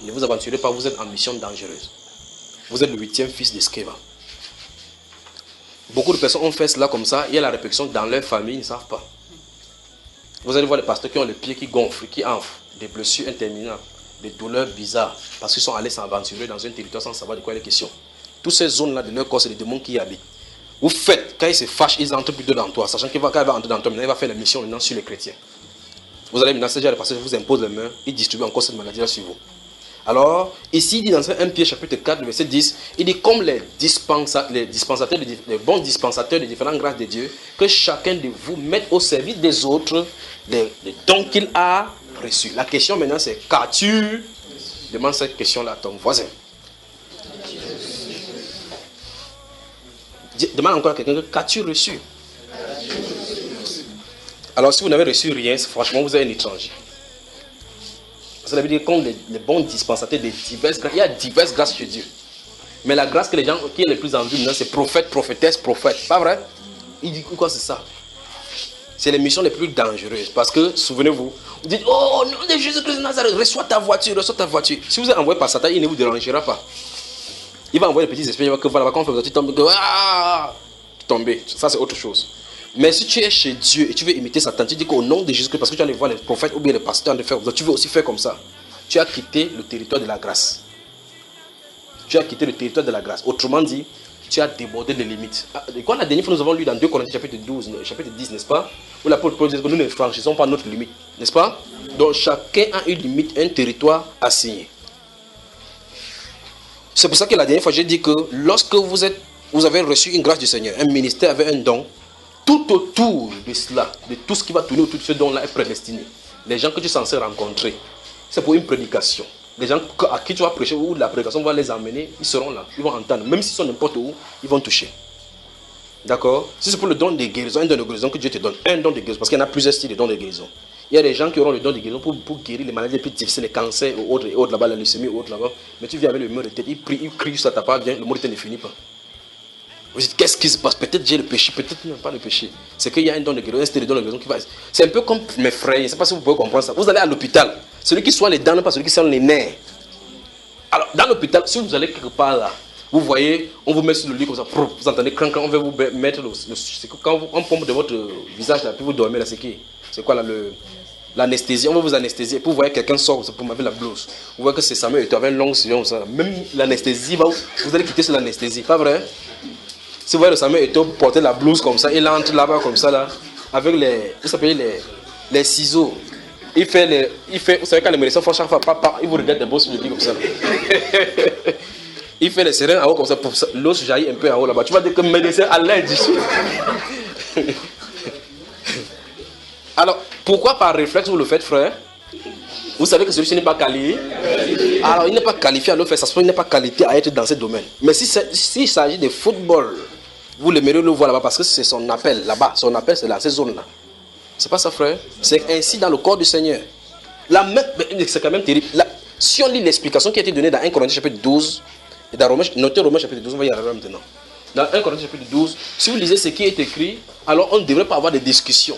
Ne vous aventurez pas, vous êtes en mission dangereuse. Vous êtes le 8e fils d'Eskéva. Beaucoup de personnes ont fait cela comme ça, il y a la répercussion dans leur famille, ils ne savent pas. Vous allez voir les pasteurs qui ont les pieds qui gonflent, qui enflent, des blessures interminables, des douleurs bizarres, parce qu'ils sont allés s'aventurer dans un territoire sans savoir de quoi il est question. Toutes ces zones-là de leur corps, c'est des démons qui y habitent. Vous faites, quand ils se fâchent, ils entrent plutôt dans toi, sachant qu'il va entrer dans toi, maintenant il va faire la mission maintenant sur les chrétiens. Vous allez maintenant, ces gens de pasteurs vous imposent les mains, ils distribuent encore cette maladie-là sur vous. Alors, ici, il dit dans 1 Pierre chapitre 4, verset 10, il dit comme les bons dispensateurs des différentes grâces de Dieu, que chacun de vous mette au service des autres les dons qu'il a reçus. La question maintenant c'est, qu'as-tu? Demande cette question-là à ton voisin. Demande encore à quelqu'un, qu'as-tu reçu? Alors si vous n'avez reçu rien, franchement vous êtes un étranger. Ça veut dire que comme les bons dispensateurs de diverses grâces, il y a diverses grâces chez Dieu. Mais la grâce que les gens qui est le plus en vue maintenant, c'est prophète, prophétesse, prophète. Pas vrai? Il dit quoi c'est ça? C'est les missions les plus dangereuses. Parce que, souvenez-vous, vous dites, oh, au nom de Jésus-Christ de Nazareth, reçois ta voiture, reçois ta voiture. Si vous êtes envoyé par Satan, il ne vous dérangera pas. Il va envoyer les petits esprits, il va que voilà, quand on fait tu tombes, tu tombes. Ça c'est autre chose. Mais si tu es chez Dieu et tu veux imiter Satan, tu dis qu'au nom de Jésus-Christ, parce que tu vas aller voir les prophètes ou bien les pasteurs de faire, tu veux aussi faire comme ça. Tu as quitté le territoire de la grâce. Tu as quitté le territoire de la grâce. Autrement dit, tu as débordé les limites. Quand la dernière fois nous avons lu dans 2 Corinthiens chapitre 12, chapitre 10, n'est-ce pas? Où l'apôtre Paul dit que nous ne franchissons pas notre limite, n'est-ce pas? Donc chacun a une limite, un territoire assigné. C'est pour ça que la dernière fois j'ai dit que lorsque vous avez reçu une grâce du Seigneur, un ministère avec un don, tout autour de cela, de tout ce qui va tourner autour de ce don-là est prédestiné. Les gens que tu es censé rencontrer, c'est pour une prédication. les gens à qui tu vas prêcher ou la prédication va les emmener, ils seront là, ils vont entendre. Même s'ils sont n'importe où, ils vont toucher. D'accord? Si c'est pour le don de guérison, un don de guérison que Dieu te donne, un don de guérison, parce qu'il y en a plusieurs styles de dons de guérison. Il y a des gens qui auront le don de guérison pour guérir les maladies les plus difficiles, les cancers ou autres là-bas, la leucémie ou autres là-bas. Mais tu viens avec le mot de tête, il prie juste à ta part, bien, le mot de tête ne finit pas. Vous dites, qu'est-ce qui se passe? Peut-être j'ai le péché, peut-être non, pas le péché. C'est qu'il y a un don de guérison, un style de don de guérison qui va. C'est un peu comme mes frères, je ne sais pas si vous pouvez comprendre ça. Vous allez à l'hôpital, celui qui soigne les dents, pas celui qui soigne les nerfs. Alors, dans l'hôpital, si vous allez quelque part là, vous voyez, on vous met sur le lit comme ça, vous entendez crank, on va vous mettre quand on pompe de votre visage là, puis vous dormez là, c'est qui? C'est quoi là, l'anesthésie? On va vous anesthésier, puis vous voyez quelqu'un sort pour m'avoir la blouse. Vous voyez que c'est Samuel et tu avais une longue sillon, ça. Même l'anesthésie, vous allez quitter sur l'anesthésie, pas vrai? Si vous voyez le Samuel et tu porter la blouse comme ça, il entre là-bas comme ça là, avec les ciseaux. Il fait, vous savez quand les médecins font chaque fois, il vous regarde des beaux sur le lit comme ça. Il fait les seringues en haut comme ça, pour l'eau se jaillit un peu en haut là-bas. Tu vas dire que le médecin a l'air d'ici. Alors, pourquoi par réflexe vous le faites, frère? Vous savez que celui-ci n'est pas qualifié. Alors, il n'est pas qualifié à le faire, ça se peut qu'il n'est pas qualifié à être dans ce domaine. Mais s'il s'agit de football, vous l'aimeriez le voir là-bas parce que c'est son appel là-bas. Son appel, c'est dans ces zones-là. C'est pas ça, frère? C'est ainsi dans le corps du Seigneur. C'est quand même terrible. Si on lit l'explication qui a été donnée dans 1 Corinthiens chapitre 12, et dans notez Romains chapitre 12, on va y arriver maintenant. Dans 1 Corinthiens chapitre 12, si vous lisez ce qui est écrit, alors on ne devrait pas avoir de discussion.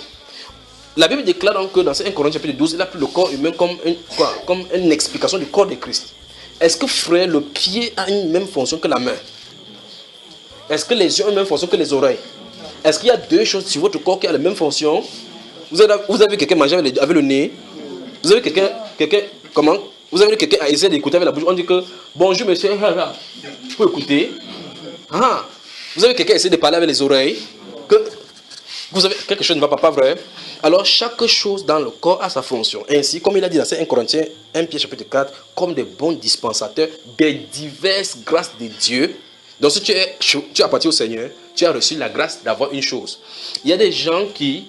La Bible déclare donc que dans 1 Corinthiens chapitre 12, il a pris le corps humain comme une explication du corps de Christ. Est-ce que, frère, le pied a une même fonction que la main? Est-ce que les yeux ont une même fonction que les oreilles? Est-ce qu'il y a deux choses sur votre corps qui ont la même fonction? Vous avez quelqu'un manger avec le nez? Vous avez quelqu'un comment? Vous avez quelqu'un à essayer d'écouter avec la bouche? On dit que bonjour monsieur, vous écoutez? Vous avez quelqu'un à essayer de parler avec les oreilles? Vous avez quelque chose ne va pas vrai? Alors chaque chose dans le corps a sa fonction. Ainsi, comme il a dit dans 1 Corinthiens 1 Pierre chapitre 4, comme des bons dispensateurs des diverses grâces de Dieu. Donc si tu appartiens au Seigneur, tu as reçu la grâce d'avoir une chose. Il y a des gens qui,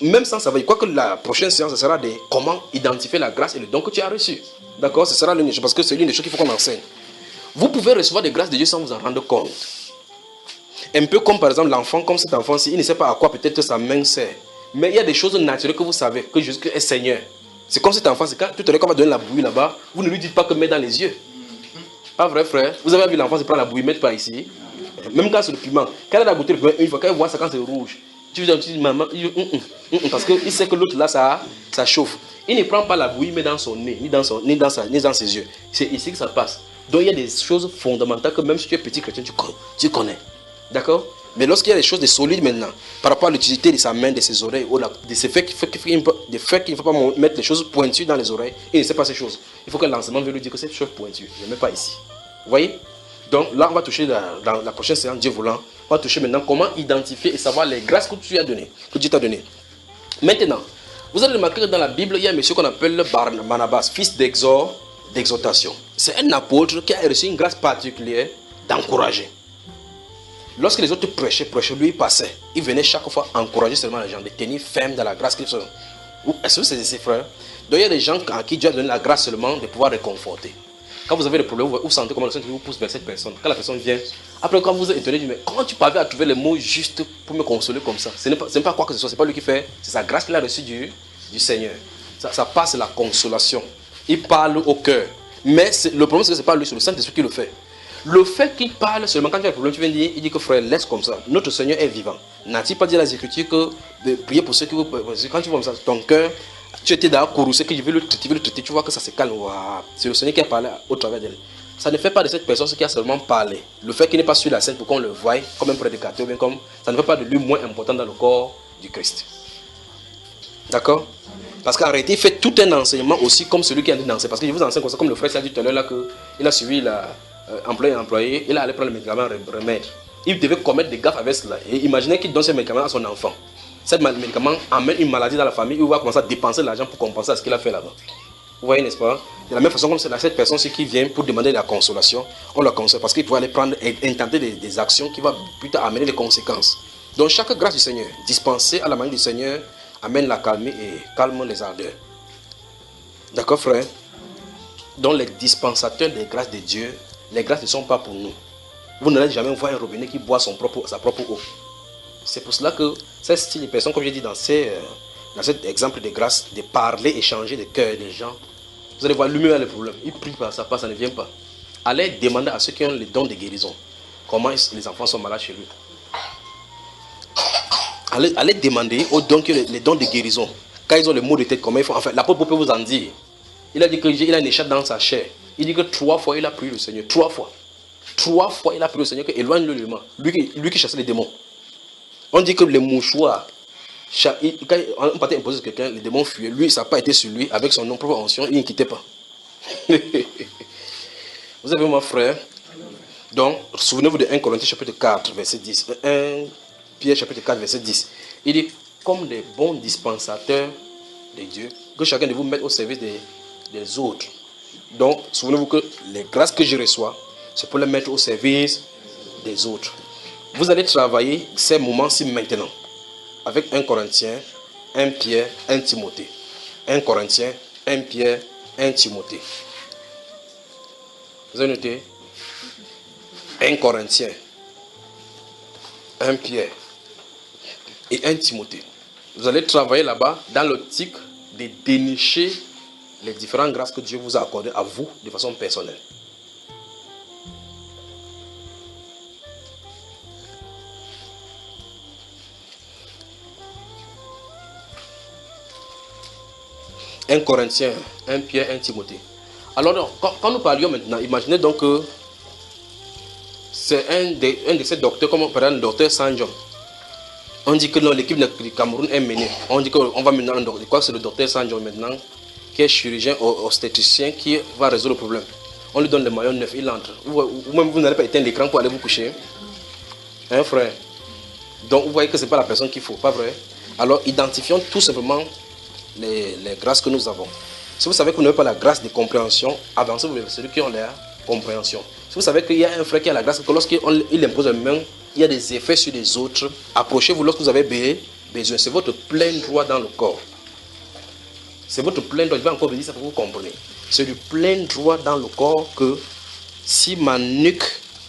même sans savoir, quoi que la prochaine séance, ce sera de comment identifier la grâce et le don que tu as reçu. D'accord? Ce sera l'une des choses, parce que c'est l'une des choses qu'il faut qu'on enseigne. Vous pouvez recevoir des grâces de Dieu sans vous en rendre compte. Un peu comme par exemple l'enfant, comme cet enfant-ci, il ne sait pas à quoi peut-être sa main sert. Mais il y a des choses naturelles que vous savez, que Jésus est Seigneur. C'est comme cet enfant, c'est quand tout à l'heure qu'on va donner la bouillie là-bas, vous ne lui dites pas que met dans les yeux. Pas vrai, frère? Vous avez vu l'enfant se prendre la bouillie, mettre par ici. Même quand c'est le piment. Quand il a goûté le piment une fois, quand il voit ça quand c'est rouge, tu dis maman, parce qu'il sait que l'autre là, ça chauffe. Il ne prend pas la bouillie, mais dans son nez, ni dans ses yeux. C'est ici que ça passe. Donc il y a des choses fondamentales que même si tu es petit chrétien, tu connais. D'accord? Mais lorsqu'il y a des choses de solides maintenant, par rapport à l'utilité de sa main, de ses oreilles, ou de ces faits qu'il ne faut pas mettre les choses pointues dans les oreilles, il ne sait pas ces choses. Il faut que l'enseignement vienne lui dire que cette chose pointue, je ne mets pas ici. Vous voyez? Donc là, on va toucher dans la prochaine séance, Dieu voulant, on va toucher maintenant comment identifier et savoir les grâces que tu as données, que Dieu t'a données. Maintenant, vous allez remarquer que dans la Bible, il y a un monsieur qu'on appelle Barnabas, fils d'exhortation. C'est un apôtre qui a reçu une grâce particulière d'encourager. Lorsque les autres prêchaient, lui il passait. Il venait chaque fois encourager seulement les gens, de tenir ferme dans la grâce qu'ils sont. Est-ce que c'est ses frères? Donc il y a des gens à qui Dieu a donné la grâce seulement de pouvoir réconforter. Quand vous avez des problèmes, vous sentez comment le Seigneur vous pousse vers cette personne. Quand la personne vient, après quand vous êtes étonné, vous dites, mais comment tu parviens à trouver les mots justes pour me consoler comme ça? Ce n'est pas quoi que ce soit, ce n'est pas lui qui fait, c'est sa grâce qu'il a reçue du Seigneur. Ça passe la consolation. Il parle au cœur. Mais le problème c'est que ce n'est pas lui, c'est le Saint-Esprit qui le fait. Le fait qu'il parle seulement quand tu as un problème, tu viens dire, il dit que frère, laisse comme ça. Notre Seigneur est vivant. N'a-t-il pas dit à la Écriture que de prier pour ceux qui vous... Quand tu vois comme ça, ton cœur, tu étais dans courroucé, que je vais le traiter, tu vois que ça se calme. Wow. C'est le Seigneur qui a parlé au travers d'elle. Ça ne fait pas de cette personne ce qui a seulement parlé. Le fait qu'il n'est pas sur la scène pour qu'on le voie comme un prédicateur, bien comme ça ne fait pas de lui moins important dans le corps du Christ. D'accord? Parce qu'en réalité, il fait tout un enseignement aussi comme celui qui a dit d'enseigner. Parce que je vous enseigne comme ça, comme le frère s'est dit tout à l'heure là, qu'il a suivi employé, il a allé prendre le médicament remède. Il devait commettre des gaffes avec cela. Et imaginez qu'il donne ce médicament à son enfant. Ce médicament amène une maladie dans la famille, il va commencer à dépenser l'argent pour compenser à ce qu'il a fait là-bas. Vous voyez, n'est-ce pas? De la même façon, comme c'est cette personne qui vient pour demander de la consolation, on la console parce qu'il peut aller prendre et intenter des actions qui vont plus tard amener des conséquences. Donc, chaque grâce du Seigneur, dispensée à la manière du Seigneur, amène la calme et calme les ardeurs. D'accord, frère? Donc les dispensateurs des grâces de Dieu, les grâces ne sont pas pour nous. Vous n'allez jamais voir un robinet qui boit sa propre eau. C'est pour cela que ce style de personnes, comme j'ai dit dans cet exemple de grâce, de parler, échanger de cœur des gens, vous allez voir, lui-même a le problème. Il prie par ça, ça ne vient pas. Allez demander à ceux qui ont les dons de guérison comment les enfants sont malades chez lui. Allez demander aux dons qui ont les dons de guérison. Quand ils ont les maux de tête, comment ils font. Enfin, l'apôtre peut vous en dire. Il a dit qu'il a une écharpe dans sa chair. Il dit que 3 fois il a prié le Seigneur. 3 fois. 3 fois il a prié le Seigneur qu'éloigne-le le mal. Lui qui chassait les démons. On dit que les mouchoirs, quand on partait imposer sur quelqu'un, les démons fuyaient. Lui, ça n'a pas été sur lui. Avec son nom propre onction, il ne quittait pas. Vous avez mon frère. Donc, souvenez-vous de 1 Corinthiens chapitre 4, verset 10. 1 Pierre chapitre 4, verset 10. Il dit, comme des bons dispensateurs de Dieu, que chacun de vous mette au service des autres. Donc, souvenez-vous que les grâces que je reçois, c'est pour les mettre au service des autres. Vous allez travailler ces moments-ci maintenant. Avec 1 Corinthiens, 1 Pierre, 1 Timothée. 1 Corinthiens, 1 Pierre, 1 Timothée. Vous avez noté? 1 Corinthiens, 1 Pierre et 1 Timothée. Vous allez travailler là-bas dans l'optique de dénicher les différentes grâces que Dieu vous a accordées à vous de façon personnelle. « 1 Corinthiens, 1 Pierre, 1 Timothée. » Alors, quand nous parlions maintenant, imaginez donc que c'est un de ces docteurs, comme par exemple le docteur Sanjon. On dit que l'équipe du Cameroun est menée. On dit qu'on va maintenant, je crois que c'est le docteur Sanjon maintenant, qui est chirurgien obstétricien, qui va résoudre le problème. On lui donne le maillot neuf, il entre. Vous-même, vous n'allez pas éteindre l'écran pour aller vous coucher. Hein, frère? Donc, vous voyez que ce n'est pas la personne qu'il faut, pas vrai? Alors, identifions tout simplement les grâces que nous avons. Si vous savez que vous n'avez pas la grâce de compréhension, avancez vers celui qui a la compréhension. Si vous savez qu'il y a un frère qui a la grâce, que lorsqu'il impose une main, il y a des effets sur les autres, approchez-vous lorsque vous avez besoin. C'est votre plein droit dans le corps. C'est votre plein droit. Je vais encore vous dire ça pour que vous compreniez. C'est du plein droit dans le corps que si ma nuque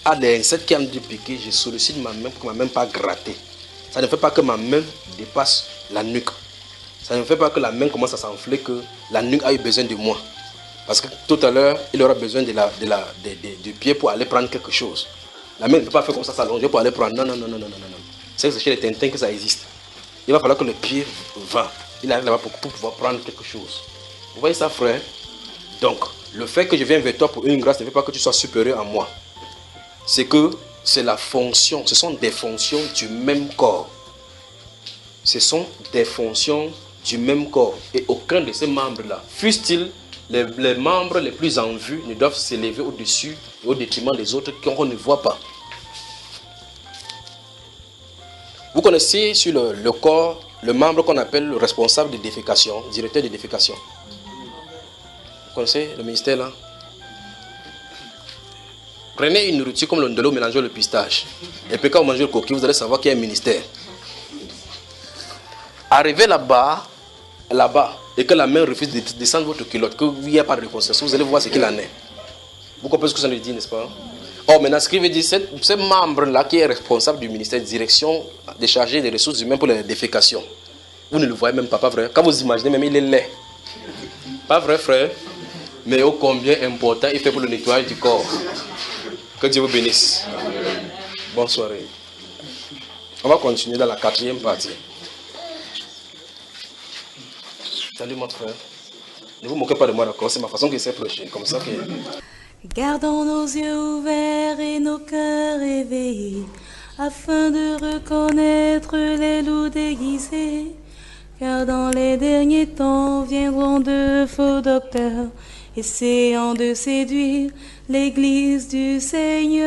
a des insectes qui ont dû piquer, je sollicite ma main pour que ma main ne pas gratter. Ça ne fait pas que ma main dépasse la nuque. Ça ne fait pas que la main commence à s'enfler, que la nuque a eu besoin de moi. Parce que tout à l'heure, il aura besoin du pied pour aller prendre quelque chose. La main ne peut pas faire comme ça, s'allonger pour aller prendre. Non. C'est chez les Tintins que ça existe. Il va falloir que le pied va. Il arrive là-bas pour pouvoir prendre quelque chose. Vous voyez ça, frère? Donc, le fait que je vienne vers toi pour une grâce ne fait pas que tu sois supérieur à moi. C'est que c'est la fonction, ce sont des fonctions du même corps. Ce sont des fonctions du même corps. Et aucun de ces membres-là, fussent-ils les membres les plus en vue, ne doivent s'élever au-dessus et au détriment des autres qu'on ne voit pas. Vous connaissez sur le corps le membre qu'on appelle le responsable de défécation, directeur de défécation. Vous connaissez le ministère là? Prenez une nourriture comme de l'eau mélangée le pistache. Et puis quand vous mangez le coquille, vous allez savoir qu'il y a un ministère. Arrivez là-bas, et que la main refuse de descendre votre culotte, qu'il n'y a pas de réconciliation, vous allez voir ce qu'il en est. Vous comprenez ce que ça nous dit, n'est-ce pas? Or, maintenant, ce qui veut dire, ce membre-là qui est responsable du ministère de direction déchargé des ressources humaines pour la défécation. Vous ne le voyez même pas, pas vrai? Quand vous imaginez, même il est laid. Pas vrai, frère? Mais ô combien important il fait pour le nettoyage du corps. Que Dieu vous bénisse. Bonne soirée. On va continuer dans la 4e partie. Salut mon frère. Ne vous moquez pas de moi, d'accord? C'est ma façon que c'est prêcher. Comme ça que... Gardons nos yeux ouverts et nos cœurs éveillés, afin de reconnaître les loups déguisés. Car dans les derniers temps viendront de faux docteurs, essayant de séduire l'Église du Seigneur.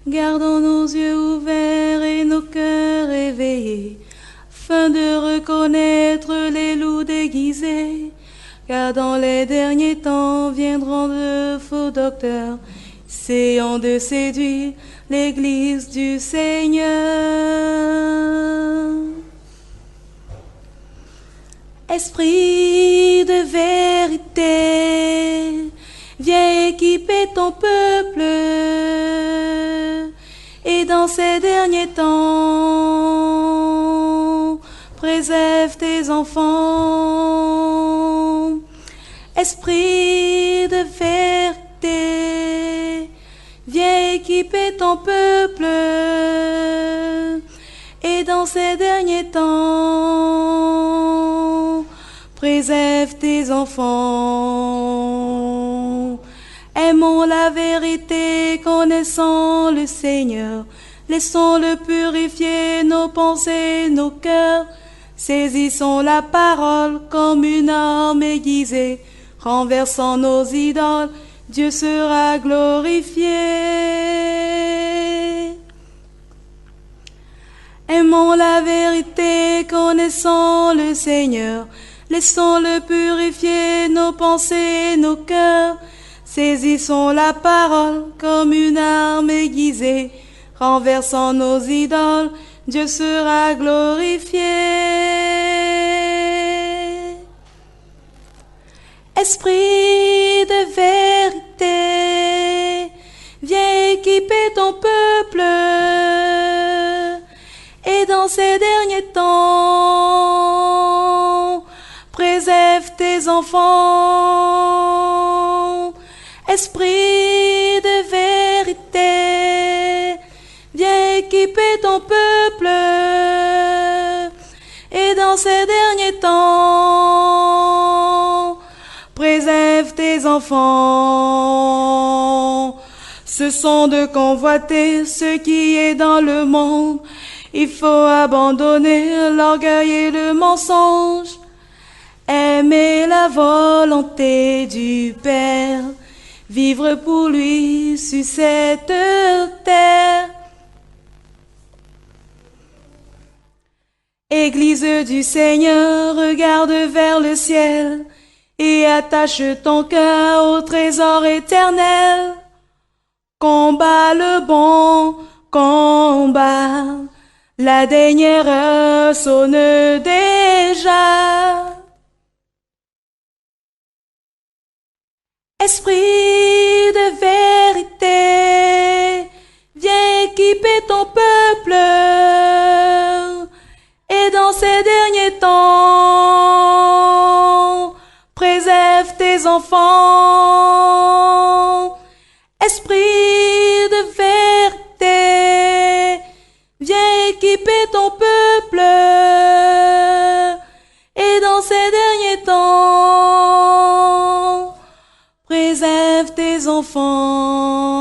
Gardons nos yeux ouverts et nos cœurs éveillés, afin de reconnaître les loups déguisés. Car dans les derniers temps viendront de faux docteurs, essayant de séduire l'Église du Seigneur. Esprit de vérité, viens équiper ton peuple. Et dans ces derniers temps, préserve tes enfants. Esprit de vérité, viens équiper ton peuple. Et dans ces derniers temps, préserve tes enfants. Aimons la vérité, connaissons le Seigneur. Laissons-le purifier nos pensées, nos cœurs. Saisissons la parole comme une arme aiguisée. Renversant nos idoles, Dieu sera glorifié. Aimons la vérité, connaissons le Seigneur. Laissons-le purifier nos pensées, nos cœurs. Saisissons la parole comme une arme aiguisée. Renversant nos idoles, Dieu sera glorifié. Esprit de vérité, viens équiper ton peuple. Et dans ces derniers temps, préserve tes enfants. Esprit de vérité, viens équiper ton peuple. Et dans ces derniers temps, préserve tes enfants. Ce sont de convoiter ce qui est dans le monde. Il faut abandonner l'orgueil et le mensonge. Aimer la volonté du Père, vivre pour lui sur cette terre. Église du Seigneur, regarde vers le ciel et attache ton cœur au trésor éternel. Combat le bon combat, la dernière heure sonne déjà. Esprit de vérité, viens équiper ton peuple. Et dans ces derniers temps, préserve tes enfants. Esprit de vérité, viens équiper ton peuple. Et dans ces derniers temps, préserve tes enfants.